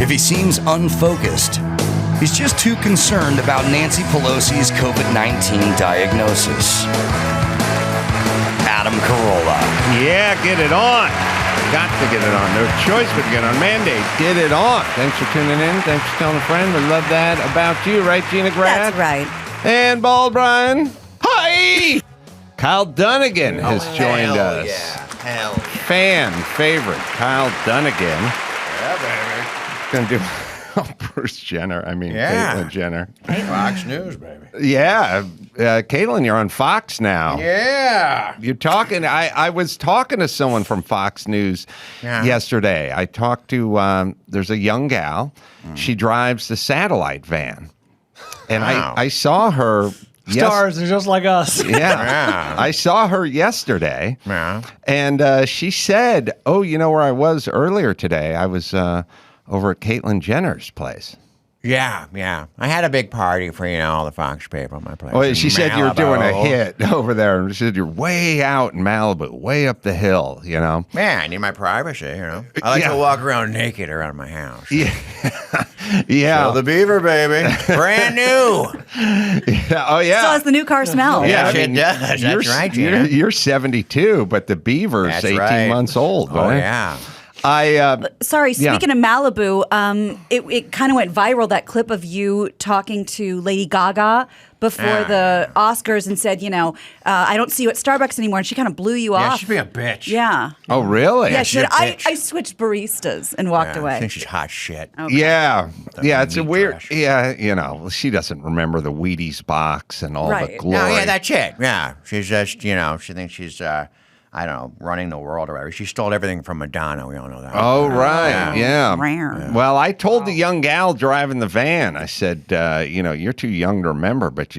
If he seems unfocused, he's just too concerned about Nancy Pelosi's COVID-19 diagnosis. Adam Carolla. Yeah, get it on. Got to get it on. No choice but to get on. Mandate, get it on. Thanks for tuning in. Thanks for telling a friend. We love that about you, right, Gina Grad? That's right. And Bald Brian. Hi! Kyle Dunnigan has joined us. Yeah, hell yeah. Fan favorite, Kyle Dunnigan. Yeah, Gonna do Bruce Jenner. Yeah. Caitlyn Jenner. baby. Fox News, baby. Yeah. Caitlyn, you're on Fox now. Yeah. You're talking. I was talking to someone from Fox News yesterday. I talked to, there's a young gal. She drives the satellite van. And Wow. I saw her. Stars are just like us. Yeah. I saw her yesterday. Yeah. And she said, oh, you know where I was earlier today? I was over at Caitlyn Jenner's place. Yeah. I had a big party for, all the Fox people at my place. Well, in she said you were doing a Malibu. hit over there. And she said you're way out in Malibu, way up the hill, Yeah, I need my privacy, I like Yeah. to walk around naked around my house. Yeah. Yeah. Kill the beaver, baby. Brand new. Yeah. Oh, yeah. So has the new car smell. Yeah, I it does. You're, That's right, Gina. you're 72, but the beaver's That's 18 right. months old. Oh, right? yeah. Sorry, Yeah. speaking of Malibu, it kind of went viral, that clip of you talking to Lady Gaga before the Oscars and said, I don't see you at Starbucks anymore. And she kind of blew you Yeah, off. she's being a bitch. Yeah. Oh, really? Yeah, she she's said, a bitch. I switched baristas and walked I away. think she's hot shit. Okay. Yeah. Yeah, it's a meat weird. trash. Yeah, she doesn't remember the Wheaties box and all the Right. glory. No, yeah, that's it. Yeah, she's just, she thinks she's, I don't know, running the world or whatever. She stole everything from Madonna. We all know that. Oh, right. Yeah. Rare. Well, I told the young gal driving the van, I said, you're too young to remember, but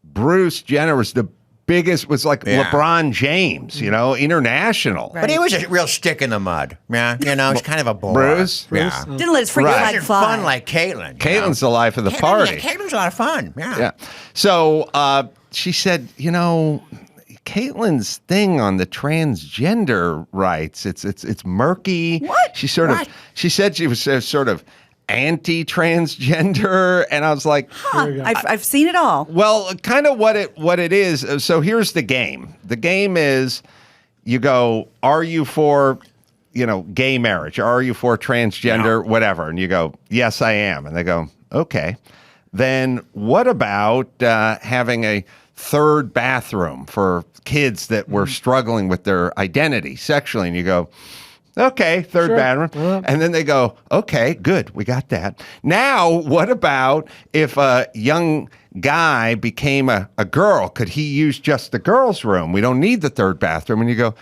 Bruce Jenner was the biggest, was like Yeah. LeBron James, international. Right. But he was a real stick in the mud. Yeah, he's kind of a bore. Bruce? Yeah. Didn't let his freak Right. flag Wasn't fly. fun like Caitlyn. Caitlyn's the life of the Caitlyn, party. Yeah, Caitlyn's a lot of fun. Yeah. Yeah. So she said, Caitlyn's thing on the transgender rights, it's murky. What? She said she was sort of anti-transgender, and I was like, I've seen it all. well, kind of what it is. So here's the game. The game is you go, are you for gay marriage? Are you for transgender, whatever? And you go, yes, I am. And they go, okay. Then what about having a third bathroom for kids that were struggling with their identity sexually? And you go, okay, third bathroom. And then they go, okay, good, we got that. Now, what about if a young guy became a girl? Could he use just the girls' room? We don't need the third bathroom. And you go,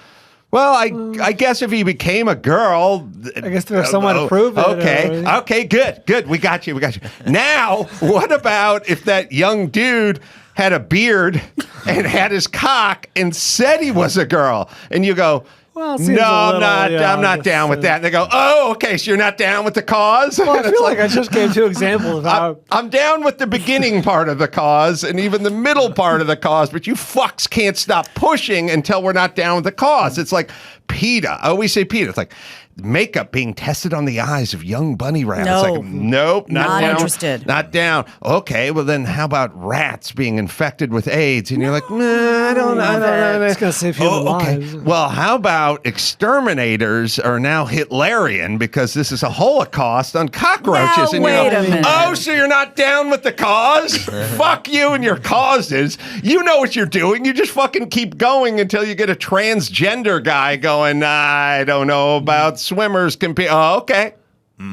well, I guess if he became a girl, I guess there's someone to prove it. Okay, good. We got you. Now, what about if that young dude had a beard and had his cock and said he was a girl? And you go, Well, it no, seems a little, I'm not down with that. And they go, oh, okay, so you're not down with the cause? Well, I feel like I just gave two examples of how. I'm down with the beginning part of the cause and even the middle part of the cause, but you fucks can't stop pushing until we're not down with the cause. It's like PETA. I always say PETA. It's like makeup being tested on the eyes of young bunny rabbits. No. Like, nope, not down. interested. Not down. Okay, well then how about rats being infected with AIDS? And you're like, nah, I don't know. It's going to save human lives. Well, how about exterminators are now Hitlerian because this is a Holocaust on cockroaches? Now, and wait a minute. oh, so you're not down with the cause? Fuck you and your causes. You know what you're doing. You just fucking keep going until you get a transgender guy going, I don't know about swimmers compete. Oh, okay.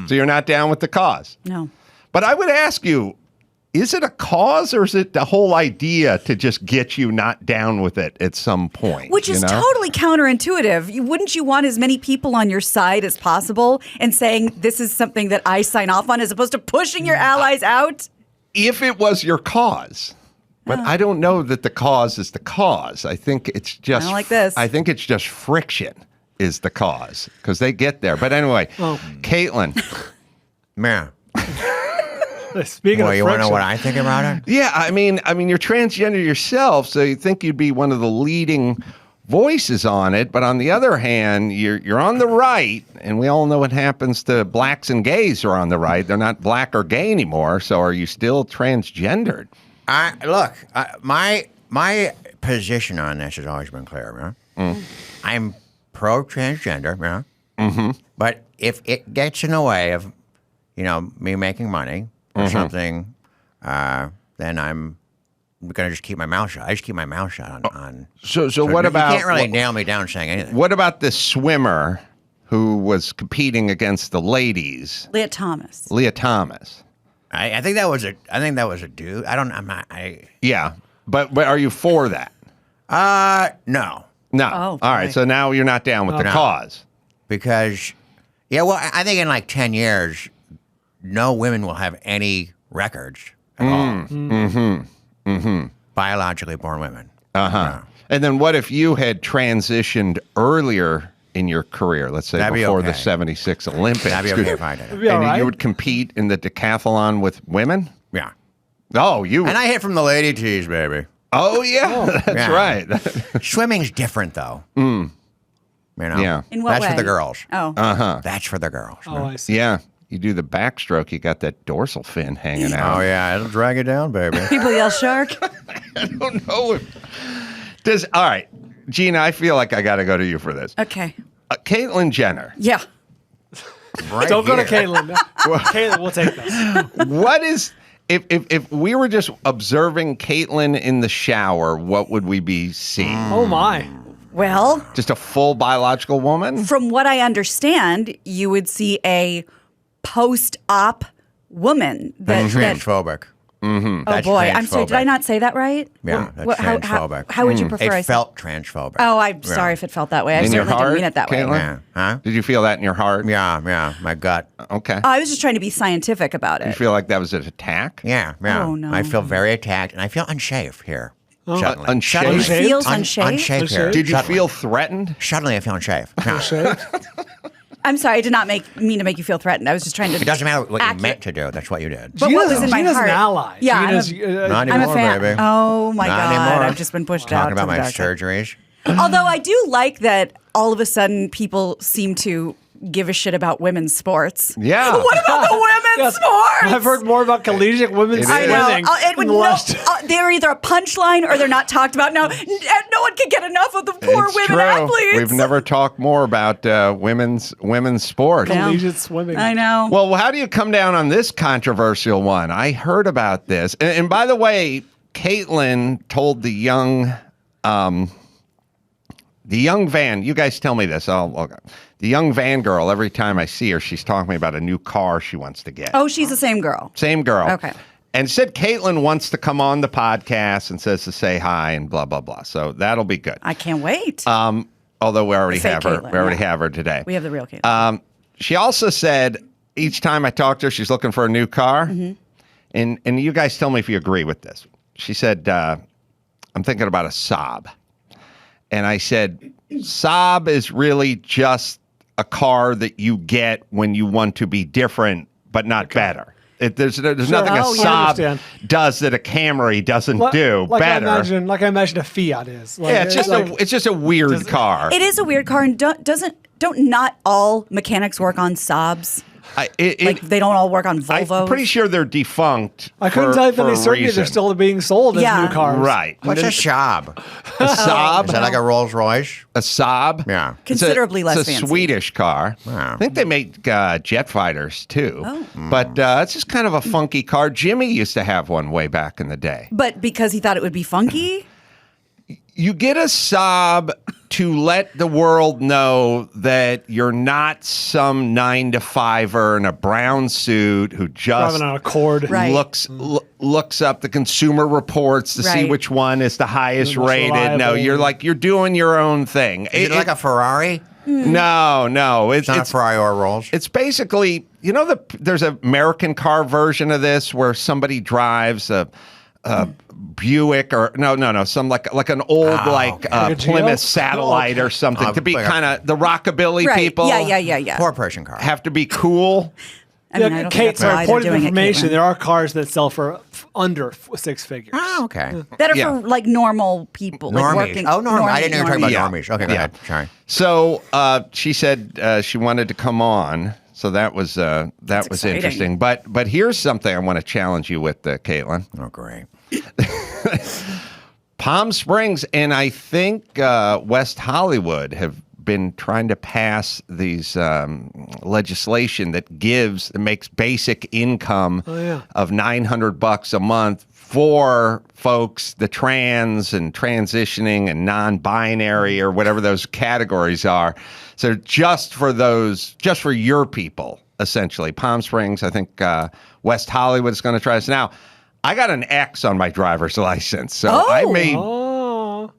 So you're not down with the cause. No. But I would ask you, is it a cause or is it the whole idea to just get you not down with it at some point? Which is totally counterintuitive. Wouldn't you want as many people on your side as possible and saying this is something that I sign off on as opposed to pushing your allies out? If it was your cause. But I don't know that the cause is the cause. I think it's just I don't like this. I think it's just friction is the cause because they get there. But anyway, Caitlyn. Man. Speaking Well, of you want to know friction, what I think about it? Yeah, I mean, you're transgender yourself, so you think you'd be one of the leading voices on it, but on the other hand, you're on the right, and we all know what happens to blacks and gays who are on the right. They're not black or gay anymore. So are you still transgendered? My position on this has always been clear. I'm pro-transgender, but if it gets in the way of, me making money or something, then I'm going to just keep my mouth shut. I just keep my mouth shut on. So what about? You can't really nail me down saying anything. What about the swimmer who was competing against the ladies? Leah Thomas. I think that was a dude. I'm not. Yeah, but are you for that? No. No. Oh, All right. boy. So now you're not down with the cause. Because, I think in like 10 years, no women will have any records at all. Biologically born women. And then what if you had transitioned earlier in your career, let's say That'd be before okay. the 76 Olympics? That'd be okay if I did it. be all And right. you would compete in the decathlon with women? Yeah. Oh, you. And I hit from the lady tees, baby. Oh, yeah. That's Yeah. right. Swimming's different, though. Yeah. In what That's way? for the girls. Oh. That's for the girls. Oh, I see. Yeah. You do the backstroke, you got that dorsal fin hanging out. Oh, yeah. It'll drag it down, baby. People yell shark. I don't know. All right. Gina, I feel like I got to go to you for this. Okay. Caitlyn Jenner. Yeah. Right Don't go to here. Caitlyn. Caitlyn, we'll take this. What is if we were just observing Caitlyn in the shower, what would we be seeing? Oh my. Well, Just a full biological woman? from what I understand, you would see a post-op woman that. Transphobic. Oh That's boy, I'm sorry. Did I transphobic. not say that right? Yeah, that's how, transphobic. how would you prefer I It said? felt transphobic. Oh, I'm sorry if it felt that way. I In your certainly didn't heart, mean it that way. Caitlyn? Yeah. Huh? Did you feel that in your heart? Yeah. My gut. Okay. I was just trying to be scientific about You it. feel like that was an attack? Yeah. Oh, no. I feel very attacked, and I feel unsafe here. Suddenly. Unshaved? It Unshaved? feels unshaved. Unsafe here. Unshaved? Did you Suddenly. feel threatened? Suddenly, I feel unsafe. Yeah. Shaved? I'm sorry. I did not mean to make you feel threatened. I was just trying to. It doesn't matter what you Accurate. meant to do. That's what you did. But what was in my Gina's heart? an ally. Yeah, I'm Gina's, Not I'm a anymore, fan. baby. Oh my Not God! anymore. I've just been pushed Talking out. about to the my dark. surgeries. Although I do like that all of a sudden people seem to give a shit about women's sports. Yeah. What about the women's Yes. sports? I've heard more about collegiate women's It I is. know. swimming It would in the last. they're either a punchline or they're not talked about. No one can get enough of the poor It's women true. athletes. We've never talked more about women's sport. Yeah. Collegiate swimming. I know. Well, how do you come down on this controversial one? I heard about this. And by the way, Caitlyn told the young Van, you guys tell me this. The young Van girl, every time I see her, she's talking to me about a new car she wants to get. Oh, she's the same girl. Same girl. Okay. And said Caitlyn wants to come on the podcast and says to say hi and blah, blah, blah. So that'll be good. I can't wait. Although we already Fake have her. Caitlyn, We already yeah. have her today. We have the real Caitlyn. She also said each time I talk to her, she's looking for a new car. Mm-hmm. And you guys tell me if you agree with this. She said, I'm thinking about a Saab. And I said, Saab is really just a car that you get when you want to be different, but not better. There's nothing a Oh, yeah. I Saab understand. does that a Camry doesn't do like better. I imagine a Fiat is. Like, Yeah, it's just a weird car. It is a weird car, and don't not all mechanics work on Saabs? Like they don't all work on Volvos. I'm pretty sure they're defunct. I couldn't for- tell you if for any a certainty reason. they're still being sold as Yeah. new cars. Right. What's a Saab? A Saab? Is that like a Rolls Royce? A Saab? Yeah. Considerably it's less a fancy. Swedish car. Wow. I think they make jet fighters too. Oh. But it's just kind of a funky car. Jimmy used to have one way back in the day. But because he thought it would be funky? You get a Saab to let the world know that you're not some 9-to-5er in a brown suit who just Driving on a cord. Right. looks up the Consumer Reports to see Right. which one is the highest The most rated. No, reliable. you're doing your own thing. Is it like a Ferrari? No. It's not a Ferrari or a Rolls. It's basically, there's an American car version of this where somebody drives a Buick or no, some like an old Like a Geo? Plymouth Satellite or something to be like a- kind of the rockabilly Right. people. Yeah. Poor person car. Have to be cool. I mean, I don't think that's why they're point of doing it, information, Caitlyn. there are cars that sell for under six figures. Oh, okay. That are Yeah. for like normal people, like Normies. working. Oh, normies. I didn't know you were talking about Yeah. normies. Okay, go Yeah. ahead. Sorry. So she said she wanted to come on. So that was exciting. interesting. But here's something I want to challenge you with, Caitlin. Oh, great. Palm Springs and I think West Hollywood have been trying to pass these legislation that makes basic income of $900 a month for folks, the trans and transitioning and non-binary or whatever those categories are. So just for your people, essentially. Palm Springs, I think West Hollywood is going to try this. Now, I got an X on my driver's license, so I may.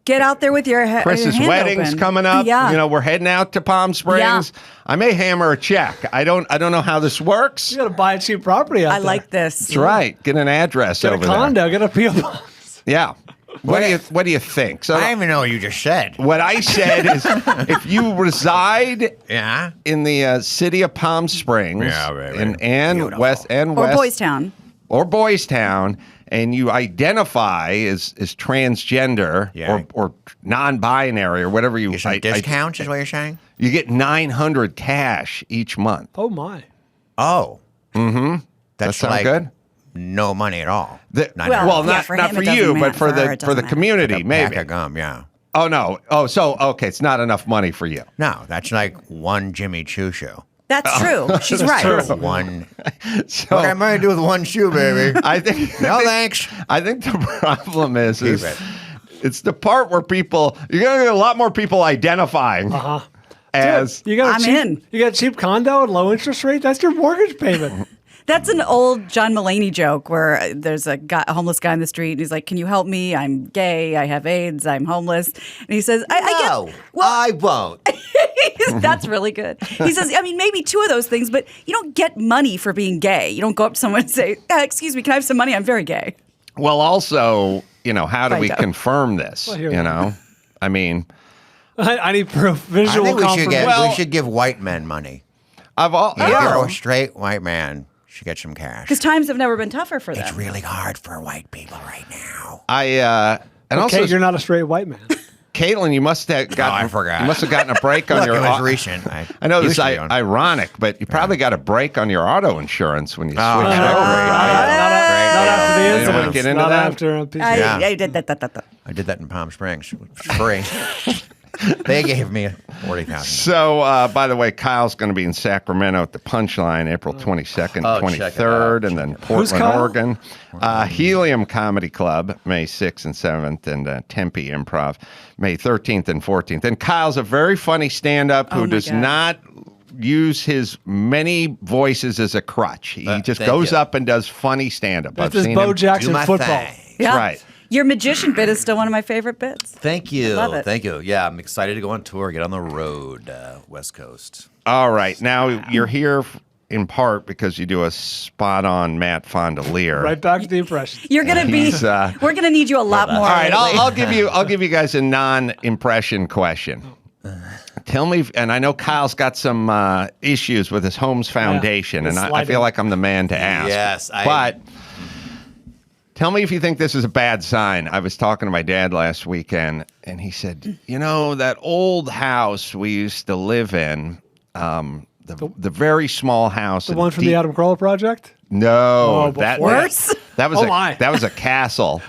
Get out there with your Chris's your hand wedding's open. coming up. Yeah. You know, we're heading out to Palm Springs. Yeah. I may hammer a check. I don't know how this works. You got to buy a cheap property out I there. like this. That's right. Get an address Get a over condo, get a P.O. box. there. Yeah. What do you think? So I don't even know what you just said. what I said is, if you reside Yeah. in the city of Palm Springs, Yeah, right. and Beautiful. West Or Boys Town. or Boys Town, and you identify as transgender Yeah. or non-binary or whatever you You some discounts is what you're saying? you get $900 cash each month. Oh, my. Oh. Mm-hmm. That That's sound like good? no money at all. Well, Well, yeah, not for not him for it doesn't you, matter. but for For her, the it for the doesn't matter. community, A maybe. pack of gum, yeah. Oh no. Oh, so okay, it's not enough money for you. No, that's like one Jimmy Choo shoe. That's true. She's right. true. One. So What am I going to do with one shoe, baby? I think No, thanks. I think the problem is Keep it. it's the part where you're gonna get a lot more people identifying as You got I'm a cheap, in. You got a cheap condo and low interest rate? That's your mortgage payment. That's an old John Mulaney joke where there's a homeless guy in the street and he's like, "Can you help me? I'm gay. I have AIDS. I'm homeless." And he says, "I get." Well, I won't. that's really good. He says, "I mean, maybe two of those things, but you don't get money for being gay. You don't go up to someone and say, "Excuse me, can I have some money? I'm very gay." well. Also, how do we Right. confirm this? Well, here we go. I mean, I need proof. I Visual think confirmation. we should give white men money. I've all. If you're a straight white man, should get some cash. Because times have never been tougher for them. It's really hard for white people right now. And Okay, also, you're not a straight white man. Caitlin, you must have gotten. I forgot. You must have gotten a break on Look, your. it was recent. I know this is used to be on- ironic, but you probably got a break on your auto insurance when you switched Oh, over. great. Not after the You wanna incident. get into Not that? after a piece of- Yeah. I did that. I did that in Palm Springs. It was free. They gave me $40,000. So, by the way, Kyle's going to be in Sacramento at the Punchline April 22nd, Oh, check it 23rd, out. and then Who's Portland, Kyle? Oregon. Helium Comedy Club, May 6th and 7th, and Tempe Improv, May 13th and 14th. And Kyle's a very funny stand-up who my does God. not use his many voices as a crutch. He just thank goes you. up and does funny stand-up. That's I've his seen Bo him. Jackson Do my football. thing. Yeah. Right. Your magician bit is still one of my favorite bits. Thank you. Love it. Thank you. Yeah, I'm excited to go on tour, get on the road, West Coast. All right. Now, you're here in part because you do a spot-on Matt Fondelier. Right back to the impression. You're gonna be. He's, we're gonna need you a lot more. All right, lately. I'll give you guys a non-impression question. Tell me, and I know Kyle's got some issues with his Holmes Foundation, the and I sliding. feel like I'm the man to ask. Yes, but tell me if you think this is a bad sign. I was talking to my dad last weekend, and he said, that old house we used to live in, the very small house. The one from the Adam Carolla project? No, Oh, that Worse? that was Oh, my. that was a castle.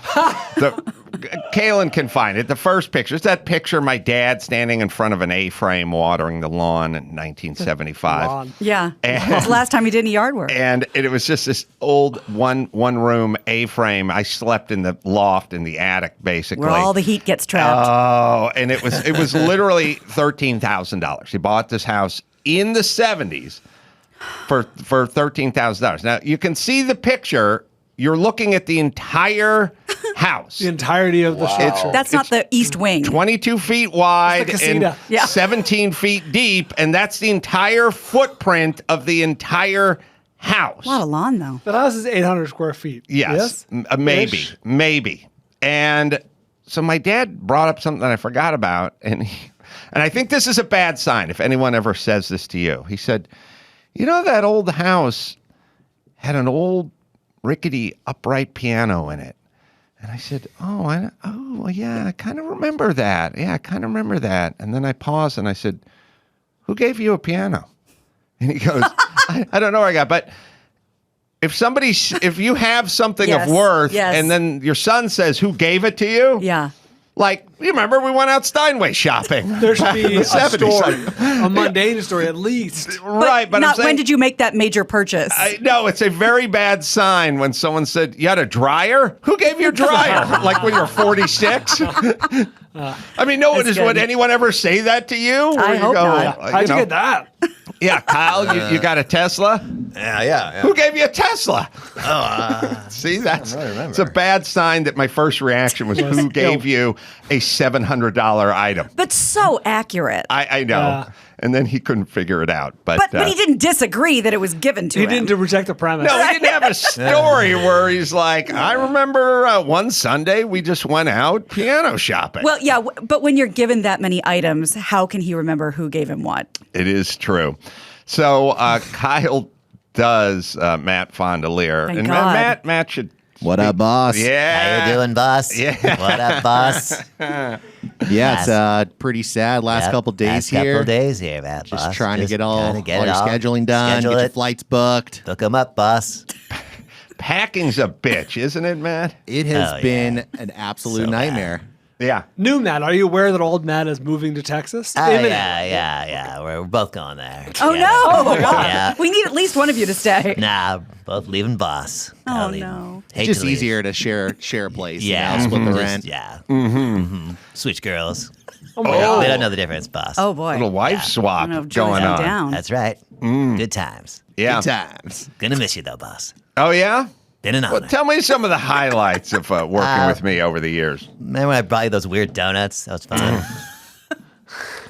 Kaylin can find it. The first picture. It's that picture of my dad standing in front of an A-frame watering the lawn in 1975. Lawn. Yeah. When's the last time you did any yard work? And it was just this old one room A-frame. I slept in the loft in the attic, basically. Where all the heat gets trapped. Oh, and it was literally $13,000. He bought this house in the 70s for $13,000. Now you can see the picture. You're looking at the entire house. The entirety of the structure. That's not the east wing. 22 feet wide It's the and casita. Yeah. 17 feet deep, and that's the entire footprint of the entire house. A lot of lawn though. The house is 800 square feet. Yes, Ish? maybe. And so my dad brought up something that I forgot about, and I think this is a bad sign if anyone ever says this to you. He said, that old house, had an old rickety upright piano in it. And I said, yeah, I kind of remember that. Yeah, I kind of remember that. And then I paused and I said, who gave you a piano? And he goes, I don't know where I got, but if you have something of worth and then your son says, who gave it to you? Yeah. Like, you remember we went out Steinway shopping. There should be a 70s. story, a mundane story at least. Right, but not I'm saying, when did you make that major purchase? No, it's a very bad sign when someone said, you had a dryer? Who gave you a dryer? Like when you're 46? I mean, would anyone ever say that to you? I hope not. How'd you get that? Yeah, Kyle, you got a Tesla? Yeah. Who gave you a Tesla? See, it's a bad sign that my first reaction was, who gave you a $700 item? But so accurate. I know. Yeah. And then he couldn't figure it out. But he didn't disagree that it was given to He him. didn't reject the premise. no, he didn't have a story where he's like, I remember one Sunday we just went out piano shopping. Well, yeah, but when you're given that many items, how can he remember who gave him what? It is true. So Kyle does Matt Fondelier. Thank and God. Matt should... What up, boss? Yeah. How you doing, boss? Yeah. What up, boss? Yeah, it's pretty sad. Last couple days here. Couple days here, man. Just boss. trying to get all trying to get your it all. scheduling done, Schedule get your it. flights booked. Hook 'em up, boss. Packing's a bitch, isn't it, Matt? It has Oh, been an absolute So bad. nightmare. Yeah. New Matt, are you aware that old Matt is moving to Texas? Oh, Imminent. yeah. We're both going there. Oh, together. no. Oh, my God. Yeah. We need at least one of you to stay. Nah, both leaving boss. Oh, Gotta leave. no. Hate It's just to leave. easier to share a place. Yeah. Split the Just- rent. Yeah. Mm-hmm. Switch girls. Oh my God. They don't know the difference, boss. Oh, boy. Little wife I swap don't know if Julie's going on. down. That's right. Good times. Yeah. Good times. Gonna miss you, though, boss. Oh, yeah? Been an honor. Well, tell me some of the highlights of working with me over the years. Remember when I brought you those weird donuts? That was fun.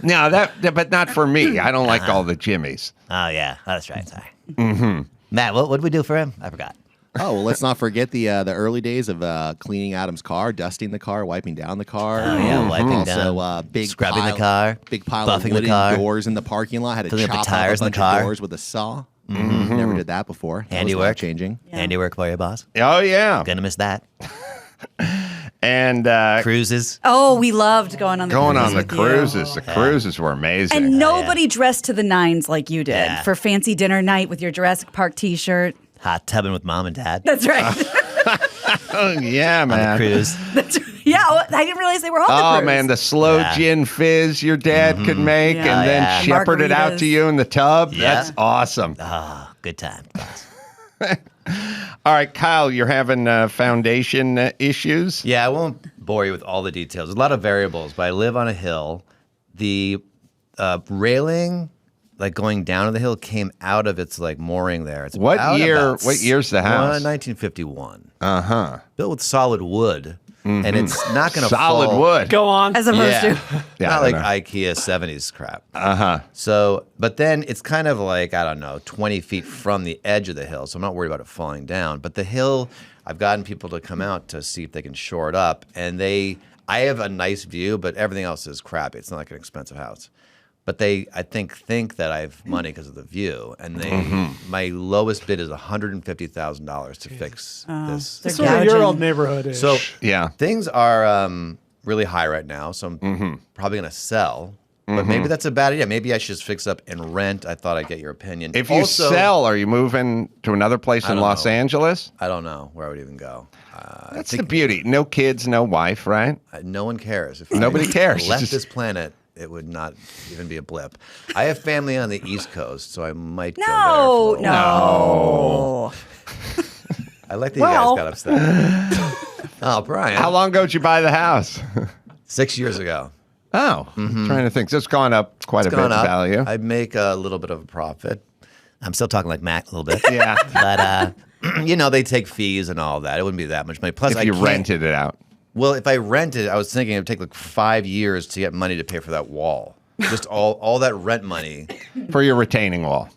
No, but not for me. I don't like all the Jimmies. Oh, yeah. Oh, that's right. Sorry. Mm-hmm. Matt, what did we do for him? I forgot. Oh, well, let's not forget the early days of cleaning Adam's car, dusting the car, wiping down the car. Oh, yeah, wiping also, down. big Scrubbing the pile, car, big pile buffing of the wooden car, doors in the parking lot. Had to filling up chop the tires off a in the bunch of car. doors with a saw. Never did that before. That was Handiwork. changing. Handiwork for you, boss. Oh, yeah. Gonna miss that. And Cruises. Oh, we loved going on the going cruises on the with you. cruises. The cruises were amazing. And nobody dressed to the nines like you did Yeah. for fancy dinner night with your Jurassic Park T-shirt. Hot tubbing with mom and dad. That's right. Oh, yeah, on the man. cruise. Yeah, well, I didn't realize they were on the Oh cruise. man, the slow Yeah. gin fizz your dad could make Yeah. and Oh, then yeah. shepherd it out to Margaritas. you in the tub. Yeah. That's awesome. Oh, good time, boss. All right, Kyle, you're having foundation issues. Yeah, I won't bore you with all the details. There's a lot of variables, but I live on a hill. The railing, like going down to the hill, came out of its like mooring there. It's What out year- about what year's the house? 1951. Uh-huh. Built with solid wood, and it's not going to Solid fall. wood. Go on. As opposed Yeah. to. Yeah, Not I like know. IKEA 70s crap. Uh-huh. So, but then it's kind of like, I don't know, 20 feet from the edge of the hill. So I'm not worried about it falling down. But the hill, I've gotten people to come out to see if they can shore it up. And I have a nice view, but everything else is crappy. It's not like an expensive house. But they, I think that I have money because of the view. And my lowest bid is $150,000 to fix this. they're It's sort of your gouging. old neighborhood. So Yeah. things are really high right now, so I'm probably going to sell. But maybe that's a bad idea. Maybe I should just fix up and rent. I thought I'd get your opinion. If you Also, sell, are you moving to another place I in don't Los know. Angeles? I don't know where I would even go. That's the beauty. No kids, no wife, right? No one cares. If Nobody I cares. left Just- this planet, it would not even be a blip. I have family on the East Coast, so I might go there. No, for a little while. no. I like that you guys got upset. Oh, Brian. How long ago did you buy the house? 6 years ago. Oh, trying to think. So it's gone up quite a bit in Gone up. value. I make a little bit of a profit. I'm still talking like Matt a little bit. Yeah. But They take fees and all that. It wouldn't be that much money. Plus, If I you can't- rented it out. Well, if I rented, I was thinking it would take like 5 years to get money to pay for that wall. Just all that rent money. For your retaining wall.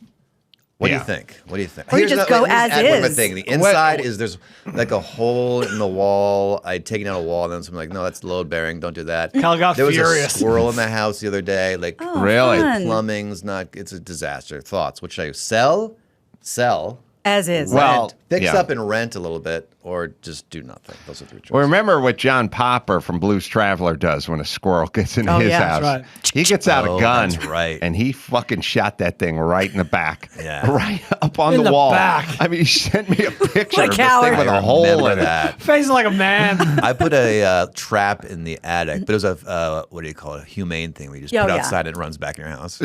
What do Yeah. you think? What do you think? Or you just go as add one more is. thing. The inside is there's like a hole in the wall. I'd taken out a wall, and then someone like, no, that's load bearing. Don't do that. Kyle got there was furious. a squirrel in the house the other day. Like Really? fun. plumbing's not. It's a disaster. Thoughts? What should I sell? Sell As is. Well, Fix yeah. up and rent a little bit, or just do nothing. Those are three choices. Well, remember what John Popper from Blues Traveler does when a squirrel gets into his yeah. house. That's right. He gets out a gun, that's right. and he fucking shot that thing right in the back. Yeah. Right up on In the wall. back. I mean, he sent me a picture What a of this coward. thing with I a hole remember in it. that. Facing like a man. I put a trap in the attic, but it was a what do you call it? A humane thing. We just Oh, put yeah. outside and it runs back in your house.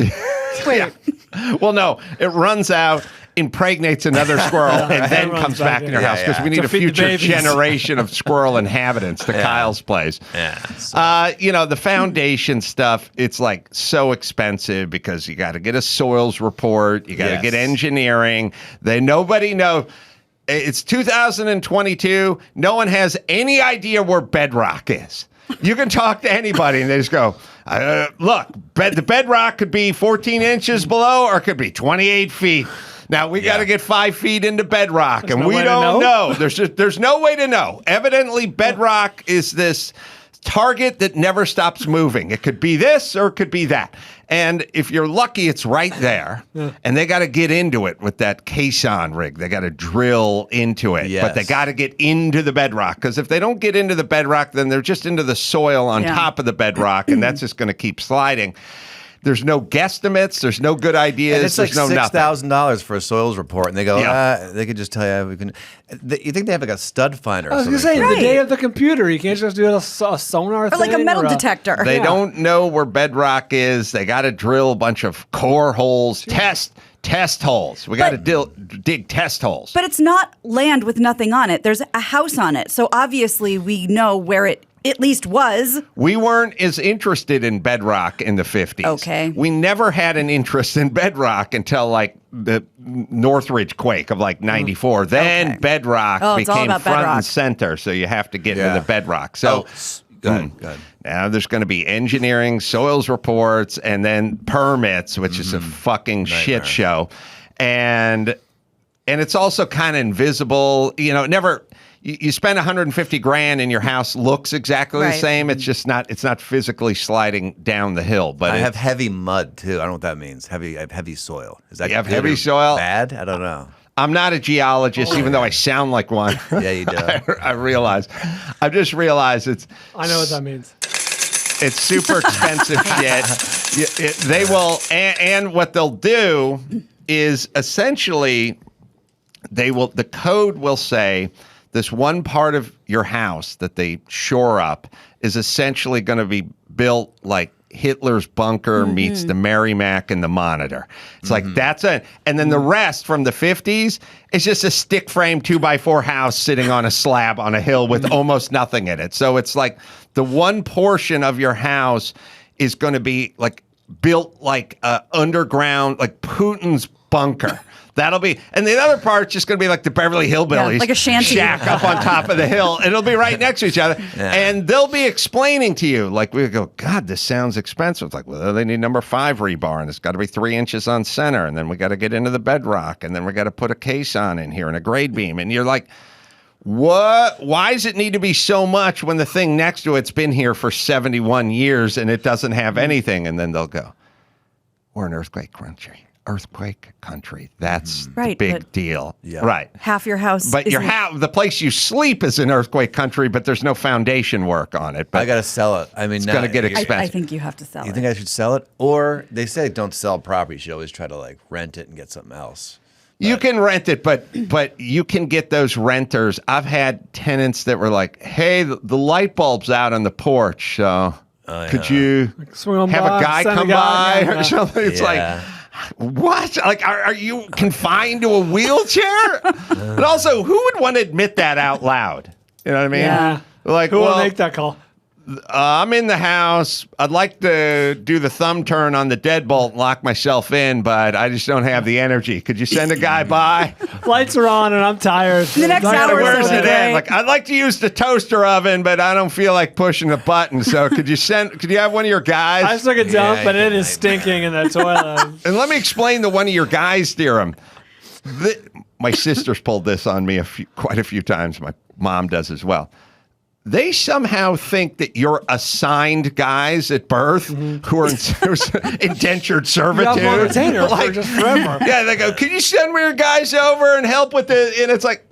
Wait. Well, no, it runs out, impregnates another squirrel, and then runs comes back back in in. your house because Yeah. we need To a feed the future babies. generation of squirrel inhabitants to Kyle's place. Yeah. The foundation stuff, it's like so expensive because you got to get a soils report, you got to Yes. get engineering. Nobody knows. It's 2022. No one has any idea where bedrock is. You can talk to anybody and they just go, look, the bedrock could be 14 inches below or it could be 28 feet. Now, we got to get 5 feet into bedrock, and no we way to don't know? know. There's no way to know. Evidently, bedrock is this target that never stops moving. It could be this or it could be that. And if you're lucky, it's right there. And they got to get into it with that caisson rig. They got to drill into it. But they Yes. got to get into the bedrock. Because if they don't get into the bedrock, then they're just into the soil on top of the bedrock. And that's just going to keep sliding. There's no guesstimates. There's no good ideas. And it's like there's no nothing. $6,000 for a soils report, and they go, Yeah. they could just tell you we can. You think they have like a stud finder? I was going to say, the day of the computer, you can't just do a sonar Or thing. like a metal detector. They don't know where bedrock is. They got to drill a bunch of core holes, test holes. We got to dig test holes. But it's not land with nothing on it. There's a house on it. So obviously we know where it at least was. We weren't as interested in bedrock in the 50s. Okay. We never had an interest in bedrock until like the Northridge quake of like 94. Then Okay. bedrock Oh, it's all became about front bedrock. and center. So you have to get into Yeah. the bedrock. So good. now there's going to be engineering, soils reports, and then permits, which is a fucking shit show. And it's also kind of invisible. You spend 150 grand and your house looks exactly the Right. same. It's just not. It's not physically sliding down the hill. But I have heavy mud too. I don't know what that means. I have heavy soil. Is that You have good heavy or soil? Bad? I don't know. I'm not a geologist, even though I sound like one. Yeah, you do. I realize. I just realized I know what that means. it's super expensive shit. They will, and what they'll do is essentially the code will say this one part of your house that they shore up is essentially going to be built like Hitler's bunker meets the Merrimack and the Monitor. It's like that's it. And then the rest from the 50s is just a stick frame 2x4 house sitting on a slab on a hill with almost nothing in it. So it's like the one portion of your house is going to be like built like underground, like Putin's bunker. That'll be, and the other part's just going to be like the Beverly Hillbillies, Yeah, like a shanty. shack up on top of the hill. It'll be right next to each other, and they'll be explaining to you, like we go, God, this sounds expensive. It's like, well, they need number 5 rebar, and it's got to be 3 inches on center, and then we got to get into the bedrock, and then we got to put a caisson in here and a grade beam, and you're like, what? Why does it need to be so much when the thing next to it's been here for 71 years and it doesn't have anything? And then they'll go, we're an earthquake country. Earthquake country. That's the Right, big but- deal. Yeah. Right. Half your house. But your isn't- house, the place you sleep is an earthquake country, but there's no foundation work on it. But I got to sell it. I mean, it's going to get expensive. I think you have to sell You it. think I should sell it? Or they say don't sell property. You should always try to like rent it and get something else. You can rent it, but you can get those renters. I've had tenants that were like, "Hey, the light bulb's out on the porch, so could you swing on have by, a guy send a come guy, by yeah. or something?" It's Yeah. like, what? Like, are you confined to a wheelchair? And also, who would want to admit that out loud? You know what I mean? Yeah. Like, Who will well, make that call? I'm in the house. I'd like to do the thumb turn on the deadbolt and lock myself in, but I just don't have the energy. Could you send a guy by? Lights are on and I'm tired. The next I gotta hour is work Where's so it today. great. at? Like, I'd like to use the toaster oven, but I don't feel like pushing the button. So could you have one of your guys? I just took a dump Yeah, and it is nightmare. stinking in the toilet. And let me explain the one of your guys theorem. My sister's pulled this on me quite a few times. My mom does as well. they somehow think that you're assigned guys at birth who are in indentured servitude. You have one retainer for just forever. Yeah, they go, can you send me your guys over and help with the, and it's like,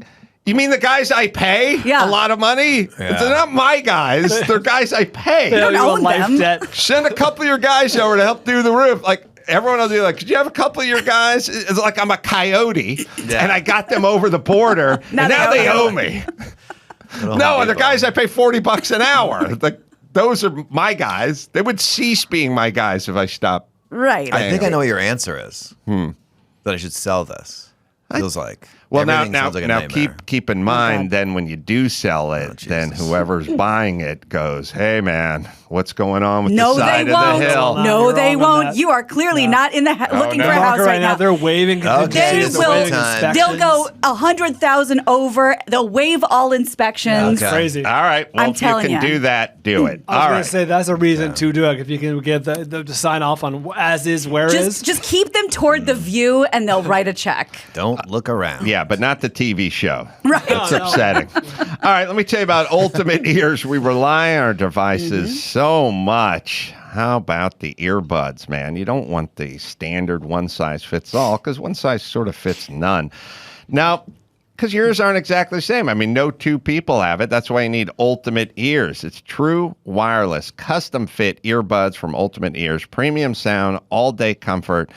you mean the guys I pay Yeah. a lot of money? Yeah. They're not my guys. They're guys I pay. They don't owe you a own life them. debt. Send a couple of your guys over to help do the roof. Like, everyone will be like, could you have a couple of your guys? It's like I'm a coyote, and I got them over the border, and now they owe me. No, the guys I pay $40 an hour. Like, those are my guys. They would cease being my guys if I stopped. Right. I think I know what your answer is. That I should sell this. Feels like. Well, now, Everything sounds like a now nightmare. keep in mind. God. Then when you do sell it, then Jesus. whoever's buying it goes, "Hey, man, what's going on with No, the side they of won't. the hill?" No, No, you're they wrong on won't. that. You are clearly not in the looking no. for a house Walker right now. They're waving. Okay, They it's will. waiting time. They'll go 100,000 over. They'll waive all inspections. Okay. Crazy. All right. Well, I'm if you telling can ya. do that, do it. I was All going right. to say that's a reason to do it. If you can get the sign off on as is, where is. Just keep them toward the view, and they'll write a check. Don't look around. Yeah, but not the TV show. Right. It's upsetting. All right, let me tell you about Ultimate Ears. We rely on our devices so much. How about the earbuds, man? You don't want the standard one size fits all because one size sort of fits none. Now, because yours aren't exactly the same. I mean, no two people have it. That's why you need Ultimate Ears. It's true wireless, custom fit earbuds from Ultimate Ears. Premium sound, all day comfort.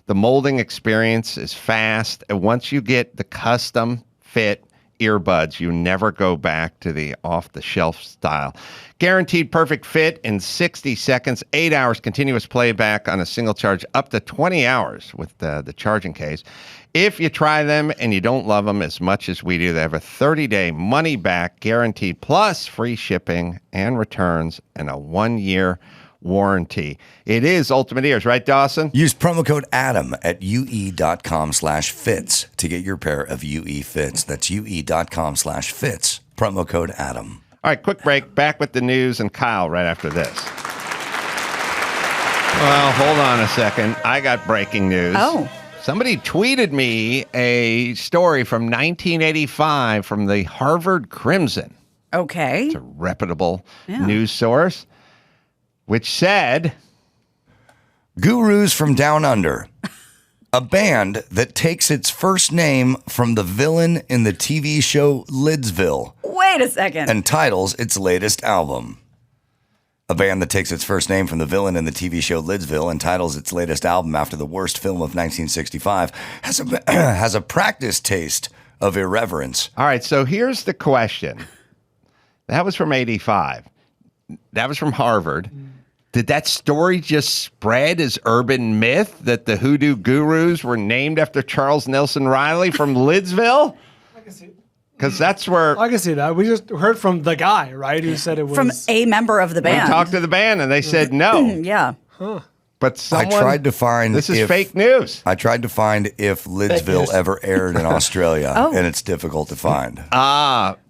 The molding experience is fast. And once you get the custom fit earbuds, you never go back to the off-the-shelf style. Guaranteed perfect fit in 60 seconds, 8 hours continuous playback on a single charge, up to 20 hours with the charging case. If you try them and you don't love them as much as we do, they have a 30-day money-back guarantee, plus free shipping and returns and a 1-year warranty. It is Ultimate Ears, right, Dawson? Use promo code ADAM at ue.com/fits to get your pair of UE fits. That's ue.com/fits. Promo code ADAM. All right, quick break. Back with the news and Kyle right after this. Well, hold on a second. I got breaking news. Oh. Somebody tweeted me a story from 1985 from the Harvard Crimson. Okay. It's a reputable news source, which said, Gurus from Down Under, a band that takes its first name from the villain in the TV show Lidsville Wait a second. and titles its latest album. A band that takes its first name from the villain in the TV show Lidsville and titles its latest album after the worst film of 1965 has a practiced taste of irreverence. all right, so here's the question. That was from 85. That was from Harvard. Did that story just spread as urban myth that the Hoodoo Gurus were named after Charles Nelson Riley from Lidsville? I can see. Because that's where I can see that. We just heard from the guy, right, who said it was From a member of the we band. talked to the band and they said no. Yeah. But someone, I tried to find this is if- fake news. I tried to find if Lidsville ever aired in Australia, and it's difficult to find.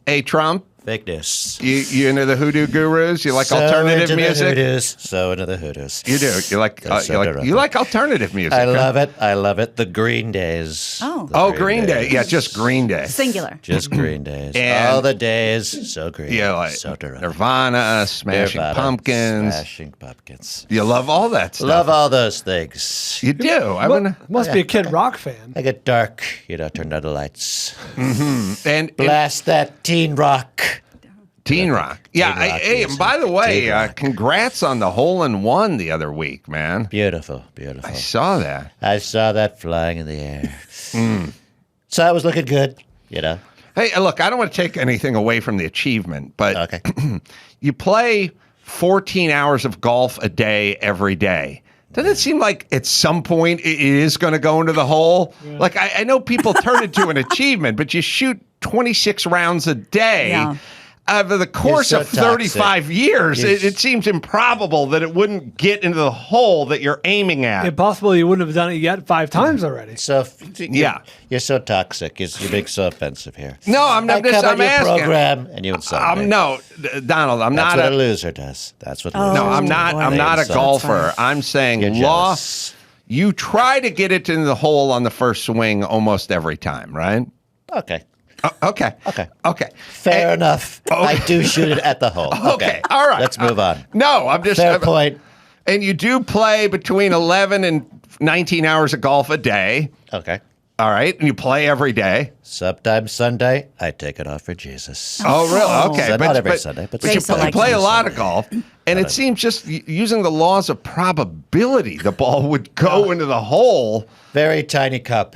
Hey, Trump, Fake news. you into the Hoodoo Gurus? You like alternative music? So into the Hoodoos. You do. You like you like alternative music. I huh? love it. I love it. The Green Days. Oh. The Oh, Green Day. Yeah, just Green Day. Singular. Just Green Days. And- All the days. So green. Yeah, like so terrific. Nirvana, Smashing Nirvana, Pumpkins. Smashing Pumpkins. You love all that stuff. Love all those things. You do. I Mu- wanna must be a Kid Rock fan. I get dark, turn out the lights. and Blast that teen rock. Teen Rock. Yeah. Teen Rock Hey, and music. by the way, Teen Rock. congrats on the hole-in-one the other week, man. Beautiful, beautiful. I saw that. I saw that flying in the air. Hmm. So it was looking good, Hey, look, I don't want to take anything away from the achievement, but Okay. you play 14 hours of golf a day every day. Doesn't it seem like at some point it is going to go into the hole? Like, I know people turn it to an achievement, but you shoot 26 rounds a day. Yeah. Over the course so of 35 toxic. years, You're it seems improbable that it wouldn't get into the hole that you're aiming at. Impossible you wouldn't have done it yet 5 times already. So Yeah. you're so toxic. You're being so offensive here. No, I'm I just come on I'm your asking. program and you insult me. No, Donald, I'm That's not what a a loser does. That's what. Oh. No, losers I'm do. not. boy. I'm not a So- golfer. I'm saying You're law. jealous. You try to get it in the hole on the first swing almost every time, right? Okay. Okay. Fair enough. I do shoot it at the hole. Okay. All right. Let's move on. No, I'm just Fair point. And you do play between 11 and 19 hours of golf a day. Okay. All right, and you play every day. Sometimes Sunday, I take it off for Jesus. Oh, really? Okay, So not every Sunday, but you sometimes. play a lot of golf, and it seems just using the laws of probability, the ball would go into the hole. Very tiny cup.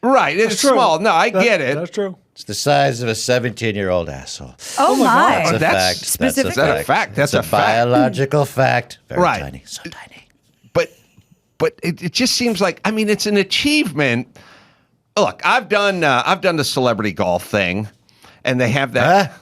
Right, it's true. small. No, I get it. That's true. It's the size of a 17-year-old asshole. Oh, my. That's a that's fact. specific. Is that a fact? That's It's a a fact. biological fact. Very Right. tiny. So tiny. But it just seems like, I mean, it's an achievement. Look, I've done the celebrity golf thing, and they have that.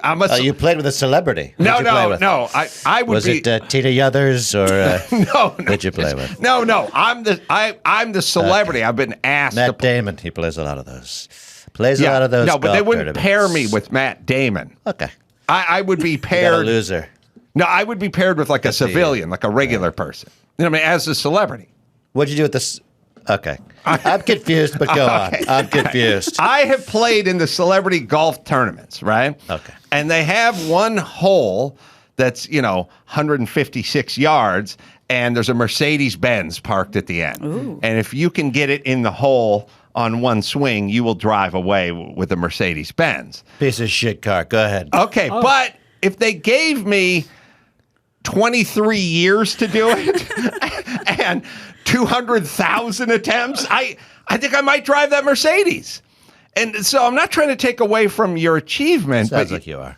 I'm a You played with a celebrity. Who'd no, you play no, with? no. I would Was be. it Tina Yothers or no, who'd you play with? No. I'm the celebrity. I've been asked to Matt Damon. He plays a lot of those. Plays a Yeah. lot of those. No, but they golf wouldn't pair me tournaments. with Matt Damon. Okay. I would be You got a paired. loser. No, I would be paired with like a Good for you. civilian, like a regular person. You know what I mean? As a celebrity. What'd you do with this? Okay. I'm confused, but go on. I'm confused. I have played in the celebrity golf tournaments, right? Okay. And they have one hole that's, 156 yards, and there's a Mercedes Benz parked at the end. Ooh. And if you can get it in the hole on one swing, you will drive away with a Mercedes Benz. Piece of shit car. Go ahead. Okay, but if they gave me 23 years to do it and 200,000 attempts, I think I might drive that Mercedes. And so I'm not trying to take away from your achievement. Sounds but like you are.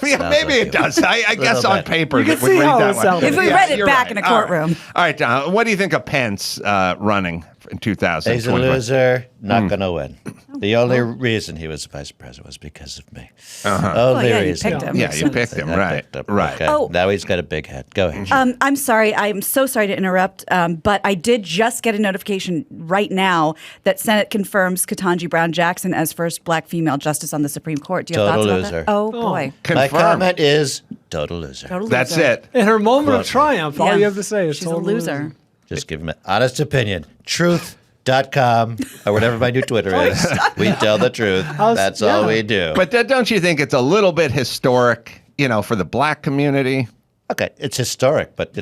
yeah, maybe like it does. I guess Little on bit. paper You can it would see read how that it way. sounds. If we Yeah, read it you're back right. in a All right. courtroom. All right, Don, what do you think of Pence running in 2020? He's a loser, not going to win. The only reason he was vice president was because of me. Only yeah, you reason. picked him. Yeah, you picked him, I right. picked him. Right. Okay. Oh. Now he's got a big head. Go ahead. I'm sorry. I'm so sorry to interrupt, but I did just get a notification right now that Senate confirms Ketanji Brown Jackson as first black female justice on the Supreme Court. Do you have Total thoughts loser. about that? Oh, boy. My Confirmed. comment is total loser. Total That's loser. it. In her moment of Quote me. triumph, all Yeah. you have to say is She's a total loser. Just give him an honest opinion. Truth.com or whatever my new Twitter is. We tell the truth. That's all yeah. we do. But don't you think it's a little bit historic, for the black community? Okay, it's historic, but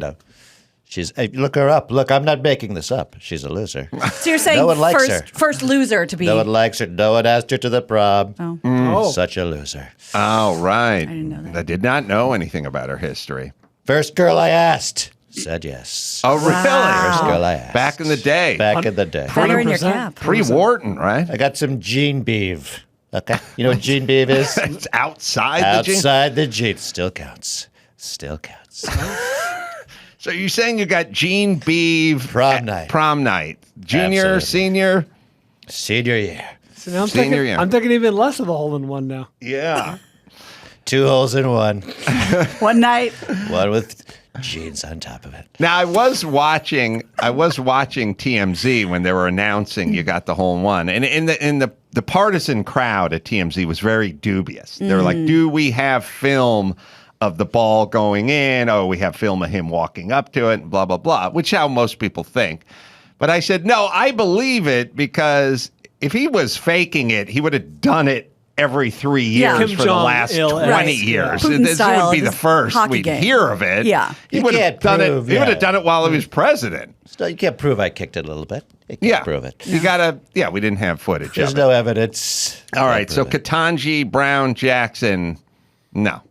hey, look her up. Look, I'm not making this up. She's a loser. So you're saying No one likes her. first loser to be. No one likes her. No one asked her to the prom. Oh. Oh. Such a loser. Oh, right. I didn't know that. I did not know anything about her history. First girl I asked said yes. Oh, really? First girl I asked. Back in the day. Back in the day. Feather in your 100%. cap. Pre-Wharton, right? I got some Gene Beeve. Okay. You know what Gene Beeve is? It's outside, the gene. Outside the Gene. Still counts. Still counts. So you're saying you got Gene Beeve Prom night. Prom night. Junior, Absolutely. senior? Senior year. So now Senior year. I'm thinking even less of a hole in one now. Yeah. 2 holes in one. One night. One with jeans on top of it. Now I was watching TMZ when they were announcing you got the hole in one, and in the partisan crowd at TMZ was very dubious. They were like, "Do we have film of the ball going in? Oh, we have film of him walking up to it, blah blah blah," which how most people think. But I said, "No, I believe it because if he was faking it, he would have done it." Every 3 years Yeah. Kim for the Jong last Il 20 Right. years. Putin This style, would be the just first hockey we'd game. hear of it. Yeah. He You would have can't done prove, it. He would have yeah. done it while he was president. Still, you can't prove I kicked it a little bit. You can't Yeah. prove it. You gotta. Yeah, we didn't have footage. There's of no evidence. All right. So Can't prove Ketanji Brown Jackson, no.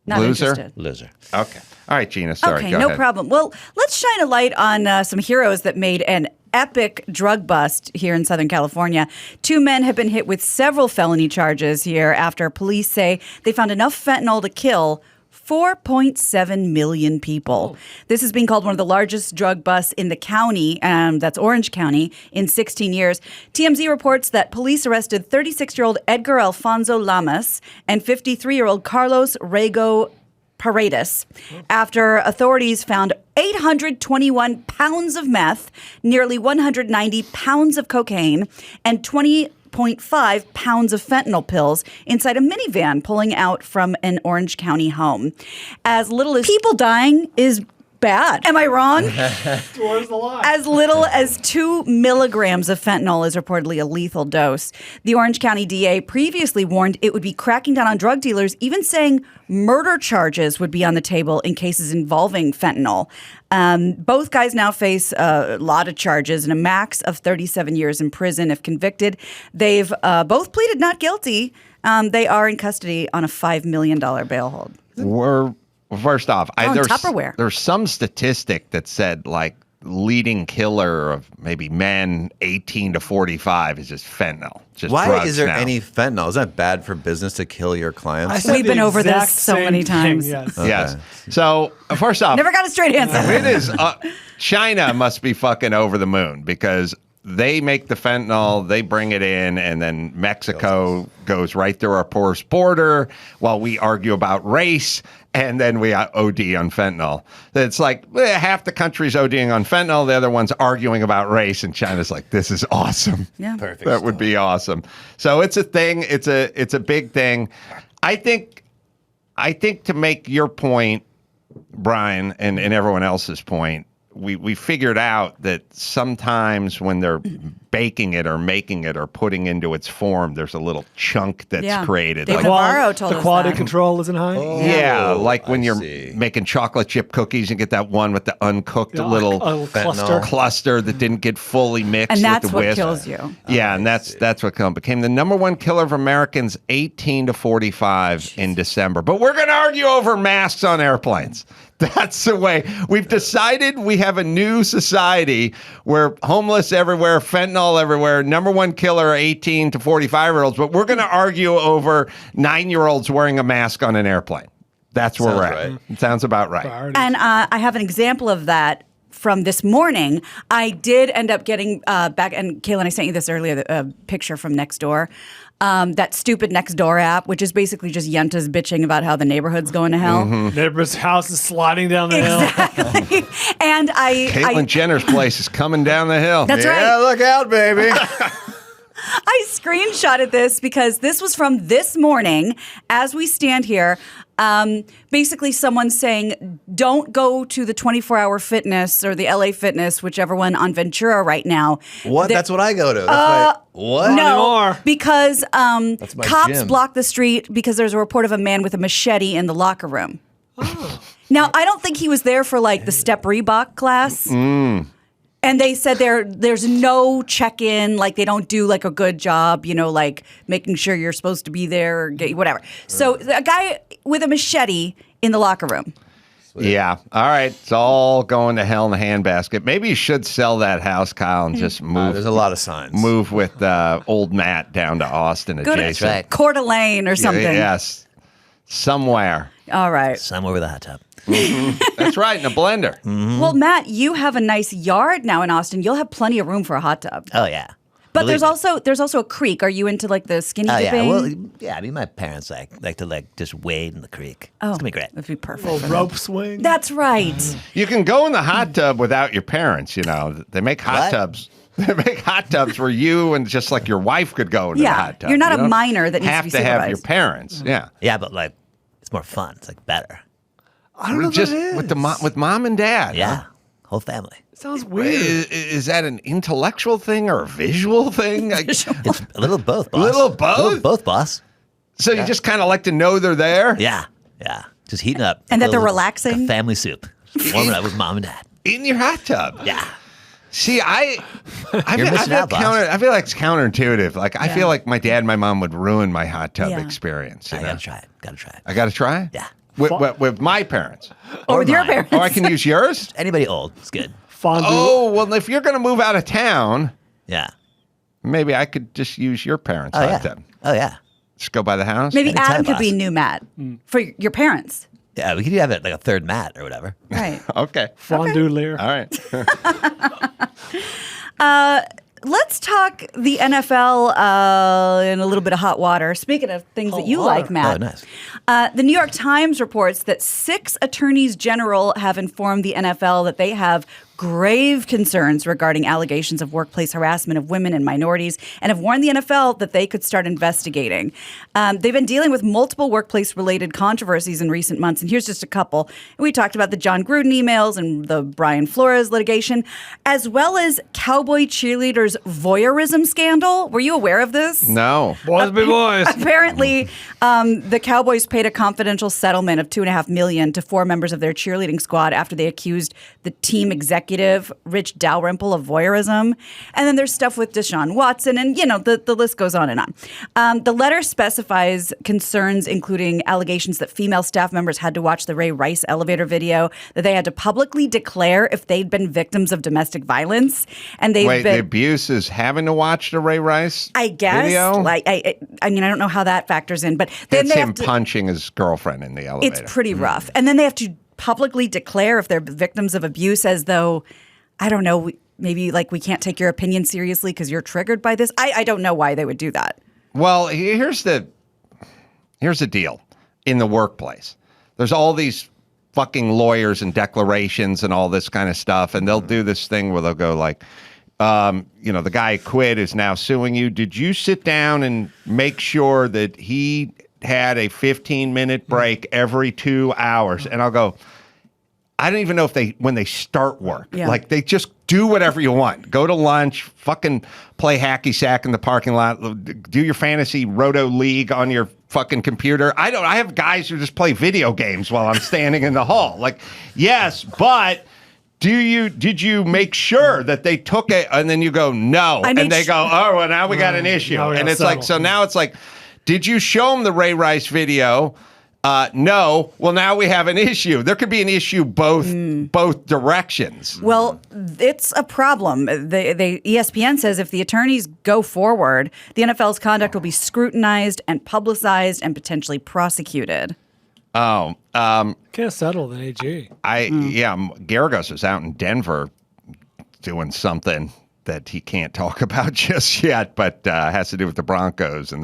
Not Loser? interested. it. Loser. Okay. All right, Gina. Sorry. Okay, go no ahead. problem. Well, let's shine a light on some heroes that made an epic drug bust here in Southern California. 2 men have been hit with several felony charges here after police say they found enough fentanyl to kill 4.7 million people. This is being called one of the largest drug busts in the county, that's Orange County, in 16 years. TMZ reports that police arrested 36-year-old Edgar Alfonso Lamas and 53-year-old Carlos Rego Paredes after authorities found 821 pounds of meth, nearly 190 pounds of cocaine, and 20.5 pounds of fentanyl pills inside a minivan pulling out from an Orange County home. As little as people dying is bad. Am I wrong? Where's the line? As little as 2 milligrams of fentanyl is reportedly a lethal dose. The Orange County DA previously warned it would be cracking down on drug dealers, even saying murder charges would be on the table in cases involving fentanyl. Both guys now face a lot of charges and a max of 37 years in prison if convicted. They've both pleaded not guilty. They are in custody on a $5 million bail hold. First off, Tupperware. There's some statistic that said like leading killer of maybe men 18 to 45 is just fentanyl. Just Why drugs is there now. any fentanyl? Isn't that bad for business to kill your clients? said We've the been over this exact so same many thing, times. Yes. Yes. So first off, Never got a straight answer. it is China must be fucking over the moon because they make the fentanyl, they bring it in, and then Mexico goes right through our porous border while we argue about race, and then we OD on fentanyl. It's like half the country's ODing on fentanyl, the other one's arguing about race, and China's like, this is awesome. Yeah. Perfect. That would be awesome. So it's a thing. It's a big thing. I think to make your point, Brian, and everyone else's point, we figured out that sometimes when they're baking it or making it or putting into its form, there's a little chunk that's created. David Like, Navarro told the us quality that. control isn't high. yeah, like when I you're see. making chocolate chip cookies, you get that one with the uncooked little a cluster. Fentanyl. cluster that didn't get fully mixed And that's with the what whisk. kills you. Yeah, and that's what became the number one killer of Americans 18 to 45 in December. But we're going to argue over masks on airplanes. That's the way. We've decided we have a new society where homeless everywhere, fentanyl everywhere, number one killer 18 to 45-year-olds, but we're going to argue over 9-year-olds wearing a mask on an airplane. That's where Sounds we're at. right. It sounds about right. Priorities. And I have an example of that from this morning. I did end up getting back, and Caitlin, I sent you this earlier, a picture from Nextdoor. That stupid Nextdoor app, which is basically just Yentas bitching about how the neighborhood's going to hell. Neighbor's house is sliding down the hill. Exactly. And Caitlyn Jenner's place is coming down the hill. That's right. Yeah, look out, baby. I screenshotted this because this was from this morning as we stand here. Basically, someone saying, don't go to the 24-hour fitness or the LA Fitness, whichever one on Ventura right now. What? That's what I go to. That's what? No, anymore. because my cops gym. blocked the street because there's a report of a man with a machete in the locker room. Now, I don't think he was there for like the step Reebok class. And they said there's no check-in, like they don't do like a good job, like making sure you're supposed to be there or whatever. So a guy with a machete in the locker room. Yeah. All right. It's all going to hell in the handbasket. Maybe you should sell that house, Kyle, and just move. There's a lot of signs. Move with old Matt down to Austin Go adjacent. to Coeur d'Alene or something. Yes. Somewhere. All right. Somewhere with a hot tub. That's right. In a blender. Well, Matt, you have a nice yard now in Austin. You'll have plenty of room for a hot tub. Oh yeah. But Believe there's also a creek. Are you into like the skinny Oh yeah. dipping? Well, yeah. I mean, my parents like to just wade in the creek. It's gonna be great. That'd be perfect. Little rope swing. That's right. You can go in the hot tub without your parents. They make hot What? tubs. They make hot tubs where you and just like your wife could go into Yeah, the hot tub. you're not You a don't minor that needs to have be to have your supervised. parents. Yeah. Yeah, but like it's more fun. It's like better. I don't know Just what it is. with mom and dad. Yeah, whole family. Sounds weird. Is that an intellectual thing or a visual thing? It's a little of both, boss. Little of both? A little of both, boss. So you just kind of like to know they're there? Yeah. Just heating up. And that they're Like relaxing? a family soup. Warming up with mom and dad. In your hot tub? Yeah. See, I You're missing out, boss. I feel like it's counterintuitive. Like I feel like my dad and my mom would ruin my hot tub Yeah. experience. You I know? gotta try it. Gotta try it. I got to try? Yeah. With my parents. Or with your mine. parents. Oh, I can use yours? Anybody old, it's good. Fondue. Oh, well, if you're going to move out of town, Yeah. maybe I could just use your parents' Oh hot yeah. tub. Oh yeah. Just go by the house? Maybe Anytime, Adam could boss. be new Matt for your parents. Yeah, we could have it like a third mat or whatever. Right. Okay. Fondue Lear. All right. Let's talk the NFL in a little bit of hot water. Speaking of things that you like, Matt. Oh, nice. The New York Times reports that 6 attorneys general have informed the NFL that they have grave concerns regarding allegations of workplace harassment of women and minorities and have warned the NFL that they could start investigating. They've been dealing with multiple workplace-related controversies in recent months, and here's just a couple. We talked about the John Gruden emails and the Brian Flores litigation, as well as cowboy cheerleaders' voyeurism scandal. Were you aware of this? No. Boys be boys. Apparently, the Cowboys paid a confidential settlement of $2.5 million to 4 members of their cheerleading squad after they accused the team executive, Rich Dalrymple, of voyeurism. And then there's stuff with Deshaun Watson, and the list goes on and on. The letter specifies concerns including allegations that female staff members had to watch the Ray Rice elevator video, that they had to publicly declare if they'd been victims of domestic violence, and the abuse is having to watch the Ray Rice I guess. video? I mean, I don't know how that factors in, but then It's they him have to, punching his girlfriend in the elevator. it's pretty rough. And then they have to publicly declare if they're victims of abuse, as though, I don't know, maybe like we can't take your opinion seriously because you're triggered by this. I don't know why they would do that. Well, here's the deal in the workplace. There's all these fucking lawyers and declarations and all this kind of stuff, and they'll do this thing where they'll go like, the guy quit is now suing you. Did you sit down and make sure that he had a 15-minute break every 2 hours? And I'll go, I don't even know if when they start work. Yeah. Like, they just do whatever you want. Go to lunch, fucking play hacky sack in the parking lot, do your fantasy roto league on your fucking computer. I have guys who just play video games while I'm standing in the hall. Like, yes, but did you make sure that they took it? And then you go, no. And they go, oh, well, now we got an issue. And it's like, so now it's like, did you show them the Ray Rice video? No. Well, now we have an issue. There could be an issue both directions. Well, it's a problem. The ESPN says if the attorneys go forward, the NFL's conduct will be scrutinized and publicized and potentially prosecuted. Oh, Can't settle the AG. Garagos was out in Denver doing something that he can't talk about just yet, but has to do with the Broncos. And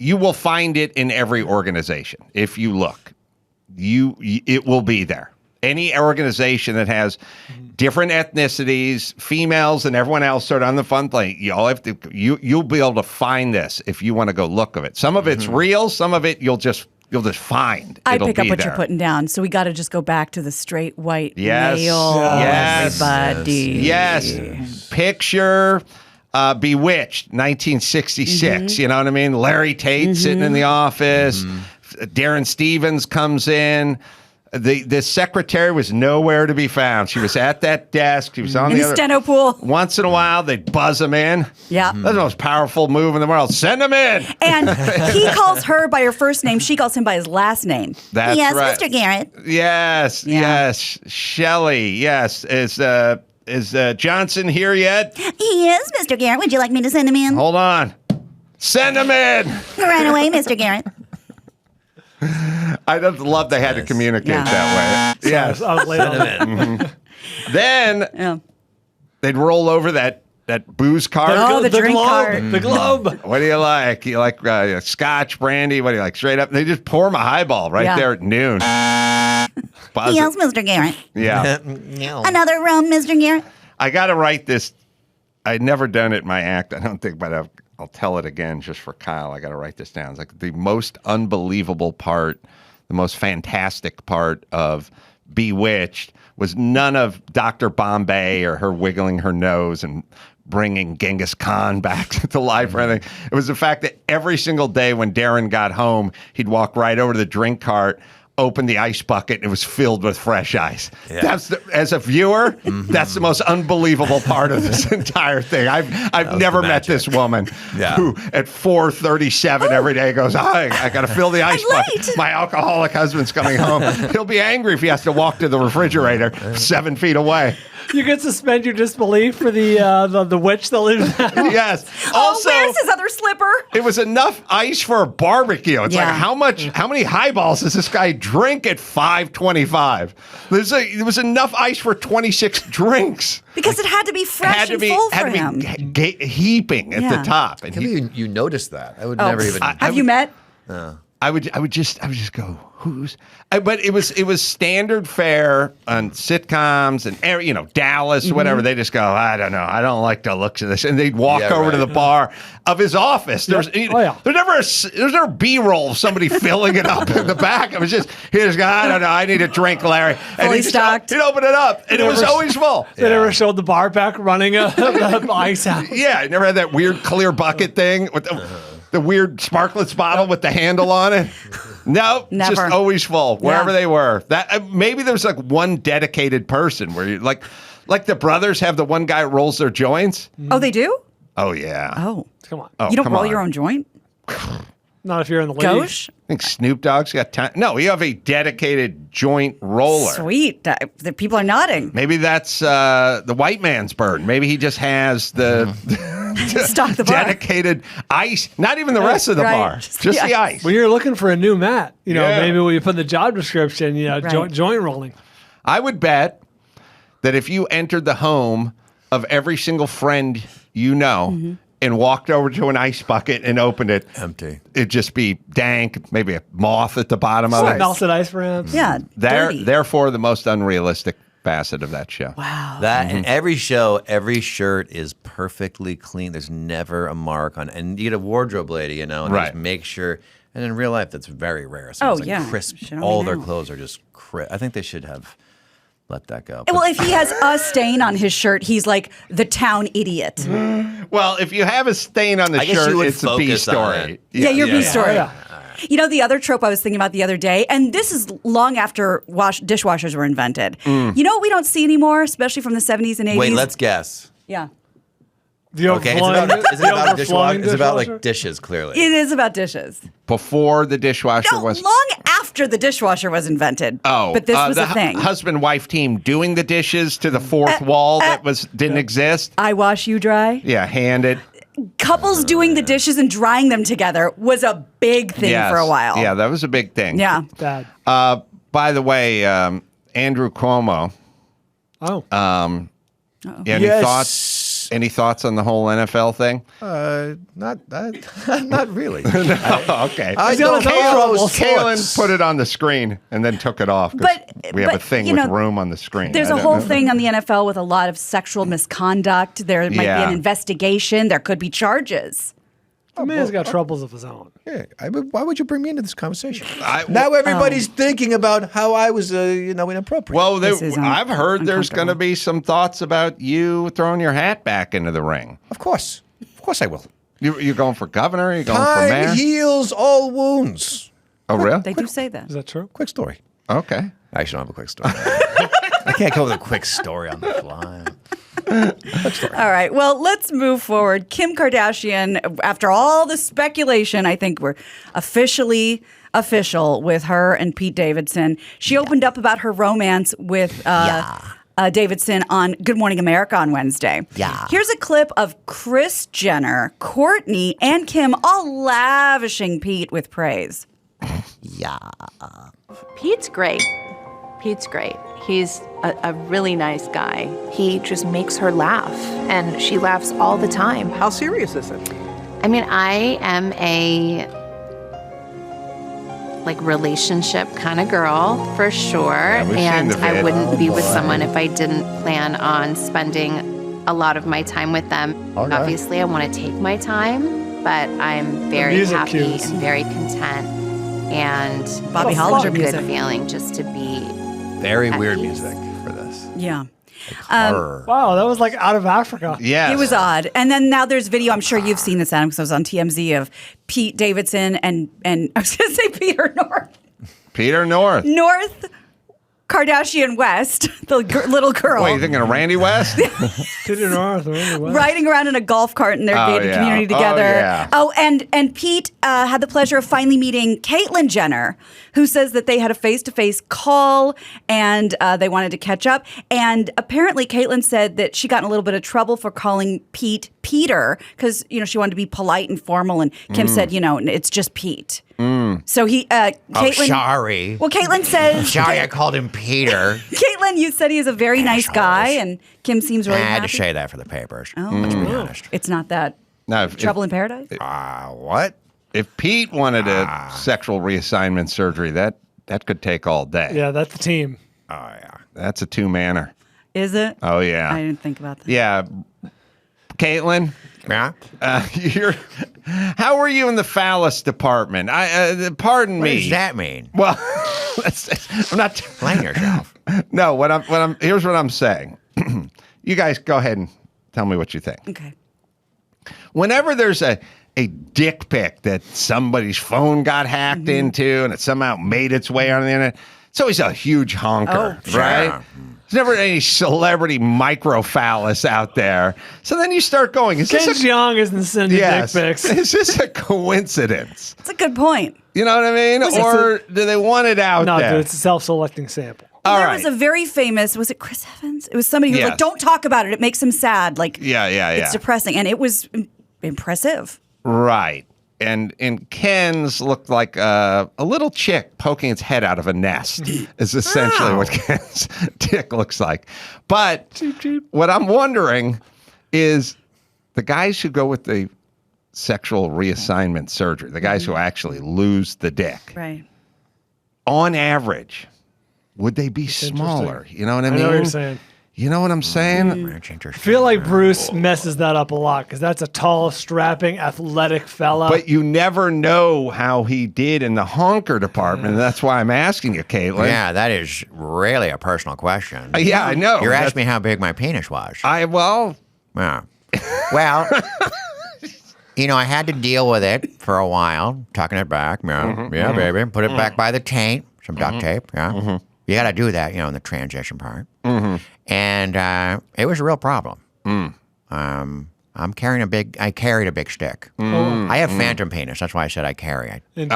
you will find it in every organization. If you look, it will be there. Any organization that has different ethnicities, females, and everyone else sort of on the fun thing, you'll be able to find this if you want to go look of it. Some of it's real, some of it you'll just find. I It'll pick up be what there. you're putting down. So we got to just go back to the straight white Yes. male. Yes. Everybody. Yes. Picture Bewitched, 1966. You know what I mean? Larry Tate sitting in the office. Darren Stevens comes in. The secretary was nowhere to be found. She was at that desk. She was on In the other steno pool. Once in a while, they'd buzz him in. Yeah. That's the most powerful move in the world. Send him in. And he calls her by her first name. She calls him by his last name. That's yes, right. Mr. Garrett. Yes, Yeah. yes. Shelley, yes. Is Johnson here yet? He is, Mr. Garrett. Would you like me to send him in? Hold on. Send him in. Right away, Mr. Garrett. I just love they had to communicate that way. Yes. I was late on that. Then Yeah. they'd roll over that booze cart. Oh, the drink globe. cart. The globe. What do you like? You like scotch, brandy? What do you like? Straight up. They just pour him a highball right Yeah. there at noon. Buzz Yes, it. Mr. Garrett. Yeah. Another rum, Mr. Garrett. I got to write this. I'd never done it in my act, I don't think, but I'll tell it again just for Kyle. I got to write this down. It's like the most unbelievable part, the most fantastic part of Bewitched was none of Dr. Bombay or her wiggling her nose and bringing Genghis Khan back to life or anything. It was the fact that every single day when Darren got home, he'd walk right over to the drink cart, open the ice bucket, and it was filled with fresh ice. Yeah. As a viewer, that's the most unbelievable part of this entire thing. I've never met this woman who at 4:37 every day goes, I got to fill the ice bucket. My alcoholic husband's coming home. He'll be angry if he has to walk to the refrigerator 7 feet away. You can suspend your disbelief for the witch that lives in that house. Yes. Oh, Also, where's his other slipper? it was enough ice for a barbecue. It's Yeah. like how many highballs does this guy drink at 5:25? There was enough ice for 26 drinks. Because it had to be fresh and full for him. Heaping at Yeah. the top. I And can't believe you noticed that. I would Oh, never even. have you met? I would just go, who's? But it was standard fare on sitcoms and Dallas, whatever. They just go, I don't know, I don't like the looks of this, and they'd walk over to the bar of his office. There's never B-roll of somebody filling it up in the back. It was just here's guy, I don't know, I need a drink, Larry, and Fully stocked. He'd open it up, and it was always full. They never showed the bar back running the ice out. Yeah, I never had that weird clear bucket thing with the weird sparklets bottle with the handle on it. No, Never. just always full wherever they were. That maybe there's like one dedicated person where you like the brothers have the one guy who rolls their joints. Oh, they do? Oh yeah. Oh. Come on. Oh, You don't come roll on. your own joint? Not if you're in the league. Gauche? I think Snoop Dogg's got time. No, you have a dedicated joint roller. Sweet. The people are nodding. Maybe that's the white man's burden. Maybe he just has the Stock the bar. dedicated ice. Not even the rest of the Right. bar. Just Just the the ice. ice. When you're looking for a new mat, Yeah. maybe when you put in the job description, Right. joint rolling. I would bet that if you entered the home of every single friend you know and walked over to an ice bucket and opened it, Empty. it'd just be dank, maybe a moth at the bottom of it. Melted ice ramps. Yeah. Dirty. Therefore, the most unrealistic facet of that show. Wow. That and every show, every shirt is perfectly clean. There's never a mark on, and you get a wardrobe lady, and they Right. just make sure. And in real life, that's very rare. So it's like crisp. Should only All their know. clothes are just crisp. I think they should have let that go. Well, if he has a stain on his shirt, he's like the town idiot. Well, if you have a stain on the I guess shirt, you would it's a B focus on story. it. Yeah, your B story. Oh, yeah. You know, the other trope I was thinking about the other day, and this is long after dishwashers were invented. You know what we don't see anymore, especially from the 70s and 80s? Wait, let's guess. Yeah. The Okay, is it overflowing- about a the dishwasher? overflowing It's about dishwasher? like dishes, clearly. It is about dishes. Before the dishwasher No, was. long after the dishwasher was invented. Oh, but this was the a thing. Husband-wife team doing the dishes to the fourth wall that didn't exist. I wash, you dry. Yeah, hand it. Couples doing the dishes and drying them together was a big thing Yes. for a while. Yeah, that was a big thing. Yeah. Bad. By the way, Andrew Cuomo. Oh. Any Yes. thoughts? Any thoughts on the whole NFL thing? Not really. Okay. I He's got his own troubles. Kaylin put it on the screen and then took it off because But- we have a but, thing you with know, room on the screen. There's I a don't whole know. thing on the NFL with a lot of sexual misconduct. There might be Yeah. an investigation. There could be charges. The man's got troubles of his own. Yeah, why would you bring me into this conversation? I- now everybody's thinking about how I was, inappropriate. Well, This is I've heard there's going to uncomfortable. be some thoughts about you throwing your hat back into the ring. of course I will. You're going for governor? You're going for Time mayor? heals all wounds. Oh, really? They do say that. Is that true? Quick story. Okay. I actually don't have a quick story. I can't come up with a quick story on the fly. All right. Well, let's move forward. Kim Kardashian, after all the speculation, I think we're officially official with her and Pete Davidson. She opened up about her romance with Davidson on Good Morning America on Wednesday. Yeah. Here's a clip of Kris Jenner, Kourtney, and Kim all lavishing Pete with praise. Yeah. Pete's great. Pete's great. He's a really nice guy. He just makes her laugh, and she laughs all the time. How serious is it? I mean, I am a relationship kind of girl for sure, we've seen and the I vid. wouldn't be with someone if I didn't plan on spending a lot of my time with them. Okay. Obviously, I want to take my time, but I'm very music happy cues. and very content, and Bobby it's Hollinger a good music. feeling just to be Very at weird peace. music for this. Yeah. Horror. Wow, that was like out of Africa. Yes. It was odd. And then now there's video, I'm sure you've seen this, Adam, because I was on TMZ, of Pete Davidson and I was going to say Peter Peter North. North Kardashian West, the little girl, Wait, you thinking of Randy West? Peter North. Randy West. riding around in a golf cart in their Oh, gated yeah. community Oh, together. yeah. And Pete had the pleasure of finally meeting Caitlyn Jenner, who says that they had a face-to-face call and they wanted to catch up. And apparently Caitlyn said that she got in a little bit of trouble for calling Pete Peter because, she wanted to be polite and formal. And Kim said, it's just Pete. So Caitlyn. Sorry. Well, Caitlyn says. Sorry, I called him Peter. Caitlyn, you said he is a very nice guy, and Kim seems really I had happy. to say that for the papers. Oh. Let's be honest. It's not that No, Trouble in Paradise? What? if Pete wanted a sexual reassignment surgery, that could take all day. Yeah, that's the team. Oh yeah. That's a two-manner. Is it? Oh, yeah. I didn't think about that. Yeah. Caitlyn, Yeah. how are you in the phallus department? Pardon What me. does that mean? Well, I'm not. Explain yourself. No, here's what I'm saying. You guys go ahead and tell me what you think. Okay. Whenever there's a dick pic that somebody's phone got hacked into and it somehow made its way on the internet, it's always a huge honker, Oh, right? yeah. There's never any celebrity microphallus out there. So then you start going, is Ken this a Jeong isn't sending dick pics. Is this a coincidence? That's a good point. You know what I mean? Or do they want it out No, there? dude, it's a self-selecting sample. All There right. was a very famous, was it Chris Evans? It was somebody who was Yes. like, don't talk about it. It makes him sad. Like, Yeah. it's depressing. And it was impressive. Right. And Ken's looked like a little chick poking its head out of a nest is essentially what Ken's dick looks like. But what I'm wondering is the guys who go with the sexual reassignment surgery, the guys who actually lose the dick, Right. on average, would they be smaller? You know what I mean? I know what you're saying. You know what I'm saying? That's interesting. I feel like Bruce messes that up a lot because that's a tall, strapping, athletic fella. But you never know how he did in the honker department. And that's why I'm asking you, Caitlyn. Yeah, that is really a personal question. Yeah, I know. You're That's- asking me how big my penis was. Well, Yeah. Well, I had to deal with it for a while, tucking it back. Yeah, baby. Put it back by the taint, some duct tape. Yeah. You got to do that, in the transition part. And it was a real problem. I carried a big stick. I have phantom penis. That's why I said I carry it. Yeah, that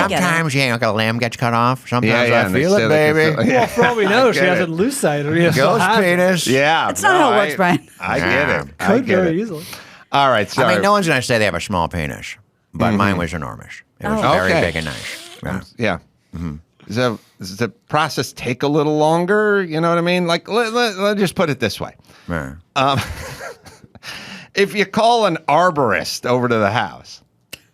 I get it. Sometimes, like a limb gets cut off. Sometimes yeah, I and they feel say it, they can baby. feel- well, for all we know, she get has it. a loose side. Or yes, Ghost penis. yeah. That's not how it works, Brian. I get it. I Could get very it. easily. All right, sorry. I mean, no one's going to say they have a small penis, but mine was enormous. It was very Okay. big and nice. Yeah. Yeah. Does the process take a little longer? You know what I mean? Like, let's just put it this way. Yeah. If you call an arborist over to the house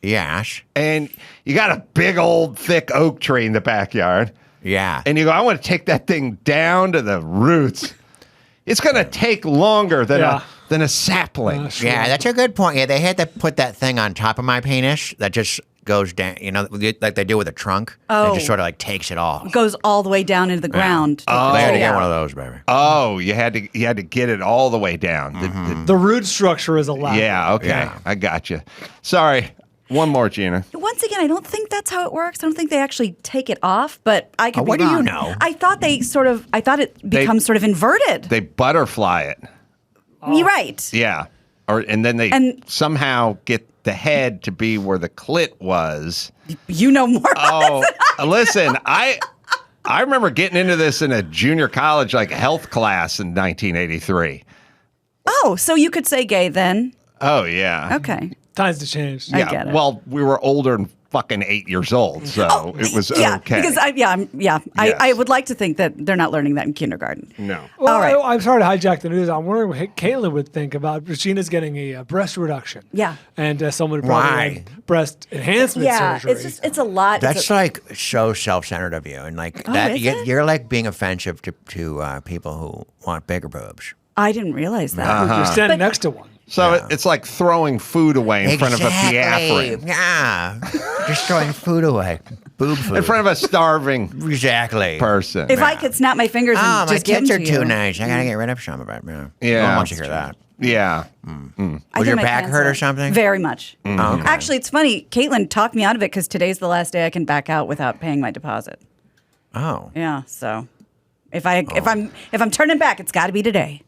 Yes. and you got a big old thick oak tree in the backyard, Yeah. and you go, I want to take that thing down to the roots, it's going to take longer than a sapling. Sure. Yeah, that's a good point. Yeah, they had to put that thing on top of my penis that just goes down, like they do with a trunk. Oh. It just sort of like takes it off. Goes all the way down into the ground. They had to Yeah. get one of those, baby. Oh, you had to get it all the way down. The root structure is allowed. Yeah, okay. Yeah. I got you. Sorry. One more, Gina. Once again, I don't think that's how it works. I don't think they actually take it off, but I could be what do you wrong. know? I thought it becomes sort of inverted. They butterfly it. You're right. Yeah. And then they And- somehow get the head to be where the clit was. You know more. Oh, listen, I remember getting into this in a junior college health class in 1983. Oh, so you could say gay then. Oh yeah. Okay. Times have changed. I Yeah. get it. Well, we were older and fucking 8 years old, so it was yeah, okay. because I Yes. would like to think that they're not learning that in kindergarten. No. Well, All right. I'm sorry to hijack the news. I'm wondering what Caitlyn would think about Gina's getting a breast reduction. Yeah. And someone would probably Why? had breast enhancement Yeah, surgery. it's a lot. That's like so self-centered of you, and like that. is it? You're like being offensive to people who want bigger boobs. I didn't realize that. You're standing next to one. So it's like throwing food away in front of a piafferin. Yeah, just throwing food away, boob food In front of a starving exactly. person. If I could snap my fingers Oh, and my just give tits them are to too you. nice. I gotta get rid of some of it. Yeah. No one wants to hear that. Yeah. I Was think your my back pants hurt or are- something? Very much. Oh, okay. Actually, it's funny. Caitlyn talked me out of it because today's the last day I can back out without paying my deposit. Oh, Yeah, so if I'm turning back, it's got to be today.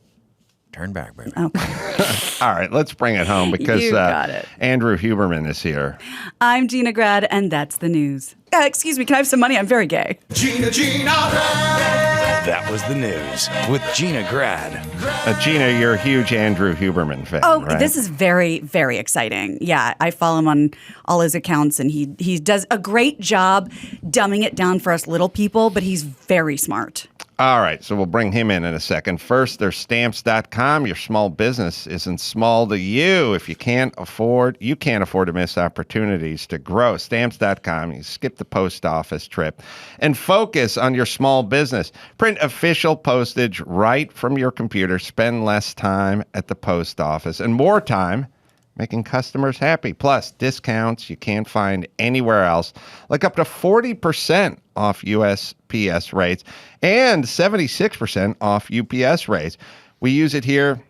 turn back, baby. Okay. All right, let's bring it home because You got it. Andrew Huberman is here. I'm Gina Grad, and that's the news. Excuse me, can I have some money? I'm very gay. That was the news with Gina Grad. Gina, you're a huge Andrew Huberman fan. Oh, right? this is very, very exciting. Yeah, I follow him on all his accounts, and he does a great job dumbing it down for us little people, but he's very smart. All right, so we'll bring him in a second. First, there's Stamps.com. Your small business isn't small to you. If you can't afford to miss opportunities to grow. Stamps.com. You skip the post office trip and focus on your small business. Print official postage right from your computer. Spend less time at the post office and more time making customers happy. Plus, discounts you can't find anywhere else, like up to 40% off USPS rates and 76% off UPS rates. We use it here.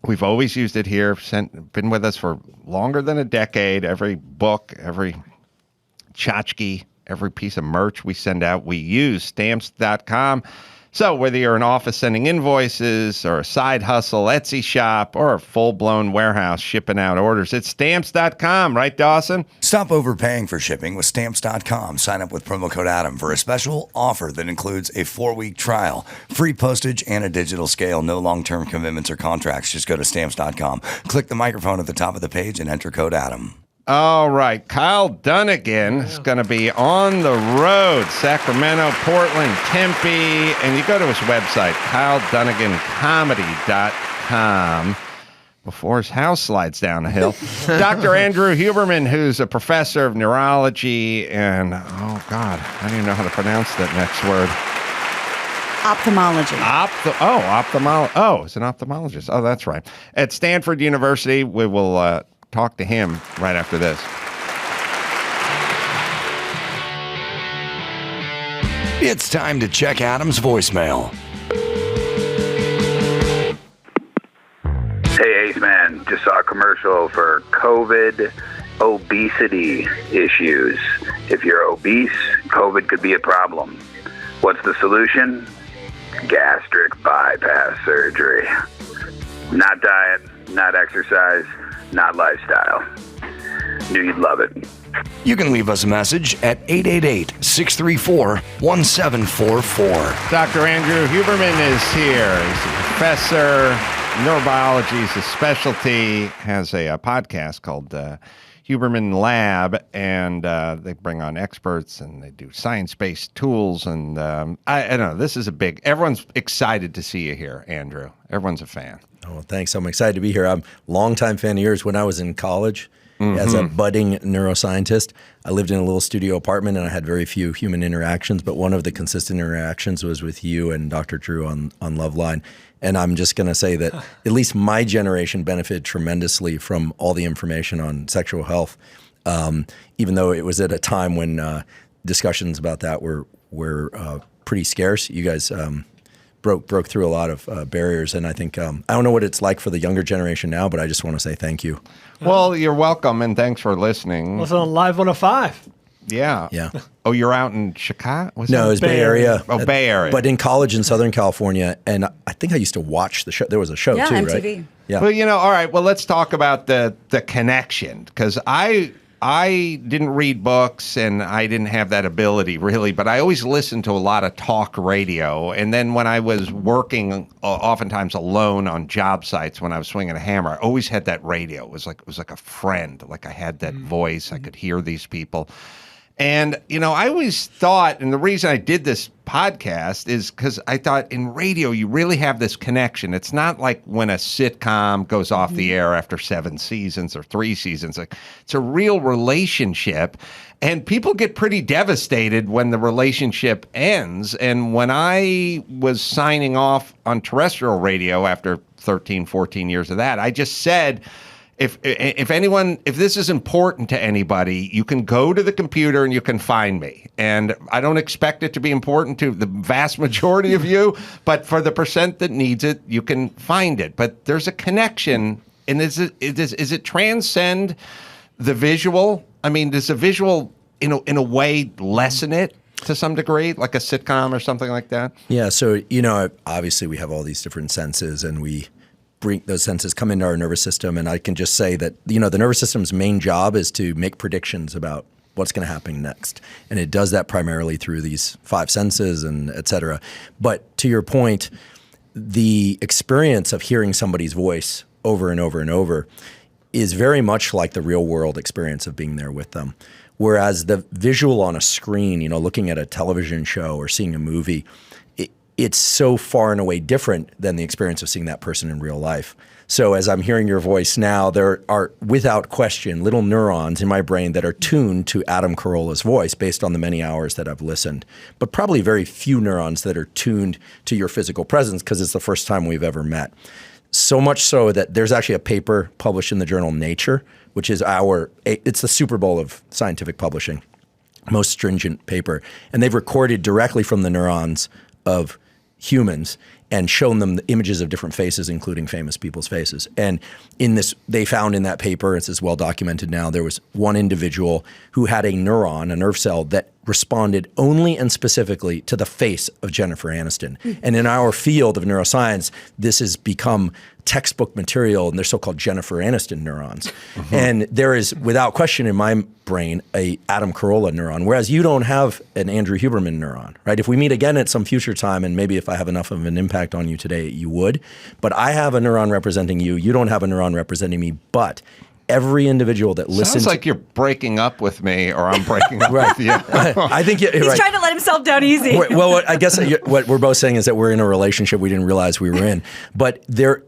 We've always used it here. Been with us for longer than a decade. Every book, every tchotchke, every piece of merch we send out, we use Stamps.com. So whether you're an office sending invoices or a side hustle, Etsy shop, or a full-blown warehouse shipping out orders, it's Stamps.com, right, Dawson? Stop overpaying for shipping with Stamps.com. Sign up with promo code Adam for a special offer that includes a 4-week trial, free postage, and a digital scale. No long-term commitments or contracts. Just go to Stamps.com. Click the microphone at the top of the page and enter code Adam. All right, Kyle Dunnigan is going to be on the road, Sacramento, Portland, Tempe, and you go to his website, KyleDunniganComedy.com, before his house slides down a hill. Dr. Andrew Huberman, who's a professor of neurology and, oh, God, I don't even know how to pronounce that next word. Ophthalmology. He's an ophthalmologist. Oh, that's right. At Stanford University, we will talk to him right after this. It's time to check Adam's voicemail. Hey, Ace Man, just saw a commercial for COVID obesity issues. If you're obese, COVID could be a problem. What's the solution? Gastric bypass surgery. Not diet, not exercise, not lifestyle. Knew you'd love it. You can leave us a message at 888-634-1744. Dr. Andrew Huberman is here. He's a professor. Neurobiology is his specialty. Has a podcast called Huberman Lab, and they bring on experts, and they do science-based tools. And I don't know, this is a big... Everyone's excited to see you here, Andrew. Everyone's a fan. Oh, thanks. I'm excited to be here. I'm a longtime fan of yours. When I was in college as a budding neuroscientist, I lived in a little studio apartment and I had very few human interactions, but one of the consistent interactions was with you and Dr. Drew on Loveline. And I'm just going to say that at least my generation benefited tremendously from all the information on sexual health, even though it was at a time when discussions about that were pretty scarce. You guys broke through a lot of barriers, and I think I don't know what it's like for the younger generation now, but I just want to say thank you. Well, you're welcome, and thanks for listening. Listen on Live 105. Yeah. Oh, you're out in Chicago? No, it was Bay Area. Oh, Bay Area. But in college in Southern California, and I think I used to watch the show. There was a show too, MTV. right? Yeah. Well, all right. Well, let's talk about the connection, because I didn't read books and I didn't have that ability really, but I always listened to a lot of talk radio. And then when I was working oftentimes alone on job sites, when I was swinging a hammer, I always had that radio. It was like a friend. Like I had that voice. I could hear these people. And, I always thought, and the reason I did this podcast is because I thought in radio, you really have this connection. It's not like when a sitcom goes off the air after 7 seasons or 3 seasons. Like, it's a real relationship. And people get pretty devastated when the relationship ends. And when I was signing off on terrestrial radio after 13, 14 years of that, I just said, if this is important to anybody, you can go to the computer and you can find me. And I don't expect it to be important to the vast majority of you, but for the percent that needs it, you can find it. But there's a connection, and is it transcend the visual? I mean, does the visual, in a way, lessen it to some degree, like a sitcom or something like that? Yeah. So obviously we have all these different senses, and those senses come into our nervous system, and I can just say that the nervous system's main job is to make predictions about what's going to happen next, and it does that primarily through these 5 senses and et cetera. But to your point, the experience of hearing somebody's voice over and over and over is very much like the real world experience of being there with them. Whereas the visual on a screen, looking at a television show or seeing a movie, it's so far and away different than the experience of seeing that person in real life. So as I'm hearing your voice now, there are, without question, little neurons in my brain that are tuned to Adam Carolla's voice based on the many hours that I've listened, but probably very few neurons that are tuned to your physical presence because it's the first time we've ever met. So much so that there's actually a paper published in the journal Nature, which is it's the Super Bowl of scientific publishing, most stringent paper. And they've recorded directly from the neurons of humans and shown them the images of different faces, including famous people's faces. And in this, they found in that paper, it's as well documented now, there was one individual who had a neuron, a nerve cell, that responded only and specifically to the face of Jennifer Aniston. And in our field of neuroscience, this has become textbook material, and they're so-called Jennifer Aniston neurons. And there is, without question in my brain, a Adam Carolla neuron, whereas you don't have an Andrew Huberman neuron, right? If we meet again at some future time, and maybe if I have enough of an impact on you today, you would. But I have a neuron representing you. You don't have a neuron representing me, but every individual that listens. Sounds like you're breaking up with me, or I'm breaking up with you. I think he's right. trying to let himself down easy. Well, I guess what we're both saying is that we're in a relationship we didn't realize we were in. But there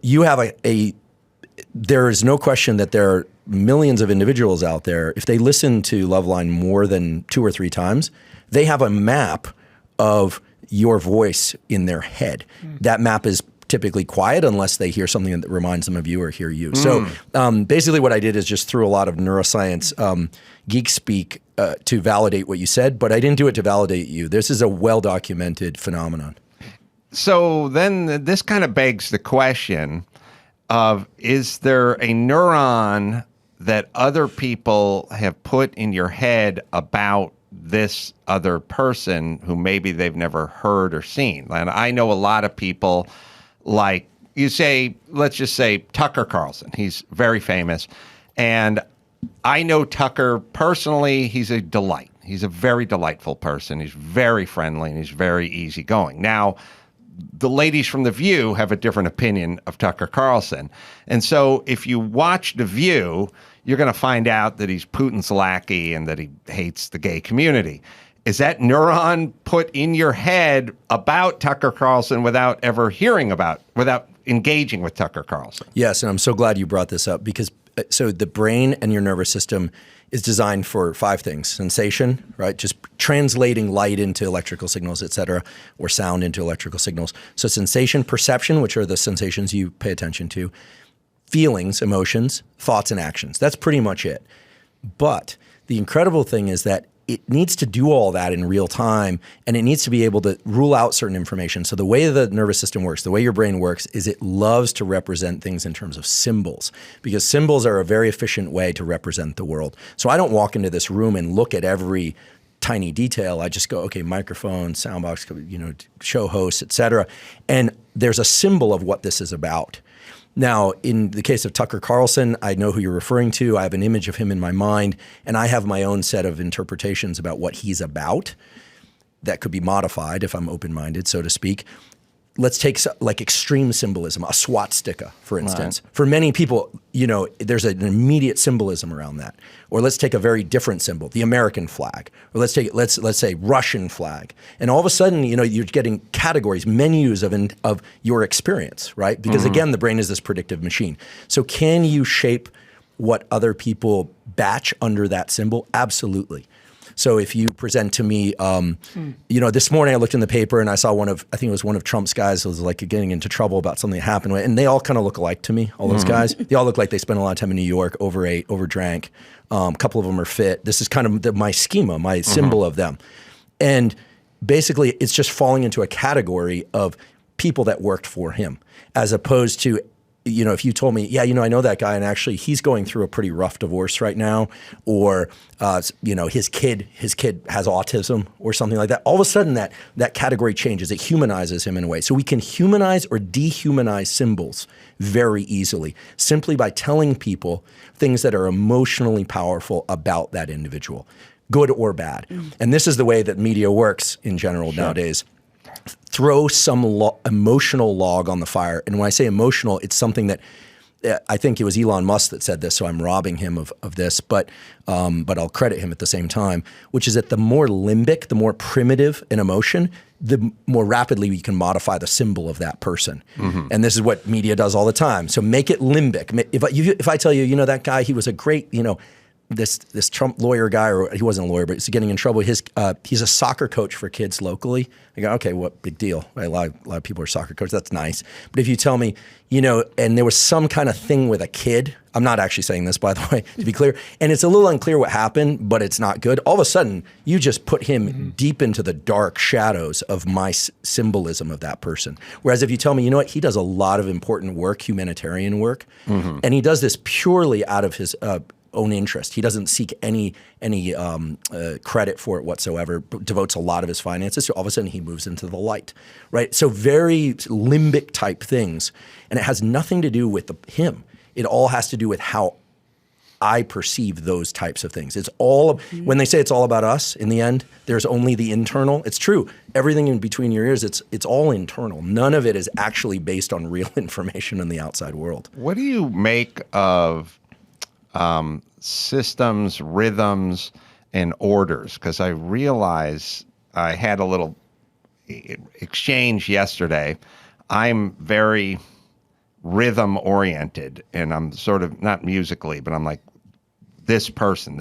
is no question that there are millions of individuals out there. If they listen to Loveline more than 2 or 3 times, they have a map of your voice in their head. That map is typically quiet unless they hear something that reminds them of you or hear you. So basically what I did is just threw a lot of neuroscience geek speak to validate what you said, but I didn't do it to validate you. This is a well-documented phenomenon. So then this kind of begs the question of, is there a neuron that other people have put in your head about this other person who maybe they've never heard or seen? And I know a lot of people, like you say, let's just say Tucker Carlson. He's very famous. And I know Tucker personally. He's a delight. He's a very delightful person. He's very friendly and he's very easygoing. Now, the ladies from The View have a different opinion of Tucker Carlson. And so if you watch The View, you're going to find out that he's Putin's lackey and that he hates the gay community. Is that neuron put in your head about Tucker Carlson without engaging with Tucker Carlson? Yes, and I'm so glad you brought this up because so the brain and your nervous system is designed for 5 things. Sensation, right? Just translating light into electrical signals, et cetera, or sound into electrical signals. So sensation, perception, which are the sensations you pay attention to, feelings, emotions, thoughts, and actions. That's pretty much it. But the incredible thing is that it needs to do all that in real time, and it needs to be able to rule out certain information. So the way the nervous system works, the way your brain works, is it loves to represent things in terms of symbols, because symbols are a very efficient way to represent the world. So I don't walk into this room and look at every tiny detail. I just go, okay, microphone, soundbox, show host, et cetera. And there's a symbol of what this is about. Now, in the case of Tucker Carlson, I know who you're referring to. I have an image of him in my mind, and I have my own set of interpretations about what he's about that could be modified if I'm open-minded, so to speak. Let's take like extreme symbolism, a swastika, for instance. Right. For many people, there's an immediate symbolism around that. Or let's take a very different symbol, the American flag. Or let's say Russian flag. And all of a sudden, you're getting categories, menus of your experience, right? Because again, the brain is this predictive machine. So can you shape what other people batch under that symbol? Absolutely. So if you present to me, this morning I looked in the paper and I saw I think it was one of Trump's guys who was like getting into trouble about something that happened. And they all kind of look alike to me, all those guys. They all look like they spent a lot of time in New York, overate, overdrank. A couple of them are fit. This is kind of my schema, my symbol of them. And basically it's just falling into a category of people that worked for him, as opposed to if you told me, I know that guy, and actually he's going through a pretty rough divorce right now, or his kid has autism or something like that. All of a sudden, that category changes. It humanizes him in a way. So we can humanize or dehumanize symbols very easily simply by telling people things that are emotionally powerful about that individual, good or bad. And this is the way that media works in general nowadays. Throw some emotional log on the fire. And when I say emotional, it's something that I think it was Elon Musk that said this, so I'm robbing him of this, but I'll credit him at the same time, which is that the more limbic, the more primitive an emotion, the more rapidly we can modify the symbol of that person. And this is what media does all the time. So make it limbic. If I tell you, that guy, he was a great, this Trump lawyer guy, or he wasn't a lawyer, but he's getting in trouble. He's a soccer coach for kids locally. I go, okay, what big deal? Right? A lot of people are soccer coaches. That's nice. But if you tell me, and there was some kind of thing with a kid, I'm not actually saying this, by the way, to be clear, and it's a little unclear what happened, but it's not good. All of a sudden, you just put him deep into the dark shadows of my symbolism of that person. Whereas if you tell me, he does a lot of important work, humanitarian work, and he does this purely out of his own interest. He doesn't seek any credit for it whatsoever, but devotes a lot of his finances. So all of a sudden he moves into the light, right? So very limbic type things. And it has nothing to do with him. It all has to do with how I perceive those types of things. It's all, when they say it's all about us, in the end, there's only the internal. It's true. Everything in between your ears, it's all internal. None of it is actually based on real information in the outside world. What do you make of systems, rhythms, and orders? Because I realize I had a little exchange yesterday. I'm very rhythm oriented, and I'm sort of not musically, but I'm like, this person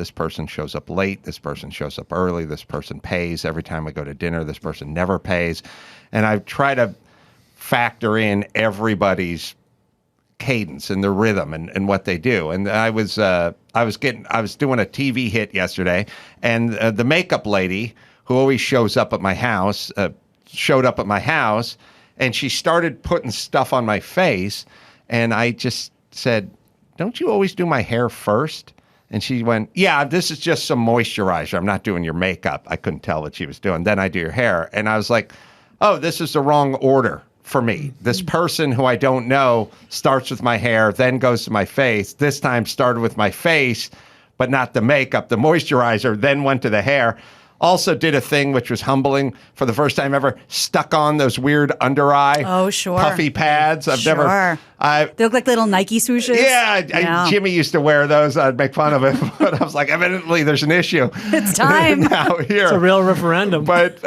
shows up late, this person shows up early, this person pays every time I go to dinner, this person never pays. And I try to factor in everybody's cadence and the rhythm and what they do. And I was doing a TV hit yesterday, and the makeup lady who always shows up at my house showed up at my house, and she started putting stuff on my face, and I just said, "Don't you always do my hair first?" And she went, "Yeah, this is just some moisturizer. I'm not doing your makeup." I couldn't tell what she was doing. "Then I do your hair." And I was like, "Oh, this is the wrong order for me. This person who I don't know starts with my hair, then goes to my face. This time started with my face, but not the makeup, the moisturizer, then went to the hair." Also did a thing which was humbling. For the first time ever, stuck on those weird under eye puffy pads. They look like little Nike swooshes. Yeah, Jimmy used to wear those. I'd make fun of it, but I was like, evidently there's an issue. It's time. Now here. It's a real referendum. But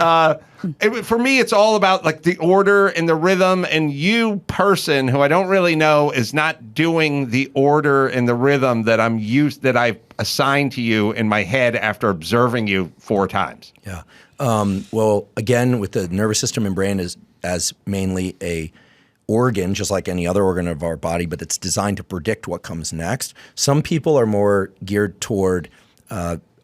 for me, it's all about like the order and the rhythm, and you person who I don't really know is not doing the order and the rhythm that I've assigned to you in my head after observing you 4 times. Yeah. Well, again, with the nervous system and brain as mainly a organ, just like any other organ of our body, but it's designed to predict what comes next. Some people are more geared toward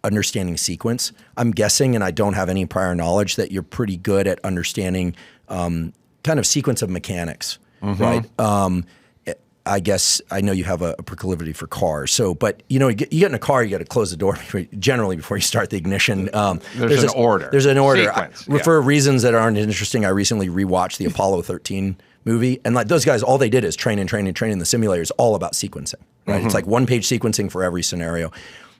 understanding sequence. I'm guessing, and I don't have any prior knowledge, that you're pretty good at understanding kind of sequence of mechanics, right? I guess I know you have a proclivity for cars. So, but you get in a car, you got to close the door generally before you start the ignition. There's an order. There's an order. Sequence, For reasons that aren't interesting, I recently rewatched the Apollo 13 movie, and like those guys, all they did is train. The simulator is all about sequencing, right? It's like 1-page sequencing for every scenario.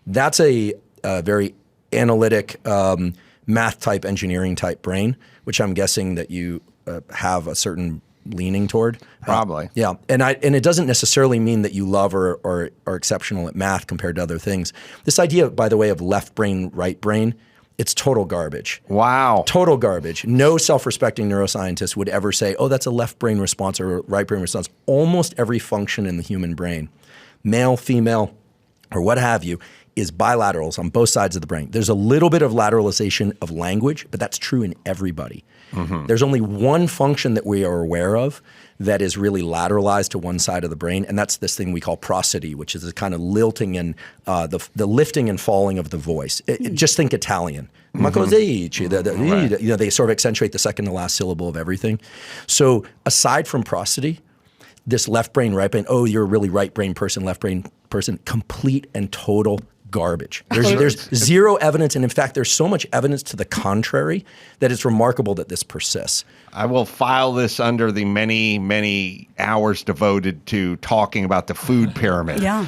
That's a very analytic, math type, engineering type brain, which I'm guessing that you have a certain leaning toward. Probably. Yeah. And it doesn't necessarily mean that you love or are exceptional at math compared to other things. This idea, by the way, of left brain, right brain, it's total garbage. Wow. Total garbage. No self-respecting neuroscientist would ever say, oh, that's a left brain response or a right brain response. Almost every function in the human brain, male, female, or what have you, is bilaterals on both sides of the brain. There's a little bit of lateralization of language, but that's true in everybody. There's only one function that we are aware of that is really lateralized to one side of the brain, and that's this thing we call prosody, which is the kind of lilting and the lifting and falling of the voice. Just think Italian. They sort of accentuate the second to last syllable of everything. So aside from prosody, this left brain, right brain, oh, you're a really right brain person, left brain person, complete and total garbage. There's zero evidence, and in fact, there's so much evidence to the contrary that it's remarkable that this persists. I will file this under the many, many hours devoted to talking about the food pyramid. Yeah.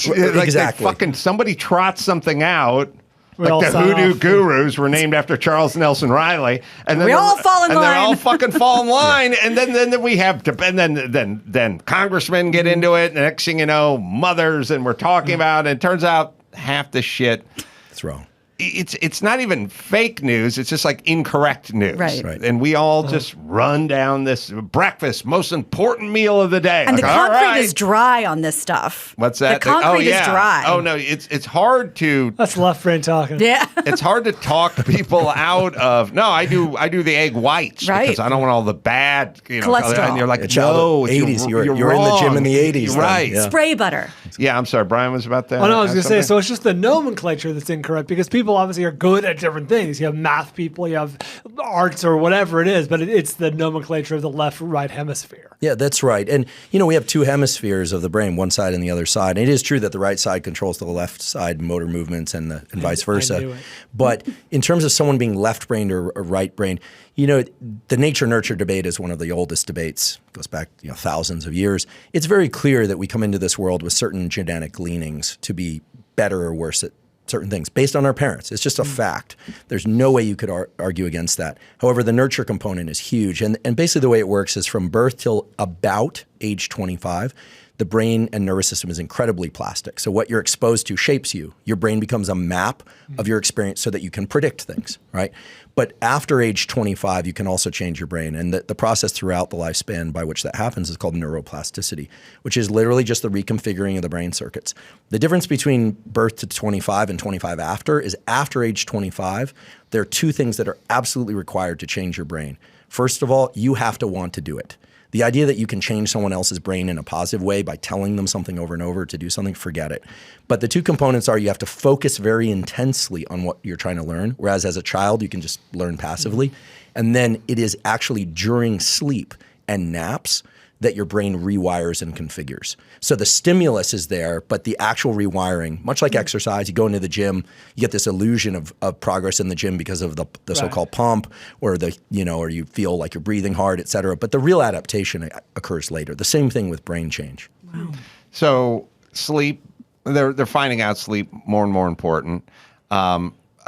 Like exactly. somebody trots something out, We all Like the sign Hoodoo off. Gurus were named after Charles Nelson Riley, and then We all fall in and line. they all fucking fall in line, and then we have and then congressmen get into it, and the next thing you know, mothers, and we're talking about, and it turns out half the shit. That's wrong. It's not even fake news. It's just like incorrect news. Right. And we all just run down this breakfast, most important meal of the day. And the Like, all concrete right. is dry on this stuff. What's that? The concrete is dry. Oh no, it's hard to That's left brain talking. Yeah. it's hard to talk people out of. No, I do the egg whites Right. because I don't want all the bad, Cholesterol. And you're like, A child no, of 80s. You're in the wrong. gym in the 80s. You're then. right. Yeah. Spray butter. Yeah, I'm sorry. Brian was about that. Oh, no, I was going to say, something? so it's just the nomenclature that's incorrect because people obviously are good at different things. You have math people, you have arts or whatever it is, but it's the nomenclature of the left-right hemisphere. Yeah, that's right. And, we have two hemispheres of the brain, one side and the other side. And it is true that the right side controls the left side motor movements and vice I knew versa. it. But in terms of someone being left-brained or right-brained, the nature-nurture debate is one of the oldest debates. It goes back, thousands of years. It's very clear that we come into this world with certain genetic leanings to be better or worse at certain things based on our parents. It's just a fact. There's no way you could argue against that. However, the nurture component is huge. And basically the way it works is from birth till about age 25, the brain and nervous system is incredibly plastic. So what you're exposed to shapes you. Your brain becomes a map of your experience so that you can predict things, right? But after age 25, you can also change your brain. And the process throughout the lifespan by which that happens is called neuroplasticity, which is literally just the reconfiguring of the brain circuits. The difference between birth to 25 and 25 after is after age 25, there are two things that are absolutely required to change your brain. First of all, you have to want to do it. The idea that you can change someone else's brain in a positive way by telling them something over and over to do something, forget it. But the two components are you have to focus very intensely on what you're trying to learn, whereas as a child, you can just learn passively. And then it is actually during sleep and naps that your brain rewires and configures. So the stimulus is there, but the actual rewiring, much like exercise, you go into the gym, you get this illusion of progress in the gym because of the so-called pump or or you feel like you're breathing hard, et cetera. But the real adaptation occurs later. The same thing with brain change. Wow. So sleep, they're finding out sleep more and more important.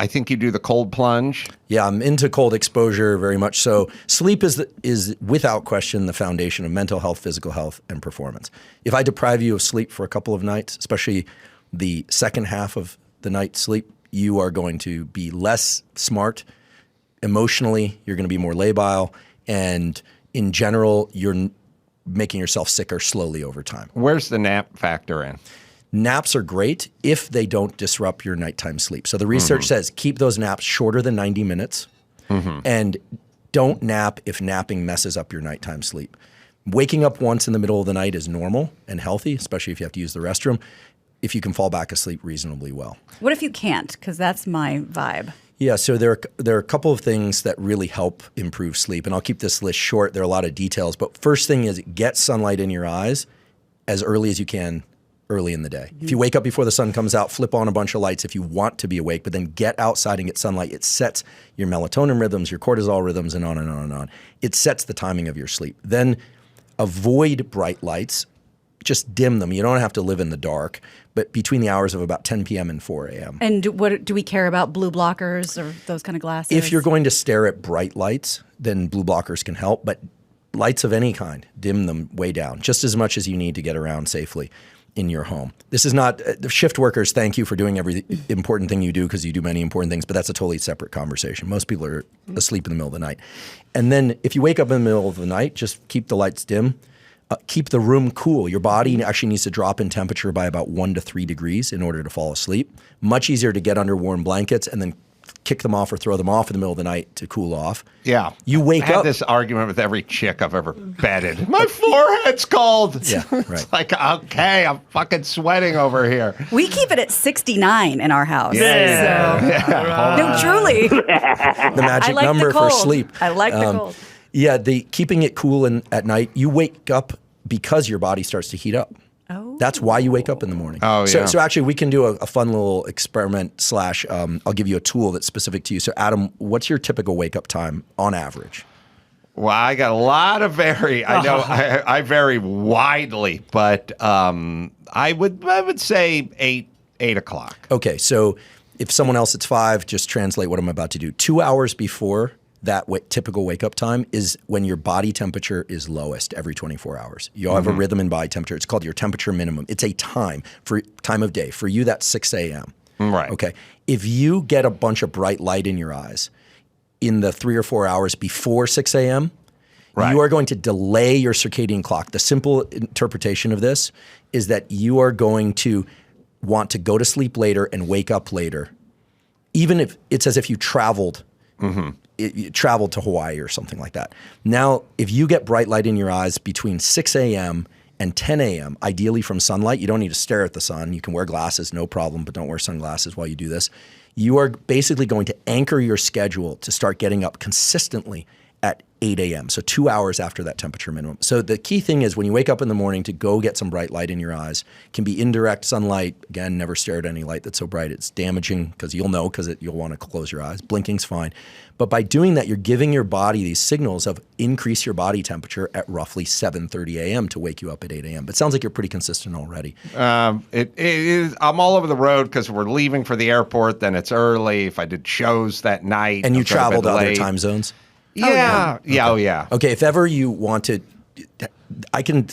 I think you do the cold plunge. Yeah, I'm into cold exposure very much. So sleep is without question the foundation of mental health, physical health, and performance. If I deprive you of sleep for a couple of nights, especially the second half of the night's sleep, you are going to be less smart. Emotionally, you're going to be more labile. And in general, you're making yourself sicker slowly over time. Where's the nap factor in? Naps are great if they don't disrupt your nighttime sleep. So the research says keep those naps shorter than 90 minutes and don't nap if napping messes up your nighttime sleep. Waking up once in the middle of the night is normal and healthy, especially if you have to use the restroom, if you can fall back asleep reasonably well. What if you can't? Because that's my vibe. Yeah, so there are a couple of things that really help improve sleep, and I'll keep this list short. There are a lot of details, but first thing is get sunlight in your eyes as early as you can early in the day. If you wake up before the sun comes out, flip on a bunch of lights if you want to be awake, but then get outside and get sunlight. It sets your melatonin rhythms, your cortisol rhythms, and on and on and on. It sets the timing of your sleep. Then avoid bright lights. Just dim them. You don't have to live in the dark, but between the hours of about 10 p.m. and 4 a.m. And what do we care about? Blue blockers or those kind of glasses? If you're going to stare at bright lights, then blue blockers can help, but lights of any kind, dim them way down, just as much as you need to get around safely in your home. This is not shift workers. Thank you for doing every important thing you do because you do many important things, but that's a totally separate conversation. Most people are asleep in the middle of the night. And then if you wake up in the middle of the night, just keep the lights dim. Keep the room cool. Your body actually needs to drop in temperature by about 1 to 3 degrees in order to fall asleep. Much easier to get under warm blankets and then kick them off or throw them off in the middle of the night to cool off. Yeah. You wake I had up. this argument with every chick I've ever bedded. My forehead's cold. Yeah, right. It's like, okay, I'm fucking sweating over here. We keep it at 69 in our house. Yeah. So. No, truly. The magic I like number the cold. for sleep. I like the cold. Yeah, keeping it cool at night, you wake up because your body starts to heat up. Oh. That's why you wake up in the morning. Oh, yeah. So actually, we can do a fun little experiment / I'll give you a tool that's specific to you. So Adam, what's your typical wake up time on average? Well, I got a lot of I know I vary widely, but I would say 8 o'clock. Okay, so if someone else it's 5, just translate what I'm about to do. 2 hours before that typical wake up time is when your body temperature is lowest every 24 hours. You'll have a rhythm in body temperature. It's called your temperature minimum. It's a time of day. For you, that's 6 a.m. Right. Okay. If you get a bunch of bright light in your eyes in the 3 or 4 hours before 6 a.m., you are going to delay your circadian clock. The simple interpretation of this is that you are going to want to go to sleep later and wake up later, even if it's as if you traveled. You traveled to Hawaii or something like that. Now, if you get bright light in your eyes between 6 a.m. and 10 a.m., ideally from sunlight, you don't need to stare at the sun. You can wear glasses, no problem, but don't wear sunglasses while you do this. You are basically going to anchor your schedule to start getting up consistently at 8 a.m., so 2 hours after that temperature minimum. So the key thing is when you wake up in the morning to go get some bright light in your eyes, can be indirect sunlight. Again, never stare at any light that's so bright. It's damaging because you'll know because you'll want to close your eyes. Blinking's fine. But by doing that, you're giving your body these signals of increase your body temperature at roughly 7:30 a.m. to wake you up at 8 a.m. But it sounds like you're pretty consistent already. It is. I'm all over the road because we're leaving for the airport. Then it's early. If I did shows that night. And you travel to other time zones? Yeah. Oh, yeah. Okay, if ever you want to, I can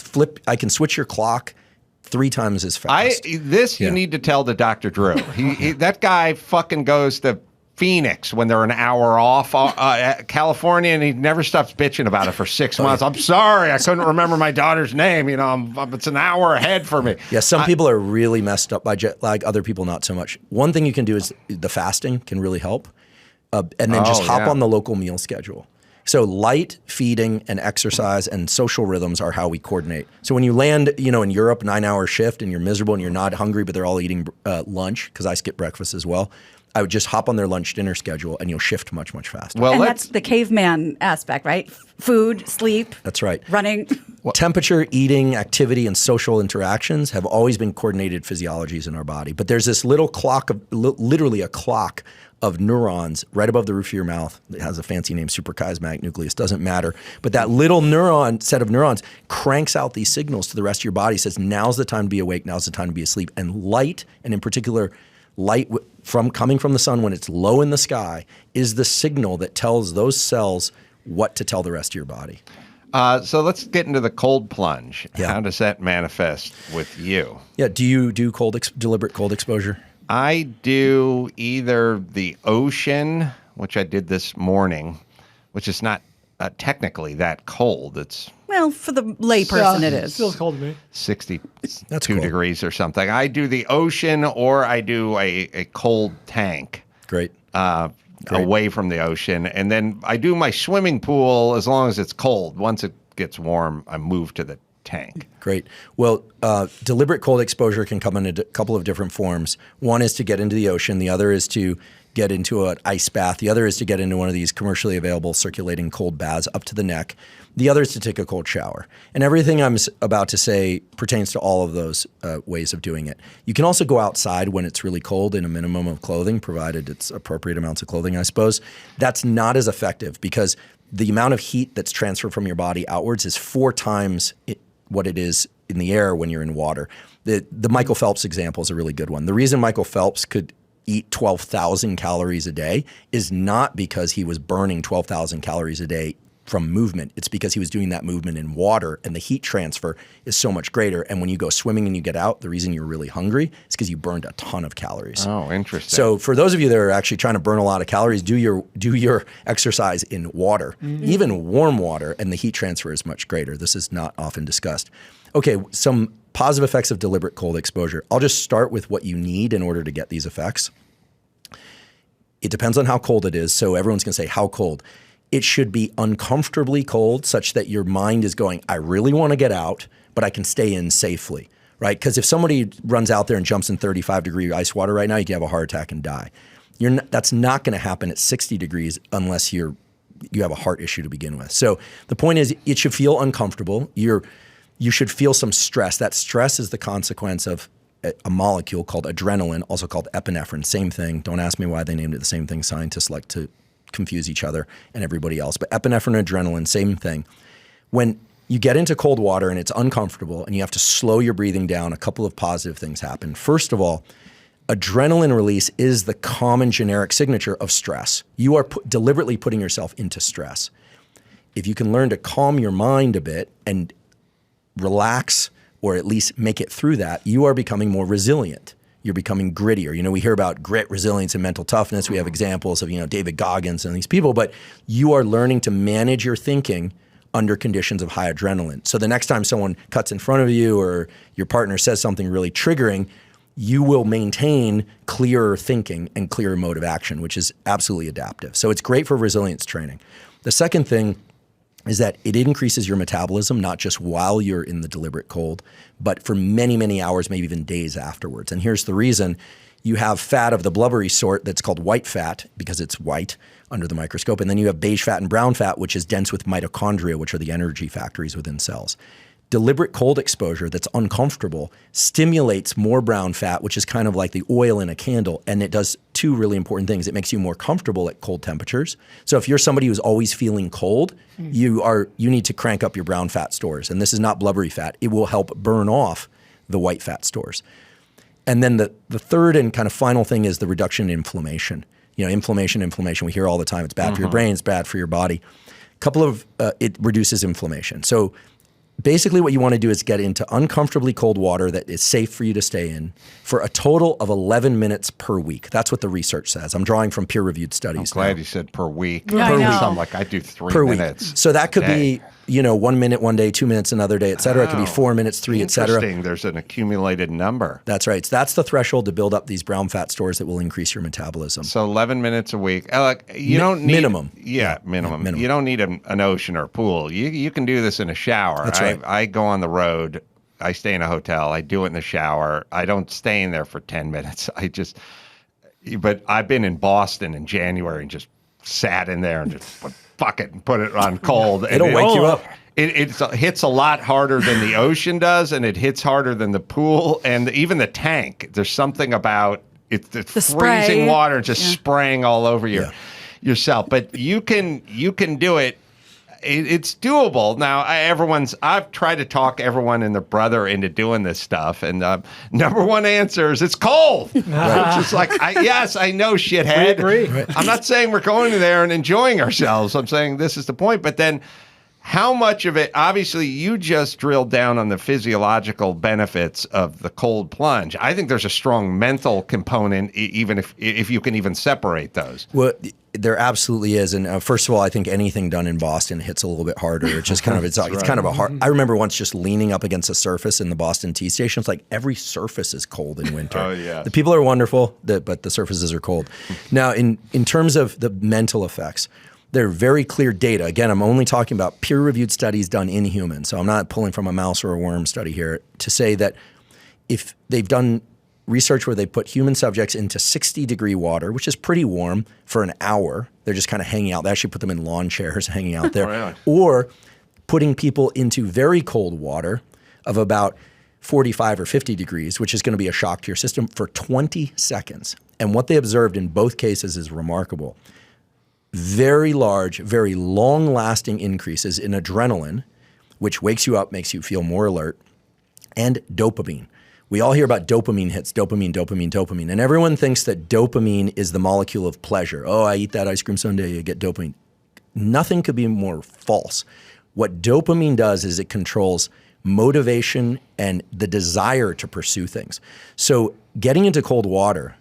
switch your clock 3 times as fast. You need to tell to Dr. Drew. That guy fucking goes to Phoenix when they're an hour off California, and he never stops bitching about it for 6 months. I'm sorry, I couldn't remember my daughter's name. It's an hour ahead for me. Yeah, some people are really messed up by jet lag. Other people not so much. One thing you can do is the fasting can really help, and then just hop on the local meal schedule. So light, feeding, and exercise and social rhythms are how we coordinate. So when you land, in Europe, 9-hour shift, and you're miserable and you're not hungry, but they're all eating lunch, because I skip breakfast as well, I would just hop on their lunch-dinner schedule, and you'll shift much, much faster. Well, and that's the caveman aspect, right? Food, sleep. That's right. Running. Temperature, eating, activity, and social interactions have always been coordinated physiologies in our body. But there's this little clock, literally a clock of neurons right above the roof of your mouth. It has a fancy name, suprachiasmatic nucleus, doesn't matter. But that little set of neurons cranks out these signals to the rest of your body, says now's the time to be awake, now's the time to be asleep. And light, and in particular light coming from the sun when it's low in the sky, is the signal that tells those cells what to tell the rest of your body. So let's get into the cold plunge. Yeah. How does that manifest with you? Yeah. Do you do deliberate cold exposure? I do either the ocean, which I did this morning, which is not technically that cold. It's for the layperson, it is. It feels cold to me. 62 degrees or something. I do the ocean, or I do a cold tank. Great. Away from the ocean. And then I do my swimming pool as long as it's cold. Once it gets warm, I move to the tank. Great. Well, deliberate cold exposure can come in a couple of different forms. One is to get into the ocean. The other is to get into an ice bath. The other is to get into one of these commercially available circulating cold baths up to the neck. The other is to take a cold shower. And everything I'm about to say pertains to all of those ways of doing it. You can also go outside when it's really cold in a minimum of clothing, provided it's appropriate amounts of clothing, I suppose. That's not as effective because the amount of heat that's transferred from your body outwards is 4 times what it is in the air when you're in water. The Michael Phelps example is a really good one. The reason Michael Phelps could eat 12,000 calories a day is not because he was burning 12,000 calories a day from movement. It's because he was doing that movement in water, and the heat transfer is so much greater. And when you go swimming and you get out, the reason you're really hungry is because you burned a ton of calories. Oh, interesting. So for those of you that are actually trying to burn a lot of calories, do your exercise in water, even warm water, and the heat transfer is much greater. This is not often discussed. Okay, some positive effects of deliberate cold exposure. I'll just start with what you need in order to get these effects. It depends on how cold it is. So everyone's going to say, how cold? It should be uncomfortably cold such that your mind is going, I really want to get out, but I can stay in safely, right? Because if somebody runs out there and jumps in 35-degree ice water right now, you can have a heart attack and die. That's not going to happen at 60 degrees unless you have a heart issue to begin with. So the point is, it should feel uncomfortable. You should feel some stress. That stress is the consequence of a molecule called adrenaline, also called epinephrine. Same thing. Don't ask me why they named it the same thing. Scientists like to confuse each other and everybody else. But epinephrine and adrenaline, same thing. When you get into cold water and it's uncomfortable and you have to slow your breathing down, a couple of positive things happen. First of all, adrenaline release is the common generic signature of stress. You are deliberately putting yourself into stress. If you can learn to calm your mind a bit and relax, or at least make it through that, you are becoming more resilient. You're becoming grittier. You know, we hear about grit, resilience, and mental toughness. We have examples of, David Goggins and these people, but you are learning to manage your thinking under conditions of high adrenaline. So the next time someone cuts in front of you or your partner says something really triggering, you will maintain clearer thinking and clearer mode of action, which is absolutely adaptive. So it's great for resilience training. The second thing is that it increases your metabolism, not just while you're in the deliberate cold, but for many, many hours, maybe even days afterwards. And here's the reason. You have fat of the blubbery sort that's called white fat because it's white under the microscope. And then you have beige fat and brown fat, which is dense with mitochondria, which are the energy factories within cells. Deliberate cold exposure that's uncomfortable stimulates more brown fat, which is kind of like the oil in a candle. And it does two really important things. It makes you more comfortable at cold temperatures. So if you're somebody who's always feeling cold, you need to crank up your brown fat stores. And this is not blubbery fat. It will help burn off the white fat stores. And then the third and kind of final thing is the reduction in inflammation. Inflammation, we hear all the time. It's bad for your brain, it's bad for your body. It reduces inflammation. So basically what you want to do is get into uncomfortably cold water that is safe for you to stay in for a total of 11 minutes per week. That's what the research says. I'm drawing from peer-reviewed studies. I'm glad you said per week. Yeah, I know. I'm like, I do 3 per minutes. Week. So that could be, 1 minute one day, 2 minutes another day, et cetera. It could be 4 minutes, 3, et cetera. Interesting. There's an accumulated number. That's right. So that's the threshold to build up these brown fat stores that will increase your metabolism. So 11 minutes a week. You don't need minimum. Yeah, minimum. You don't need an ocean or a pool. You can do this in a shower. That's right. I go on the road. I stay in a hotel. I do it in the shower. I don't stay in there for 10 minutes. But I've been in Boston in January and just sat in there and just fuck it and put it on cold. It'll wake you up. It hits a lot harder than the ocean does, and it hits harder than the pool and even the tank. There's something about it's the freezing spray. water just spraying all over yourself. But you can do it. It's doable. Now, I've tried to talk everyone and their brother into doing this stuff, and number one answer is it's cold. It's just like, yes, I know, shithead. We agree. I'm not saying we're going there and enjoying ourselves. I'm saying this is the point. But then how much of it, obviously, you just drilled down on the physiological benefits of the cold plunge. I think there's a strong mental component, even if you can even separate those. Well, there absolutely is. And first of all, I think anything done in Boston hits a little bit harder. It's just kind of, it's kind of a hard, I remember once just leaning up against a surface in the Boston T station. It's like every surface is cold in winter. Oh, yeah. The people are wonderful, but the surfaces are cold. Now, in terms of the mental effects, there are very clear data. Again, I'm only talking about peer-reviewed studies done in humans. So I'm not pulling from a mouse or a worm study here to say that if they've done research where they put human subjects into 60-degree water, which is pretty warm, for an hour, they're just kind of hanging out. They actually put them in lawn chairs hanging out there. Really? Or putting people into very cold water of about 45 or 50 degrees, which is going to be a shock to your system, for 20 seconds. And what they observed in both cases is remarkable. Very large, very long-lasting increases in adrenaline, which wakes you up, makes you feel more alert, and dopamine. We all hear about dopamine hits, dopamine. And everyone thinks that dopamine is the molecule of pleasure. Oh, I eat that ice cream sundae, you get dopamine. Nothing could be more false. What dopamine does is it controls motivation and the desire to pursue things. So getting into cold water,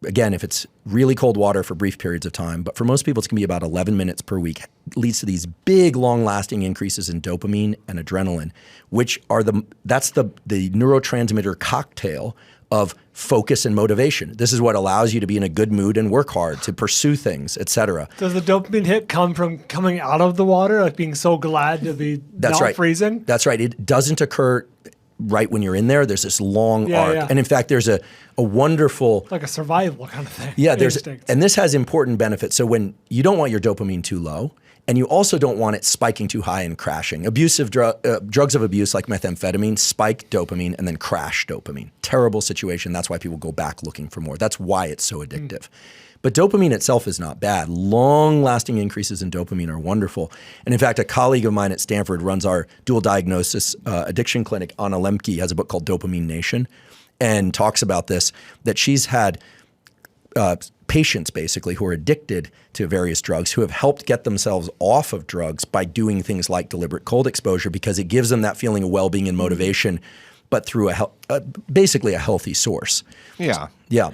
again, if it's really cold water for brief periods of time, but for most people it's going to be about 11 minutes per week, leads to these big, long-lasting increases in dopamine and adrenaline, which are that's the neurotransmitter cocktail of focus and motivation. This is what allows you to be in a good mood and work hard, to pursue things, etc. Does the dopamine hit come from coming out of the water, like being so glad to be not freezing? That's right. It doesn't occur right when you're in there. There's this long arc. Yeah. And in fact, there's a wonderful... like a survival kind of thing. Yeah, and this has important benefits. So when you don't want your dopamine too low, and you also don't want it spiking too high and crashing. Abusive drugs of abuse like methamphetamine spike dopamine and then crash dopamine. Terrible situation. That's why people go back looking for more. That's why it's so addictive. But dopamine itself is not bad. Long-lasting increases in dopamine are wonderful. And in fact, a colleague of mine at Stanford runs our dual diagnosis addiction clinic. Anna Lemke has a book called Dopamine Nation. and talks about this, that she's had patients basically who are addicted to various drugs who have helped get themselves off of drugs by doing things like deliberate cold exposure because it gives them that feeling of well-being and motivation, but through basically a healthy source. Yeah. Yeah.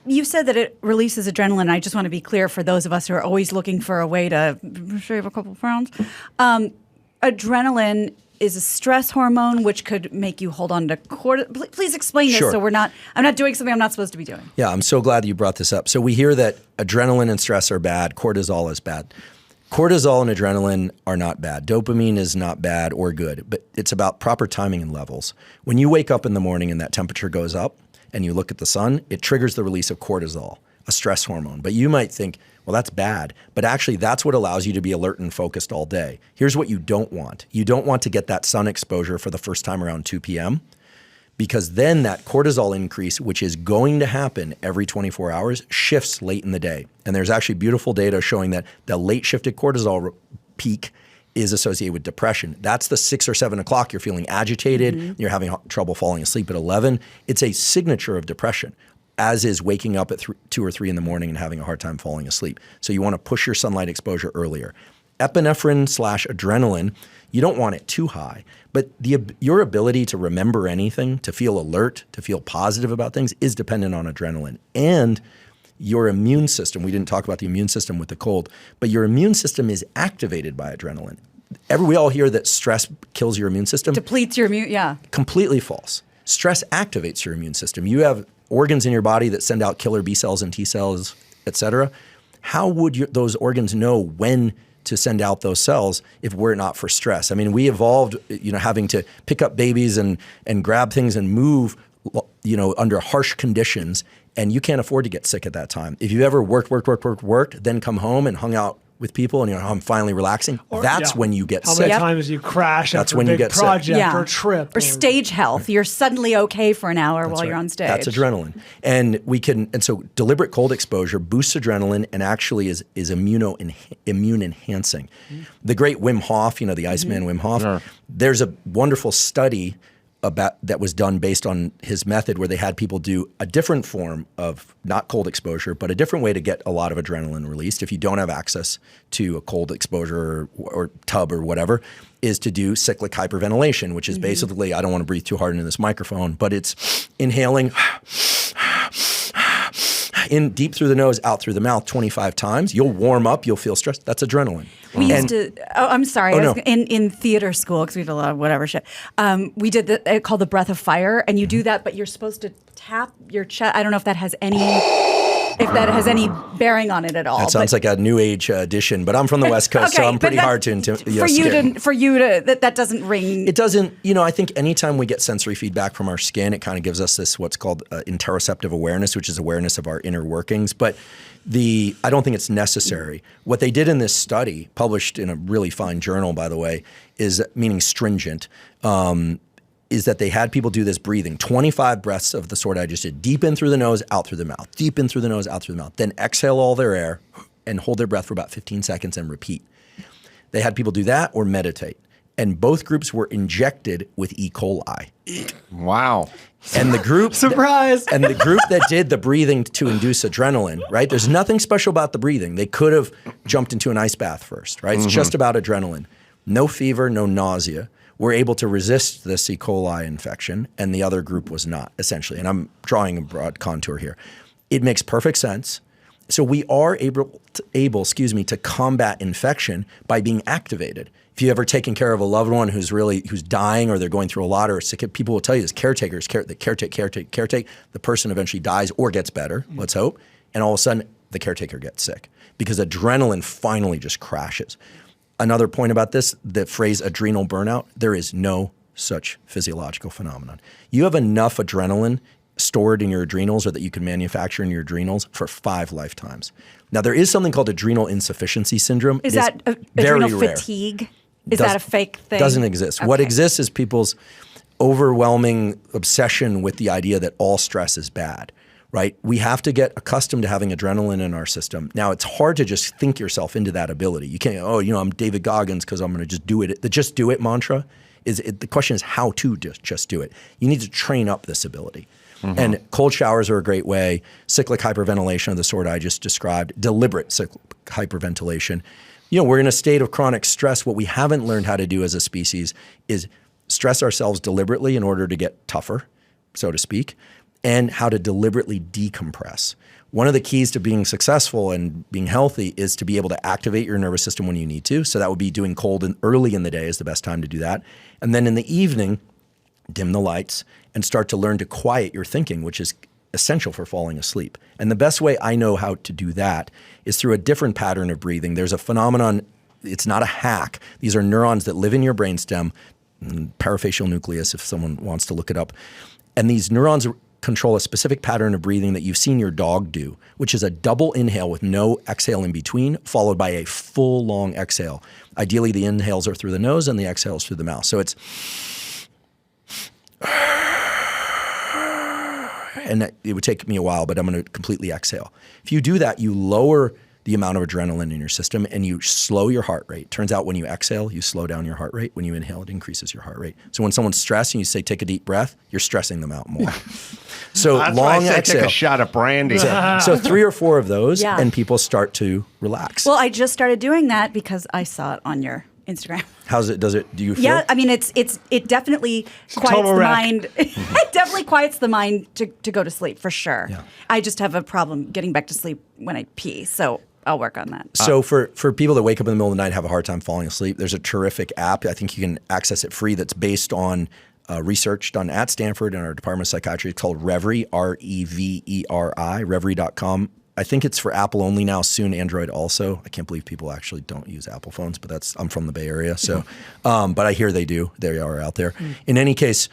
You said that it releases adrenaline. I just want to be clear for those of us who are always looking for a way to shave a couple pounds. Adrenaline is a stress hormone which could make you hold on to cortisol. Please explain this so I'm not doing something I'm not supposed to be doing. Yeah, I'm so glad you brought this up. So we hear that adrenaline and stress are bad, cortisol is bad. Cortisol and adrenaline are not bad. Dopamine is not bad or good, but it's about proper timing and levels. When you wake up in the morning and that temperature goes up and you look at the sun, it triggers the release of cortisol, a stress hormone. But you might think, well, that's bad. But actually, that's what allows you to be alert and focused all day. Here's what you don't want. You don't want to get that sun exposure for the first time around 2 p.m. because then that cortisol increase, which is going to happen every 24 hours, shifts late in the day. And there's actually beautiful data showing that the late shifted cortisol peak is associated with depression. That's the 6 or 7 o'clock. You're feeling agitated. You're having trouble falling asleep at 11. It's a signature of depression, as is waking up at 2 or 3 in the morning and having a hard time falling asleep. So you want to push your sunlight exposure earlier. Epinephrine/adrenaline, you don't want it too high, but your ability to remember anything, to feel alert, to feel positive about things is dependent on adrenaline. And your immune system, we didn't talk about the immune system with the cold, but your immune system is activated by adrenaline. We all hear that stress kills your immune system. Depletes your immune, yeah. Completely false. Stress activates your immune system. You have organs in your body that send out killer B cells and T cells, et cetera. How would those organs know when to send out those cells if we're not for stress? I mean, we evolved, having to pick up babies and grab things and move, under harsh conditions, and you can't afford to get sick at that time. If you ever worked, then come home and hung out with people and I'm finally relaxing, that's when you get sick. How many times you crash that's after when a you big get project sick. or a trip. Or stage health. You're suddenly okay for an hour while you're on stage. That's adrenaline. And so deliberate cold exposure boosts adrenaline and actually is immune enhancing. The great Wim Hof, the Iceman Wim Hof, there's a wonderful study that was done based on his method where they had people do a different form of not cold exposure, but a different way to get a lot of adrenaline released if you don't have access to a cold exposure or tub or whatever, is to do cyclic hyperventilation, which is basically, I don't want to breathe too hard into this microphone, but it's inhaling in deep through the nose, out through the mouth 25 times. You'll warm up, you'll feel stressed. That's adrenaline. We used to, I'm sorry, in theater school, because we did a lot of whatever shit, we did it called the breath of fire, and you do that, but you're supposed to tap your chest. I don't know if that has any bearing on it at all. That sounds like a new age addition, but I'm from the West Coast, so I'm pretty hard to that doesn't ring. It doesn't, I think anytime we get sensory feedback from our skin, it kind of gives us this what's called interoceptive awareness, which is awareness of our inner workings. But I don't think it's necessary. What they did in this study, published in a really fine journal, by the way, meaning stringent, is that they had people do this breathing, 25 breaths of the sort I just did, deep in through the nose, out through the mouth, deep in through the nose, out through the mouth, then exhale all their air and hold their breath for about 15 seconds and repeat. They had people do that or meditate. And both groups were injected with E. coli. Wow. And the group surprise. And the group that did the breathing to induce adrenaline, right? There's nothing special about the breathing. They could have jumped into an ice bath first, right? It's just about adrenaline. No fever, no nausea. Were able to resist this E. coli infection, and the other group was not, essentially. And I'm drawing a broad contour here. It makes perfect sense. So we are able to combat infection by being activated. If you ever taken care of a loved one who's dying or they're going through a lot or sick, people will tell you this: caretakers, caretake. The person eventually dies or gets better, let's hope, and all of a sudden the caretaker gets sick because adrenaline finally just crashes. Another point about this, the phrase adrenal burnout, there is no such physiological phenomenon. You have enough adrenaline stored in your adrenals or that you can manufacture in your adrenals for 5 lifetimes. Now, there is something called adrenal insufficiency syndrome. Is that adrenal fatigue? Is that a fake thing? Doesn't exist. Okay. What exists is people's overwhelming obsession with the idea that all stress is bad. Right? We have to get accustomed to having adrenaline in our system. Now, it's hard to just think yourself into that ability. You can't, I'm David Goggins because I'm going to just do it. The just do it mantra the question is how to just do it. You need to train up this ability. And cold showers are a great way. Cyclic hyperventilation of the sort I just described, deliberate cyclic hyperventilation. We're in a state of chronic stress. What we haven't learned how to do as a species is stress ourselves deliberately in order to get tougher, so to speak, and how to deliberately decompress. One of the keys to being successful and being healthy is to be able to activate your nervous system when you need to. So that would be doing cold and early in the day is the best time to do that. And then in the evening, dim the lights and start to learn to quiet your thinking, which is essential for falling asleep. And the best way I know how to do that is through a different pattern of breathing. There's a phenomenon, it's not a hack. These are neurons that live in your brainstem, parafacial nucleus if someone wants to look it up. And these neurons control a specific pattern of breathing that you've seen your dog do, which is a double inhale with no exhale in between, followed by a full long exhale. Ideally, the inhales are through the nose and the exhales through the mouth. So it's, and it would take me a while, but I'm going to completely exhale. If you do that, you lower the amount of adrenaline in your system and you slow your heart rate. Turns out when you exhale, you slow down your heart rate. When you inhale, it increases your heart rate. So when someone's stressed and you say, take a deep breath, you're stressing them out more. So That's long why I say exhale. take a shot of brandy. So 3 or 4 of those Yeah. and people start to relax. Well, I just started doing that because I saw it on your Instagram. Do you feel? Yeah, I mean, it definitely quiets total the wreck. mind. It definitely quiets the mind to go to sleep for sure. Yeah. I just have a problem getting back to sleep when I pee, so I'll work on that. So for people that wake up in the middle of the night and have a hard time falling asleep, there's a terrific app. I think you can access it free that's based on research done at Stanford and our Department of Psychiatry. It's called Reveri, Reveri, Reveri.com. I think it's for Apple only now, soon Android also. I can't believe people actually don't use Apple phones, but I'm from the Bay Area. So, but I hear they do. They are out there. In any case,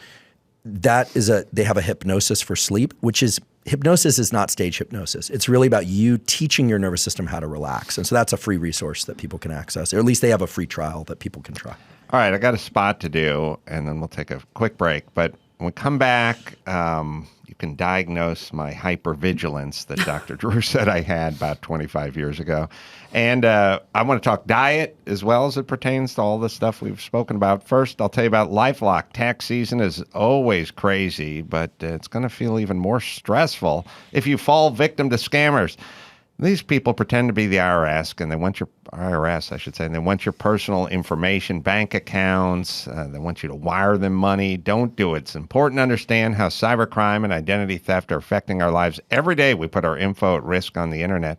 they have a hypnosis for sleep, hypnosis is not stage hypnosis. It's really about you teaching your nervous system how to relax. And so that's a free resource that people can access, or at least they have a free trial that people can try. All right, I got a spot to do, and then we'll take a quick break. But when we come back, you can diagnose my hypervigilance that Dr. Drew said I had about 25 years ago. And I want to talk diet as well as it pertains to all the stuff we've spoken about. First, I'll tell you about LifeLock. Tax season is always crazy, but it's going to feel even more stressful if you fall victim to scammers. These people pretend to be the IRS, and they want your and they want your personal information, bank accounts. They want you to wire them money. Don't do it. It's important to understand how cybercrime and identity theft are affecting our lives every day. We put our info at risk on the internet.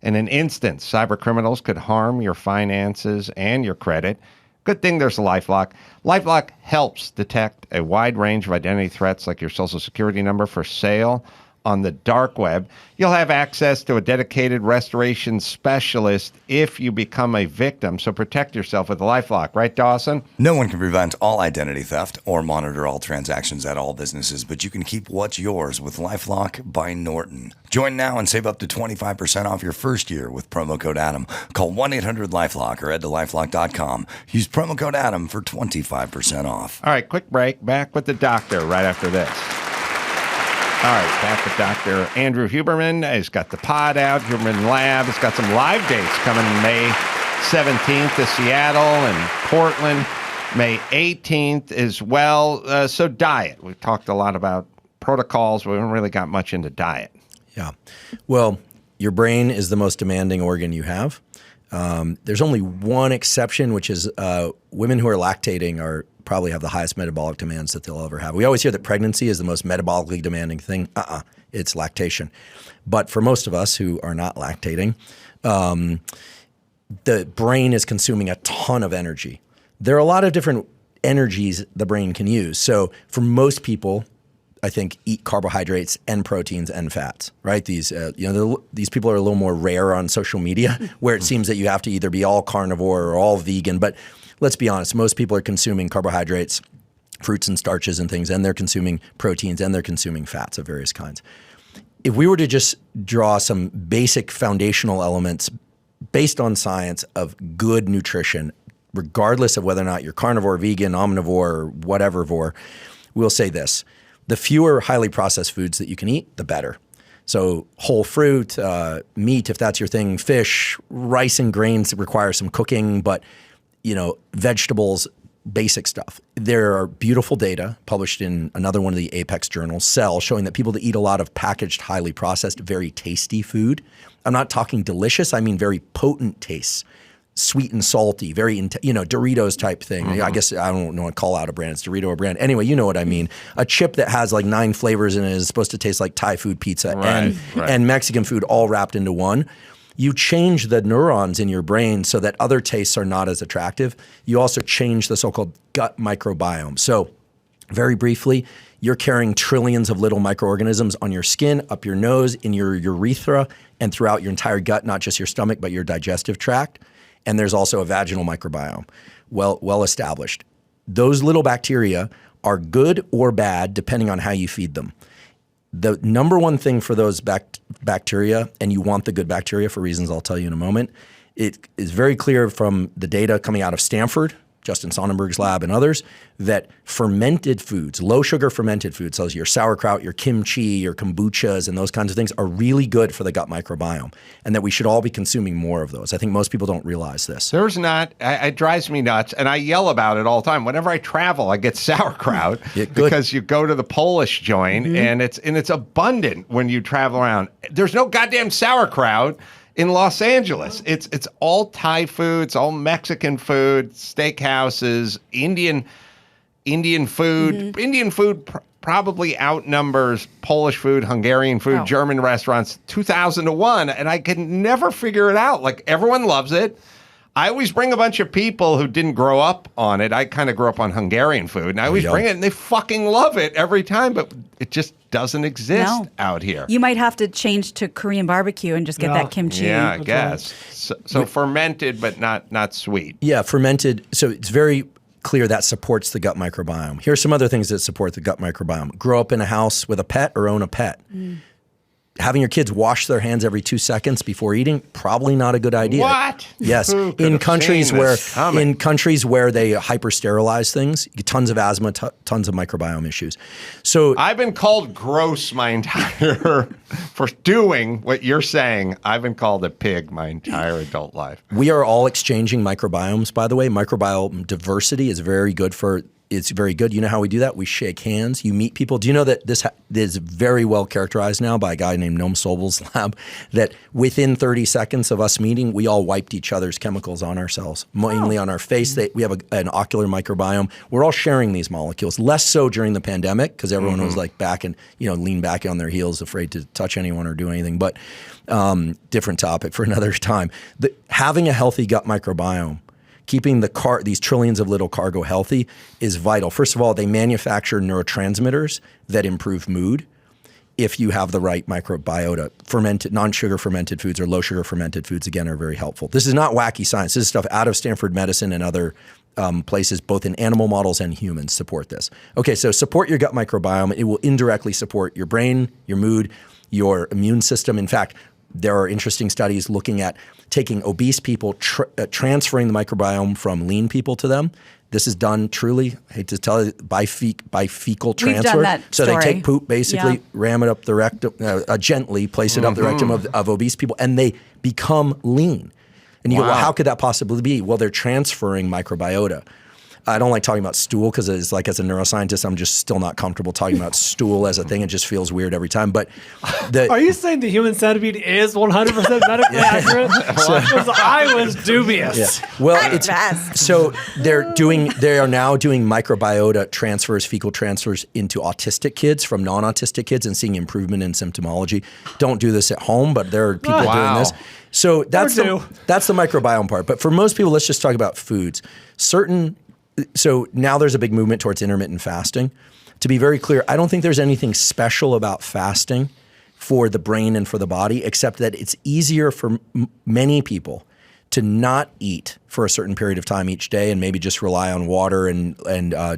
In an instant, cyber criminals could harm your finances and your credit. Good thing there's a LifeLock. LifeLock helps detect a wide range of identity threats like your social security number for sale on the dark web. You'll have access to a dedicated restoration specialist if you become a victim. So protect yourself with LifeLock, right, Dawson? No one can prevent all identity theft or monitor all transactions at all businesses, but you can keep what's yours with LifeLock by Norton. Join now and save up to 25% off your first year with promo code Adam. Call 1-800-LifeLock or head to lifelock.com. Use promo code Adam for 25% off. All right, quick break. Back with the doctor right after this. All right, back with Dr. Andrew Huberman. He's got the pod out, Huberman Lab. He's got some live dates coming May 17th to Seattle and Portland, May 18th as well. So diet. We've talked a lot about protocols. We haven't really got much into diet. Yeah. Well, your brain is the most demanding organ you have. There's only one exception, which is women who are lactating probably have the highest metabolic demands that they'll ever have. We always hear that pregnancy is the most metabolically demanding thing. It's lactation. But for most of us who are not lactating, the brain is consuming a ton of energy. There are a lot of different energies the brain can use. So for most people, I think, eat carbohydrates and proteins and fats, right? These people are a little more rare on social media, where it seems that you have to either be all carnivore or all vegan. But let's be honest, most people are consuming carbohydrates, fruits and starches and things, and they're consuming proteins and they're consuming fats of various kinds. If we were to just draw some basic foundational elements based on science of good nutrition, regardless of whether or not you're carnivore, vegan, omnivore, or whatever, we'll say this. The fewer highly processed foods that you can eat, the better. So whole fruit, meat, if that's your thing, fish, rice and grains require some cooking, but vegetables, basic stuff. There are beautiful data published in another one of the Apex journals, Cell, showing that people that eat a lot of packaged, highly processed, very tasty food. I'm not talking delicious. I mean very potent tastes. Sweet and salty, very, Doritos type thing. I guess I don't know what call out a brand. It's Dorito a brand. Anyway, you know what I mean. A chip that has like 9 flavors in it is supposed to taste like Thai food pizza and Mexican food all wrapped into one. You change the neurons in your brain so that other tastes are not as attractive. You also change the so-called gut microbiome. So very briefly, you're carrying trillions of little microorganisms on your skin, up your nose, in your urethra, and throughout your entire gut, not just your stomach, but your digestive tract. And there's also a vaginal microbiome, well established. Those little bacteria are good or bad depending on how you feed them. The number one thing for those bacteria, and you want the good bacteria for reasons I'll tell you in a moment, it is very clear from the data coming out of Stanford, Justin Sonnenberg's lab and others, that fermented foods, low sugar fermented foods, so your sauerkraut, your kimchi, your kombuchas, and those kinds of things are really good for the gut microbiome, and that we should all be consuming more of those. I think most people don't realize this. It drives me nuts, and I yell about it all the time. Whenever I travel, I get sauerkraut because you go to the Polish joint, and it's abundant when you travel around. There's no goddamn sauerkraut in Los Angeles. It's all Thai food, it's all Mexican food, steakhouses, Indian food. Indian food probably outnumbers Polish food, Hungarian food, German restaurants 2,000 to 1, and I can never figure it out. Like, everyone loves it. I always bring a bunch of people who didn't grow up on it. I kind of grew up on Hungarian food, and I always bring it, and they fucking love it every time, but it just doesn't exist out here. You might have to change to Korean barbecue and just get that kimchi. Yeah, I guess. So fermented, but not sweet. Yeah, fermented. So it's very clear that supports the gut microbiome. Here are some other things that support the gut microbiome. Grow up in a house with a pet or own a pet. Having your kids wash their hands every 2 seconds before eating, probably not a good idea. What? Yes, in countries where they hyper-sterilize things, tons of asthma, tons of microbiome issues. So I've been called gross my entire for doing what you're saying. I've been called a pig my entire adult life. We are all exchanging microbiomes, by the way. Microbiome diversity is very good for. It's very good. You know how we do that? We shake hands. You meet people. Do you know that this is very well characterized now by a guy named Noam Sobel's lab, that within 30 seconds of us meeting, we all wiped each other's chemicals on ourselves, mainly on our face. We have an ocular microbiome. We're all sharing these molecules. Less so during the pandemic because everyone was like back and, lean back on their heels, afraid to touch anyone or do anything. But different topic for another time. Having a healthy gut microbiome, keeping these trillions of little cargo healthy is vital. First of all, they manufacture neurotransmitters that improve mood if you have the right microbiota. Non-sugar fermented foods or low-sugar fermented foods, again, are very helpful. This is not wacky science. This is stuff out of Stanford Medicine and other places, both in animal models and humans, support this. Okay, so support your gut microbiome. It will indirectly support your brain, your mood, your immune system. In fact, there are interesting studies looking at taking obese people, transferring the microbiome from lean people to them. This is done truly, I hate to tell you, by fecal transfer. We've done that so story. They take poop, basically, ram it up the rectum, gently place it up the rectum of obese people, and they become lean. And you go, well, how could that possibly be? Well, they're transferring microbiota. I don't like talking about stool because it's like, as a neuroscientist, I'm just still not comfortable talking about stool as a thing. It just feels weird every time. But are you saying the human centipede is 100% medically accurate? Because I was dubious. Yeah. Well, so they are now doing microbiota transfers, fecal transfers into autistic kids from non-autistic kids and seeing improvement in symptomology. Don't do this at home, but there are people doing this. So that's the microbiome part. But for most people, let's just talk about foods. So now there's a big movement towards intermittent fasting. To be very clear, I don't think there's anything special about fasting for the brain and for the body, except that it's easier for many people to not eat for a certain period of time each day and maybe just rely on water and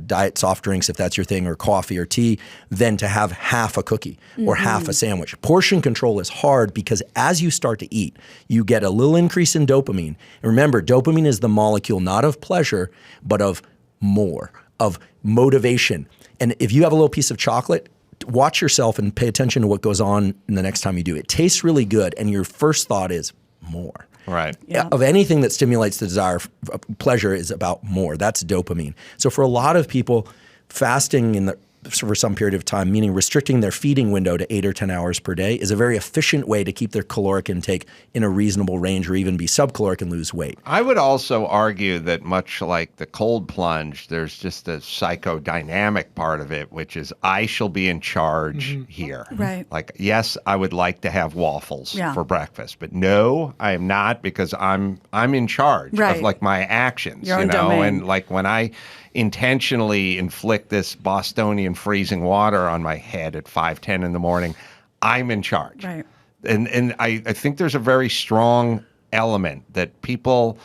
diet soft drinks, if that's your thing, or coffee or tea, than to have half a cookie or half a sandwich. Portion control is hard because as you start to eat, you get a little increase in dopamine. And remember, dopamine is the molecule not of pleasure, but of more, of motivation. And if you have a little piece of chocolate, watch yourself and pay attention to what goes on the next time you do it. It tastes really good, and your first thought is more. Right. Yeah. Of anything that stimulates the desire of pleasure is about more. That's dopamine. So for a lot of people, fasting for some period of time, meaning restricting their feeding window to 8 or 10 hours per day, is a very efficient way to keep their caloric intake in a reasonable range or even be subcaloric and lose weight. I would also argue that much like the cold plunge, there's just a psychodynamic part of it, which is I shall be in charge here. Right. Like, yes, I would like to have waffles Yeah. for breakfast, but no, I am not, because I'm in charge Right. of like my actions, Your you own know, domain. and like when I intentionally inflict this Bostonian freezing water on my head at 5:10 in the morning, I'm in charge. Right. And I think there's a very strong element that people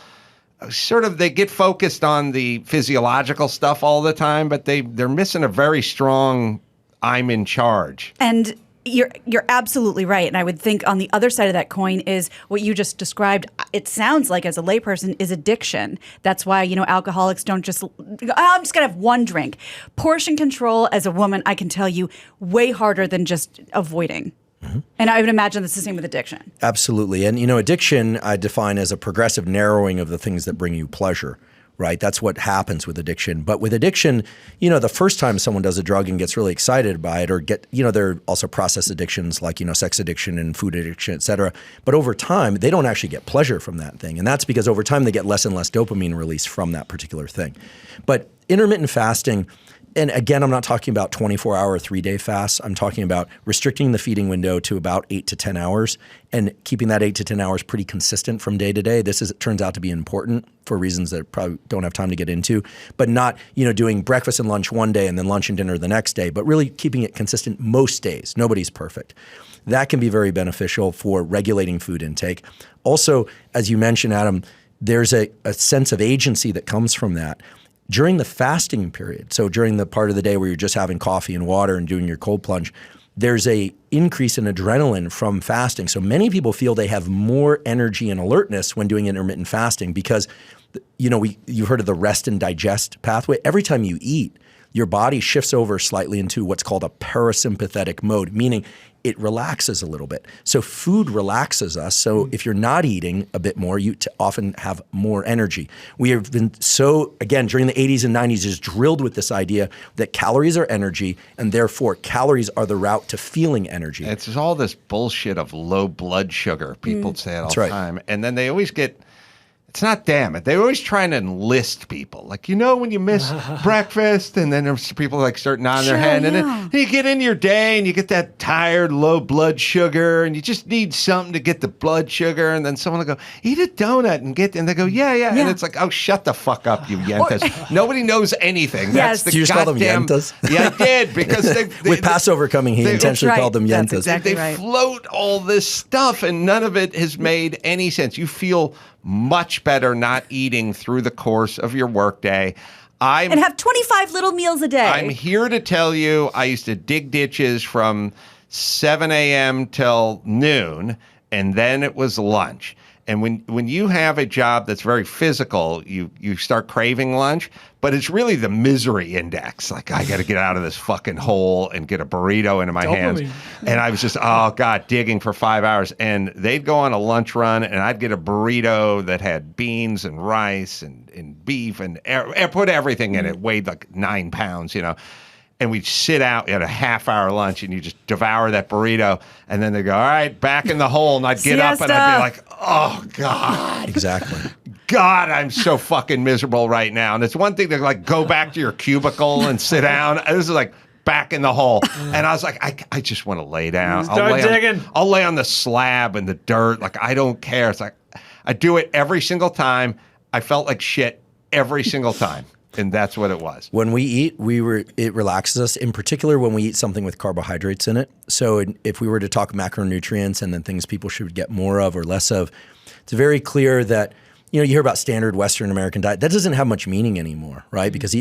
they get focused on the physiological stuff all the time, but they're missing a very strong I'm in charge. And you're absolutely right. And I would think on the other side of that coin is what you just described. It sounds like, as a layperson, is addiction. That's why, alcoholics don't just, I'm just going to have one drink. Portion control as a woman, I can tell you, way harder than just avoiding. Mm-hmm. And I would imagine that's the same with addiction. Absolutely. And, addiction I define as a progressive narrowing of the things that bring you pleasure. Right? That's what happens with addiction. But with addiction, the first time someone does a drug and gets really excited by it, or there are also process addictions like, sex addiction and food addiction, et cetera. But over time, they don't actually get pleasure from that thing. And that's because over time, they get less and less dopamine release from that particular thing. But intermittent fasting, and again, I'm not talking about 24-hour, 3-day fasts. I'm talking about restricting the feeding window to about 8 to 10 hours and keeping that 8 to 10 hours pretty consistent from day to day. It turns out to be important for reasons that I probably don't have time to get into, but not, doing breakfast and lunch one day and then lunch and dinner the next day, but really keeping it consistent most days. Nobody's perfect. That can be very beneficial for regulating food intake. Also, as you mentioned, Adam, there's a sense of agency that comes from that. During the fasting period, so during the part of the day where you're just having coffee and water and doing your cold plunge, there's a increase in adrenaline from fasting. So many people feel they have more energy and alertness when doing intermittent fasting because, you've heard of the rest and digest pathway. Every time you eat, your body shifts over slightly into what's called a parasympathetic mode, meaning it relaxes a little bit. So food relaxes us. So if you're not eating a bit more, you often have more energy. We have been again, during the 80s and 90s, just drilled with this idea that calories are energy, and therefore calories are the route to feeling energy. It's just all this bullshit of low blood sugar. People say it all the time. And then they always get... It's not damn it. They're always trying to enlist people. Like, when you miss breakfast, and then there's people start nodding their head, and then you get into your day and you get that tired, low blood sugar, and you just need something to get the blood sugar, and then someone will go, eat a donut and they go, yeah. And it's like, oh, shut the fuck up, you yentas. Nobody knows anything. Yes. That's Did you just call them yentas? Yeah, I did, because with Passover coming, he intentionally called them yentas. That's exactly they float all this stuff, and none of it has made any sense. You feel much better not eating through the course of your workday. And have 25 little meals a day. I'm here to tell you, I used to dig ditches from 7 a.m. till noon, and then it was lunch. And when you have a job that's very physical, you start craving lunch, but it's really the misery index. Like, I got to get out of this fucking hole and get a burrito into my hands. And I was just, digging for 5 hours. And they'd go on a lunch run, and I'd get a burrito that had beans and rice and beef and put everything in it, weighed like 9 pounds, And we'd sit out at a half-hour lunch, and you just devour that burrito. And then they go, all right, back in the hole. And I'd get up, and I'd be like, oh, God. Exactly. God, I'm so fucking miserable right now. And it's one thing to go back to your cubicle and sit down. This is back in the hole. And I was like, I just want to lay down. Start digging. I'll lay on the slab in the dirt. I don't care. It's like, I do it every single time. I felt like shit every single time. And that's what it was. When we eat, it relaxes us, in particular when we eat something with carbohydrates in it. So if we were to talk macronutrients and then things people should get more of or less of, it's very clear that, you hear about standard Western American diet. That doesn't have much meaning anymore, right? Because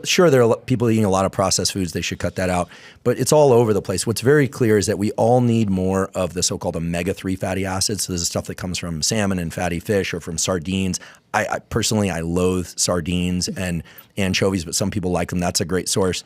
sure, there are people eating a lot of processed foods. They should cut that out. But it's all over the place. What's very clear is that we all need more of the so-called omega-3 fatty acids. So this is stuff that comes from salmon and fatty fish or from sardines. I personally loathe sardines and anchovies, but some people like them. That's a great source.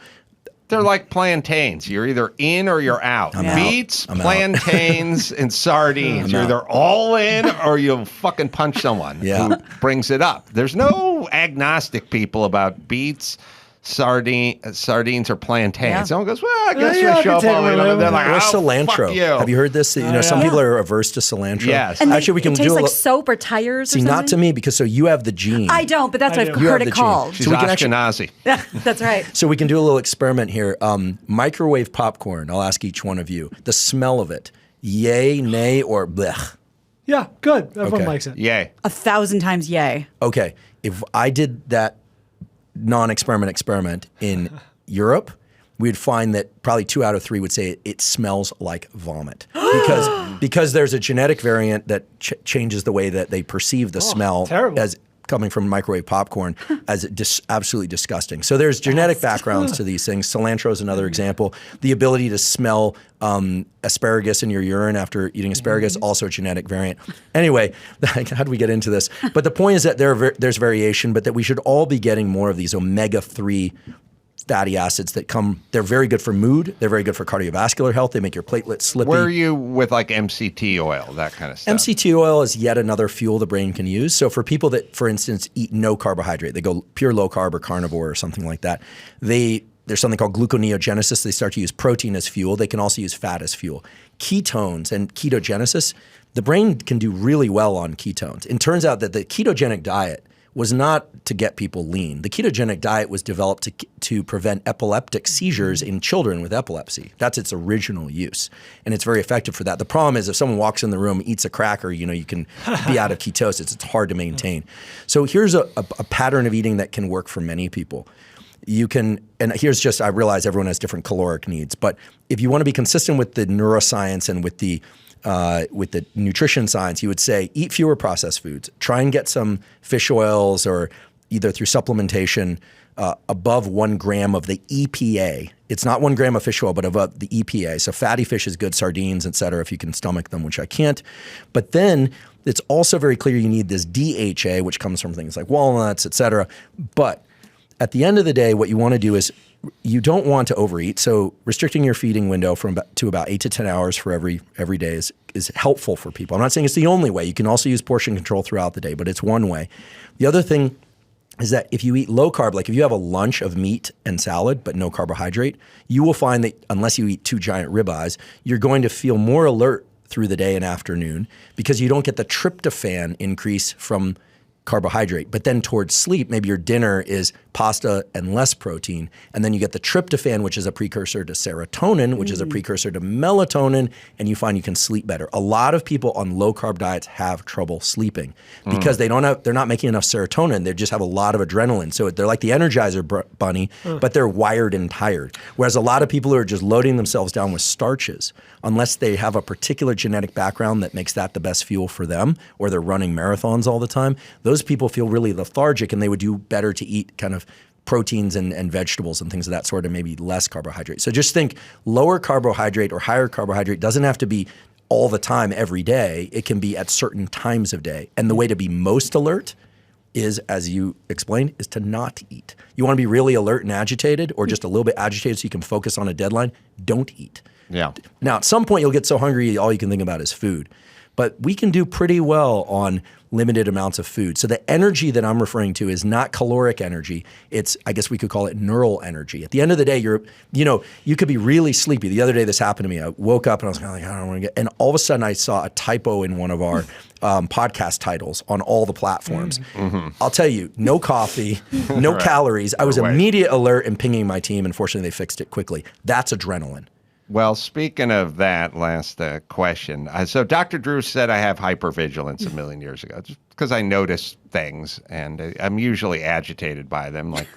They're like plantains. You're either in or you're out. I'm out. Beets, I'm out. plantains, and sardines. You're either all in or you'll fucking punch someone who brings it up. There's no agnostic people about beets, sardines, or plantains. Yeah. Someone goes, well, I guess we show up all in. And they're like, Or oh, cilantro. fuck you. Have you heard this? Some people are averse to cilantro. Yes. And Actually, we can it do tastes a like soap or tires See, or something? not to me, because so you have the gene. I don't, but that's what I've You heard have it the gene. called. She's we can actually- Ashkenazi. Yeah, that's right. So we can do a little experiment here. Microwave popcorn. I'll ask each one of you. The smell of it. Yay, nay, or blech? Yeah, good. Everyone Okay. likes it. Yay. 1,000 times yay. Okay. If I did that experiment in Europe, we'd find that probably 2 out of 3 would say it smells like vomit because there's a genetic variant that changes the way that they perceive the smell terrible. as coming from microwave popcorn as absolutely disgusting. So there's genetic backgrounds to these things. Cilantro is another example. The ability to smell asparagus in your urine after eating asparagus, also a genetic variant. Anyway, how do we get into this? But the point is that there's variation, but that we should all be getting more of these omega-3 fatty acids that come. They're very good for mood. They're very good for cardiovascular health. They make your platelets slippy. Where are you with like MCT oil, that kind of stuff? MCT oil is yet another fuel the brain can use. So for people that, for instance, eat no carbohydrate, they go pure low carb or carnivore or something like that, there's something called gluconeogenesis. They start to use protein as fuel. They can also use fat as fuel. Ketones and ketogenesis, the brain can do really well on ketones. It turns out that the ketogenic diet was not to get people lean. The ketogenic diet was developed to prevent epileptic seizures in children with epilepsy. That's its original use. And it's very effective for that. The problem is if someone walks in the room, eats a cracker, you can be out of ketosis. It's hard to maintain. So here's a pattern of eating that can work for many people. You can, and here's just, I realize everyone has different caloric needs, but if you want to be consistent with the neuroscience and with the nutrition science, you would say eat fewer processed foods. Try and get some fish oils or either through supplementation above 1 gram of the EPA. It's not 1 gram of fish oil, but above the EPA. So fatty fish is good, sardines, et cetera, if you can stomach them, which I can't. But then it's also very clear you need this DHA, which comes from things like walnuts, et cetera. But at the end of the day, what you want to do is you don't want to overeat. So restricting your feeding window to about 8 to 10 hours for every day is helpful for people. I'm not saying it's the only way. You can also use portion control throughout the day, but it's one way. The other thing is that if you eat low carb, like if you have a lunch of meat and salad but no carbohydrate, you will find that unless you eat 2 giant ribeyes, you're going to feel more alert through the day and afternoon because you don't get the tryptophan increase from carbohydrate. But then towards sleep, maybe your dinner is pasta and less protein. And then you get the tryptophan, which is a precursor to serotonin, which is a precursor to melatonin, and you find you can sleep better. A lot of people on low carb diets have trouble sleeping because they're not making enough serotonin. They just have a lot of adrenaline. So they're like the Energizer bunny, but they're wired and tired. Whereas a lot of people who are just loading themselves down with starches, unless they have a particular genetic background that makes that the best fuel for them, or they're running marathons all the time, those people feel really lethargic and they would do better to eat kind of proteins and vegetables and things of that sort, and maybe less carbohydrate. So just think lower carbohydrate or higher carbohydrate doesn't have to be all the time every day. It can be at certain times of day. And the way to be most alert is, as you explained, is to not eat. You want to be really alert and agitated, or just a little bit agitated so you can focus on a deadline? Don't eat. Yeah. Now, at some point, you'll get so hungry, all you can think about is food. But we can do pretty well on limited amounts of food. So the energy that I'm referring to is not caloric energy. It's, I guess we could call it neural energy. At the end of the day, you could be really sleepy. The other day, this happened to me. I woke up and I was kind of like, I don't want to get, and all of a sudden I saw a typo in one of our podcast titles on all the platforms. I'll tell you, no coffee, no calories. I was immediate alert and pinging my team, and fortunately they fixed it quickly. That's adrenaline. Well, speaking of that, last question. So Dr. Drew said I have hypervigilance a million years ago, just because I notice things, and I'm usually agitated by them, like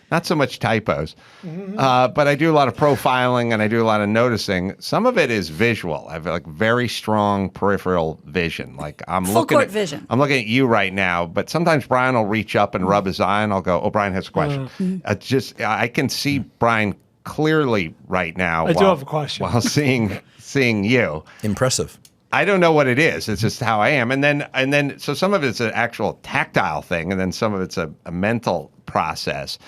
not so much typos. But I do a lot of profiling and I do a lot of noticing. Some of it is visual. I have like very strong peripheral vision. Like I'm looking at you right now, but sometimes Brian will reach up and rub his eye and I'll go, oh, Brian has a question. I can see Brian clearly right now. I do have a question. While seeing you. Impressive. I don't know what it is. It's just how I am. And then so some of it's an actual tactile thing, and then some of it's a mental process.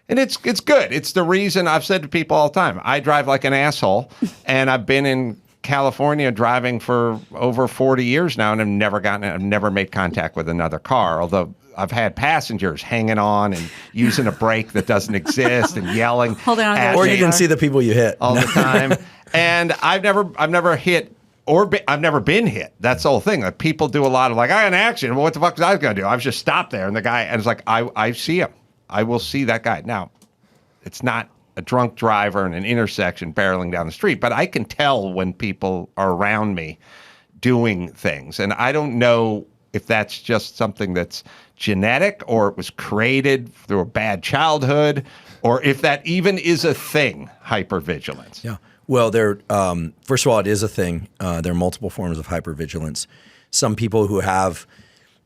And it's good. It's the reason I've said to people all the time, I drive like an asshole, and I've been in California driving for over 40 years now, and I've never made contact with another car, although I've had passengers hanging on and using a brake that doesn't exist and yelling. Holding on to at their Or me you can see the people you hit. all the time. And I've never hit I've never been hit. That's the whole thing. Like, people do a lot of like, I had an accident. Well, what the fuck was I going to do? I was just stopped there, and the guy, and it's like, I see him. I will see that guy. Now, it's not a drunk driver in an intersection barreling down the street, but I can tell when people are around me doing things. And I don't know if that's just something that's genetic or it was created through a bad childhood, or if that even is a thing, hypervigilance. Yeah. Well, first of all, it is a thing. There are multiple forms of hypervigilance. Some people who have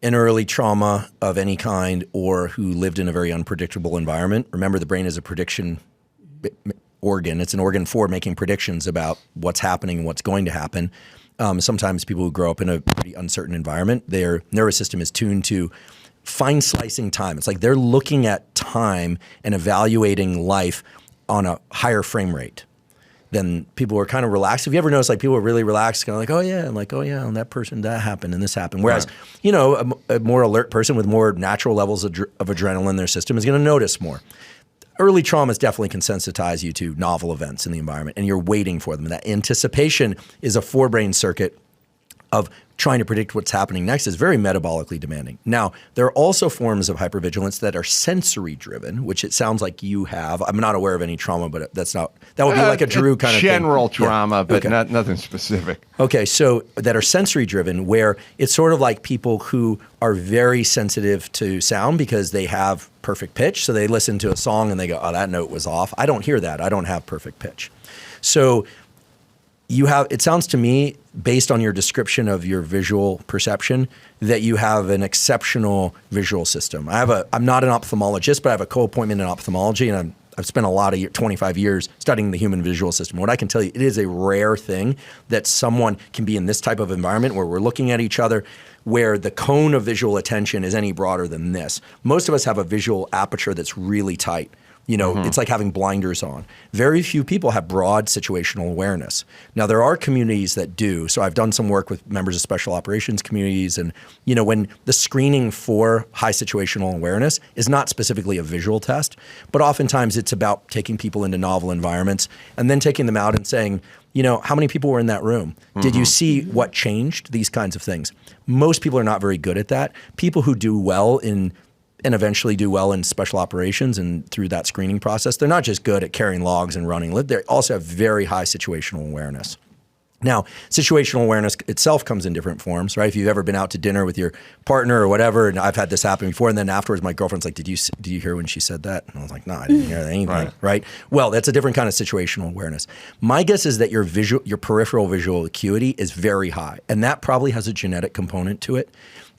an early trauma of any kind or who lived in a very unpredictable environment. Remember, the brain is a prediction organ. It's an organ for making predictions about what's happening and what's going to happen. Sometimes people who grow up in a pretty uncertain environment, their nervous system is tuned to fine slicing time. It's like they're looking at time and evaluating life on a higher frame rate than people who are kind of relaxed. Have you ever noticed like people are really relaxed, kind of like, oh yeah, and that person, that happened and this happened. Whereas, a more alert person with more natural levels of adrenaline in their system is going to notice more. Early traumas definitely can sensitize you to novel events in the environment, and you're waiting for them. And that anticipation is a forebrain circuit of trying to predict what's happening next. Is very metabolically demanding. Now, there are also forms of hypervigilance that are sensory driven, which it sounds like you have. I'm not aware of any trauma, but that would be like a Drew kind of thing. General trauma, yeah. but Okay. nothing specific. Okay, so that are sensory driven, where it's sort of like people who are very sensitive to sound because they have perfect pitch. So they listen to a song and they go, oh, that note was off. I don't hear that. I don't have perfect pitch. So it sounds to me, based on your description of your visual perception, that you have an exceptional visual system. I'm not an ophthalmologist, but I have a co-appointment in ophthalmology, and I've spent 25 years studying the human visual system. What I can tell you, it is a rare thing that someone can be in this type of environment where we're looking at each other, where the cone of visual attention is any broader than this. Most of us have a visual aperture that's really tight. It's like having blinders on. Very few people have broad situational awareness. Now, there are communities that do. So I've done some work with members of special operations communities. And, when the screening for high situational awareness is not specifically a visual test, but oftentimes it's about taking people into novel environments and then taking them out and saying, how many people were in that room? Did you see what changed? These kinds of things. Most people are not very good at that. People who do well and eventually do well in special operations and through that screening process, they're not just good at carrying logs and running. They also have very high situational awareness. Now, situational awareness itself comes in different forms, right? If you've ever been out to dinner with your partner or whatever, and I've had this happen before, and then afterwards my girlfriend's like, did you hear when she said that? And I was like, no, I didn't hear anything, right? Well, that's a different kind of situational awareness. My guess is that your peripheral visual acuity is very high, and that probably has a genetic component to it.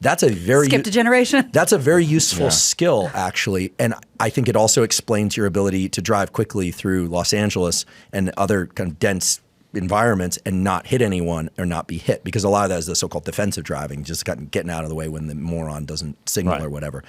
That's a very skipped a generation. That's a very useful skill, actually, and I think it also explains your ability to drive quickly through Los Angeles and other kind of dense environments and not hit anyone or not be hit, because a lot of that is the so-called defensive driving, just getting out of the way when the moron doesn't signal or whatever.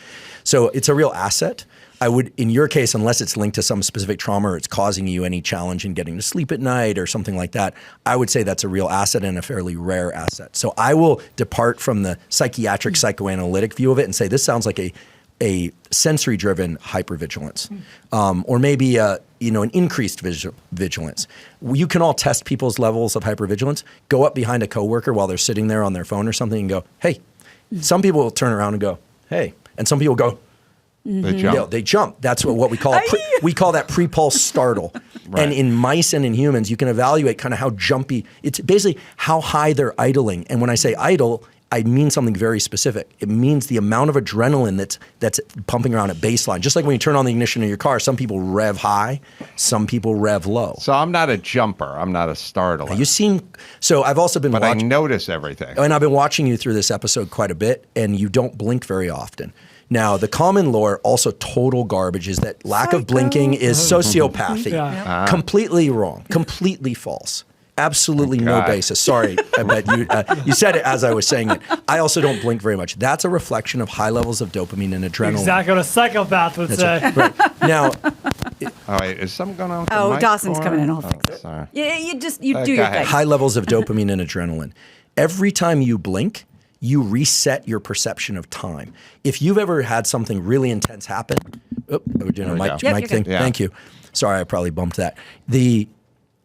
So it's a real asset. I would, in your case, unless it's linked to some specific trauma or it's causing you any challenge in getting to sleep at night or something like that, I would say that's a real asset and a fairly rare asset. So I will depart from the psychiatric, psychoanalytic view of it and say this sounds like a sensory-driven hypervigilance, or maybe an increased vigilance. You can all test people's levels of hypervigilance. Go up behind a coworker while they're sitting there on their phone or something and go, "Hey." Some people will turn around and go, "Hey," and some people go, They jump. Yeah, they jump. That's what we call we call that pre-pulse startle. And in mice and in humans, you can evaluate kind of how jumpy. It's basically how high they're idling. And when I say idle, I mean something very specific. It means the amount of adrenaline that's pumping around at baseline. Just like when you turn on the ignition of your car, some people rev high, some people rev low. So I'm not a jumper. I'm not a startler. You seem so. I've also been but watching. I notice everything. And I've been watching you through this episode quite a bit, and you don't blink very often. Now, the common lore, also total garbage, is that lack of blinking is sociopathy. Completely wrong. Completely false. Absolutely no basis. Sorry, but you said it as I was saying it. I also don't blink very much. That's a reflection of high levels of dopamine and adrenaline. Exactly what a psychopath would say. Right. Now, all right, is something going on with the Oh, mic Dawson's cord? coming in. I'll fix it. Sorry. Yeah, you do your thing. high levels of dopamine and adrenaline. Every time you blink, you reset your perception of time. If you've ever had something really intense happen, we're doing a mic Yep, thing. Yeah. Thank you. Sorry, I probably bumped that.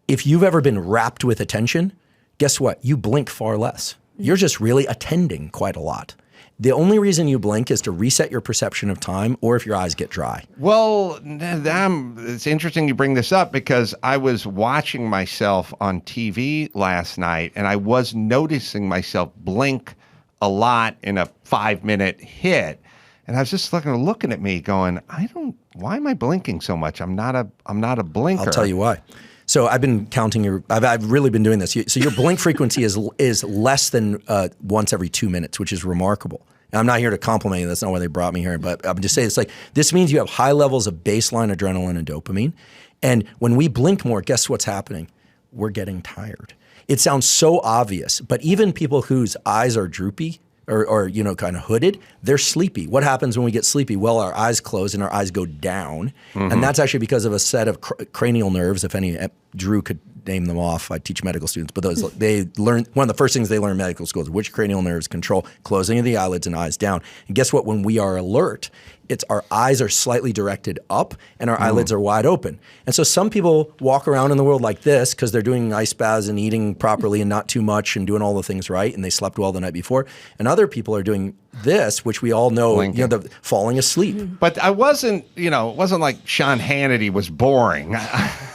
If you've ever been wrapped with attention, guess what? You blink far less. You're just really attending quite a lot. The only reason you blink is to reset your perception of time or if your eyes get dry. Well, it's interesting you bring this up because I was watching myself on TV last night and I was noticing myself blink a lot in a 5-minute hit. And I was just looking at me going, why am I blinking so much? I'm not a blinker. I'll tell you why. So I've been counting I've really been doing this. So your blink frequency is less than once every 2 minutes, which is remarkable. And I'm not here to compliment you. That's not why they brought me here. But I'm just saying, this means you have high levels of baseline adrenaline and dopamine. And when we blink more, guess what's happening? We're getting tired. It sounds so obvious, but even people whose eyes are droopy or kind of hooded, they're sleepy. What happens when we get sleepy? Well, our eyes close and our eyes go down. Mm-hmm. And that's actually because of a set of cranial nerves, if any, Drew could name them off. I teach medical students, but they learn, one of the first things they learn in medical school is which cranial nerves control closing of the eyelids and eyes down. And guess what? When we are alert, it's our eyes are slightly directed up and our eyelids are wide open. And so some people walk around in the world like this because they're doing ice baths and eating properly and not too much and doing all the things right and they slept well the night before. And other people are doing this, which we all know, the falling asleep. But I wasn't, it wasn't like Sean Hannity was boring.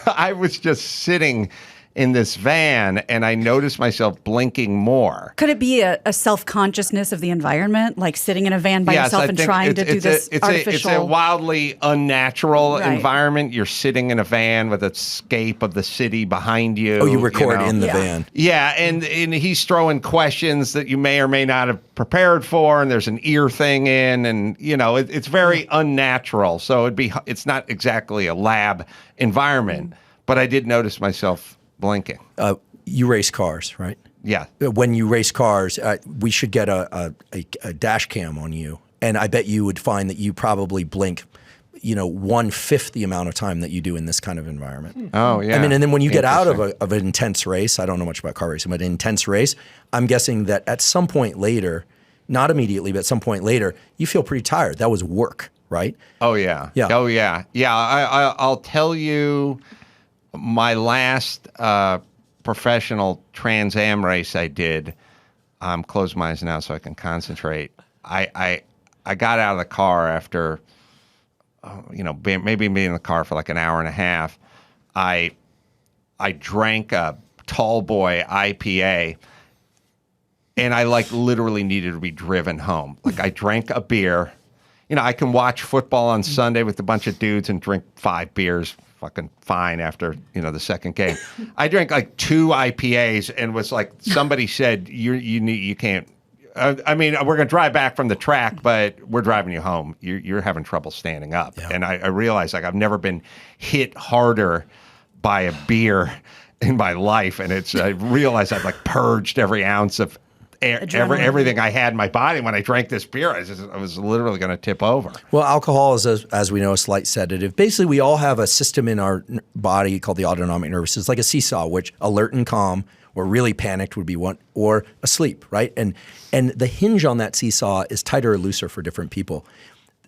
I was just sitting in this van and I noticed myself blinking more. Could it be a self-consciousness of the environment, like sitting in a van by yourself and trying to do this artificial? It's a wildly unnatural environment. You're sitting in a van with a scape of the city behind you. Oh, you record in the van. Yeah, and he's throwing questions that you may or may not have prepared for, and there's an ear thing in, and it's very unnatural. So it's not exactly a lab environment, but I did notice myself blinking. You race cars, right? Yeah. When you race cars, we should get a dash cam on you. And I bet you would find that you probably blink, 1/5 the amount of time that you do in this kind of environment. Oh, yeah. I mean, and then when you get out of an intense race, I don't know much about car racing, but an intense race, I'm guessing that at some point later, not immediately, but at some point later, you feel pretty tired. That was work, right? Oh, yeah. Yeah. Oh, yeah. Yeah, I'll tell you, my last professional Trans Am race I did, close my eyes now so I can concentrate. I got out of the car after, maybe being in the car for like an hour and a half. I drank a tall boy IPA, and I literally needed to be driven home. I drank a beer. I can watch football on Sunday with a bunch of dudes and drink 5 beers. Fucking fine after the second game. I drank 2 IPAs and was somebody said you can't. I mean, we're gonna drive back from the track, but we're driving you home. You're having trouble standing up. Yeah. And I realized I've never been hit harder by a beer in my life, and I realized I've purged every ounce of everything I had in my body. When I drank this beer, I was literally going to tip over. Well, alcohol is, as we know, a slight sedative. Basically, we all have a system in our body called the autonomic nervous system. It's like a seesaw, which alert and calm or really panicked would be one, or asleep, right? And the hinge on that seesaw is tighter or looser for different people.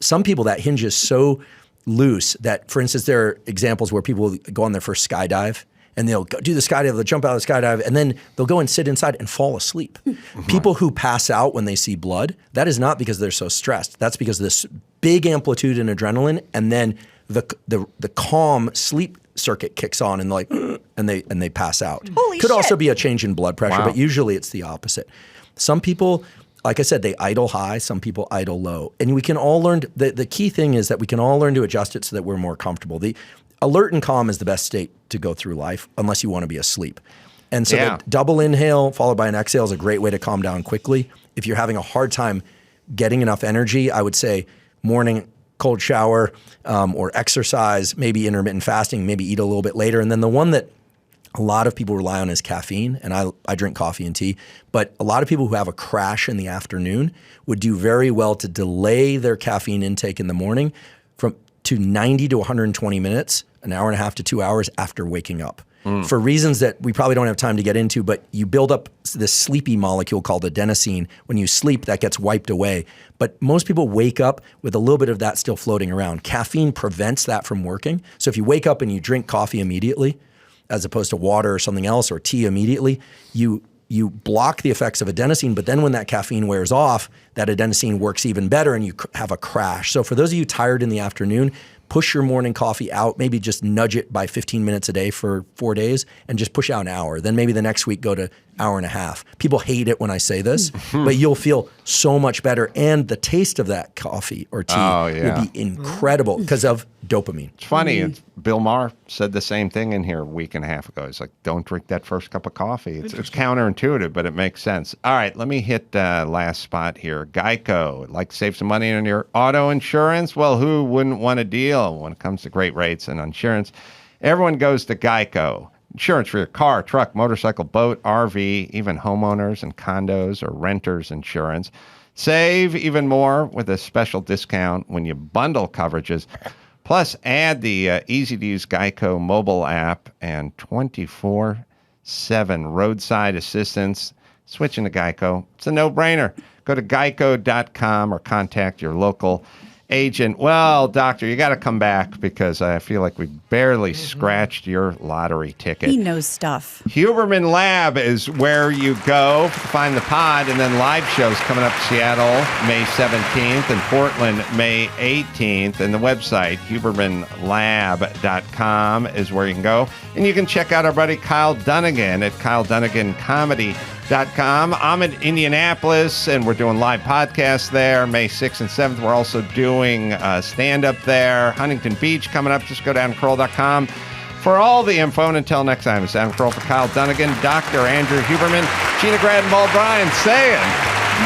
Some people, that hinge is so loose that, for instance, there are examples where people go on their first skydive, and they'll do the skydive, they'll jump out of the skydive, and then they'll go and sit inside and fall asleep. People who pass out when they see blood, that is not because they're so stressed. That's because of this big amplitude in adrenaline, and then the calm sleep circuit kicks on, and they pass out. Holy Could shit. also be a change in blood pressure, Wow. but usually it's the opposite. Some people, like I said, they idle high, some people idle low. And we can all learn, the key thing is that we can all learn to adjust it so that we're more comfortable. The alert and calm is the best state to go through life, unless you want to be asleep. And so the double inhale followed by an exhale is a great way to calm down quickly. If you're having a hard time getting enough energy, I would say morning cold shower or exercise, maybe intermittent fasting, maybe eat a little bit later. And then the one that a lot of people rely on is caffeine, and I drink coffee and tea, but a lot of people who have a crash in the afternoon would do very well to delay their caffeine intake in the morning to 90 to 120 minutes, an hour and a half to 2 hours after waking up. For reasons that we probably don't have time to get into, but you build up this sleepy molecule called adenosine. When you sleep, that gets wiped away. But most people wake up with a little bit of that still floating around. Caffeine prevents that from working. So if you wake up and you drink coffee immediately, as opposed to water or something else or tea immediately, you block the effects of adenosine, but then when that caffeine wears off, that adenosine works even better and you have a crash. So for those of you tired in the afternoon, push your morning coffee out, maybe just nudge it by 15 minutes a day for 4 days and just push out an hour. Then maybe the next week go to hour and a half. People hate it when I say this, but you'll feel so much better. And the taste of that coffee or tea will be incredible because of dopamine. It's funny. Bill Maher said the same thing in here a week and a half ago. He's like, don't drink that first cup of coffee. It's counterintuitive, but it makes sense. All right, let me hit last spot here. Geico. Like to save some money on your auto insurance? Well, who wouldn't want a deal when it comes to great rates and insurance? Everyone goes to Geico. Insurance for your car, truck, motorcycle, boat, RV, even homeowners and condos or renters insurance. Save even more with a special discount when you bundle coverages. Plus, add the easy-to-use Geico mobile app and 24/7 roadside assistance. Switching to Geico, it's a no-brainer. Go to geico.com or contact your local agent. Well, doctor, you got to come back because I feel like we barely scratched your lottery ticket. He knows stuff. Huberman Lab is where you go to find the pod, and then live shows coming up in Seattle May 17th and Portland May 18th. And the website, hubermanlab.com, is where you can go. And you can check out our buddy Kyle Dunnigan at kyledunnigancomedy.com. I'm in Indianapolis, and we're doing live podcasts there May 6th and 7th. We're also doing stand-up there. Huntington Beach coming up. Just go down to Carolla.com for all the info. And until next time, it's Adam Carolla for Kyle Dunnigan, Dr. Andrew Huberman, Gina Gradenball Bryan saying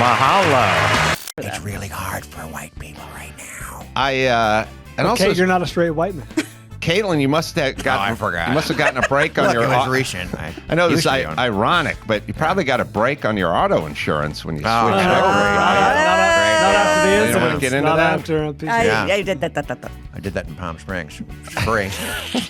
mahalo. It's really hard for white people right now. And also, you're not a straight white man. Caitlyn, you must have gotten. I forgot. You must have gotten a break on your. It was recent. I know this is ironic, but you probably got a break on your auto insurance when you switched over. Not after the You don't incident. want to get into Not that? after. I did that. I did that in Palm Springs. Free.